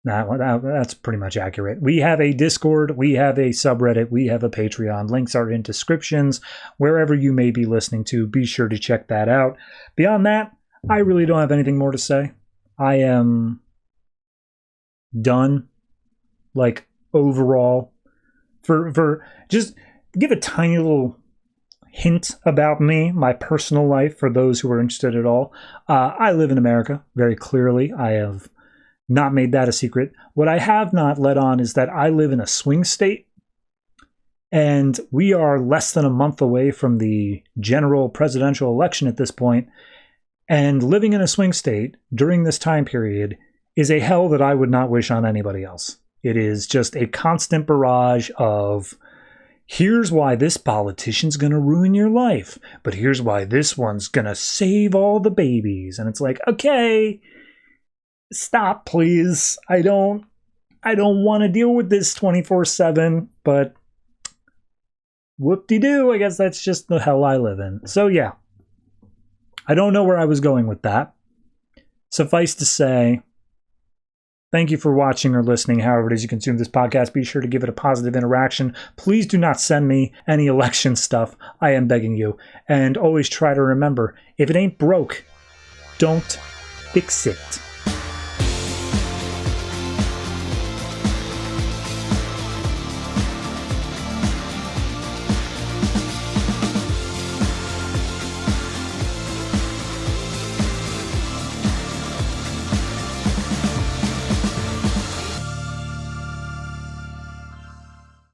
that's pretty much accurate. We have a Discord, we have a subreddit, we have a Patreon. Links are in descriptions. Wherever you may be listening to, be sure to check that out. Beyond that, I really don't have anything more to say. I am done. Like, overall. For just give a tiny little hint about me, my personal life, for those who are interested at all. I live in America, very clearly. I have not made that a secret. What I have not let on is that I live in a swing state, and we are less than a month away from the general presidential election at this point, and living in a swing state during this time period is a hell that I would not wish on anybody else. It is just a constant barrage of, here's why this politician's going to ruin your life, but here's why this one's going to save all the babies. And it's like, okay, stop, please. I don't want to deal with this 24/7, but whoop-de-doo, I guess that's just the hell I live in. So yeah, I don't know where I was going with that. Suffice to say, thank you for watching or listening, however it is you consume this podcast. Be sure to give it a positive interaction. Please do not send me any election stuff. I am begging you. And always try to remember, if it ain't broke, don't fix it.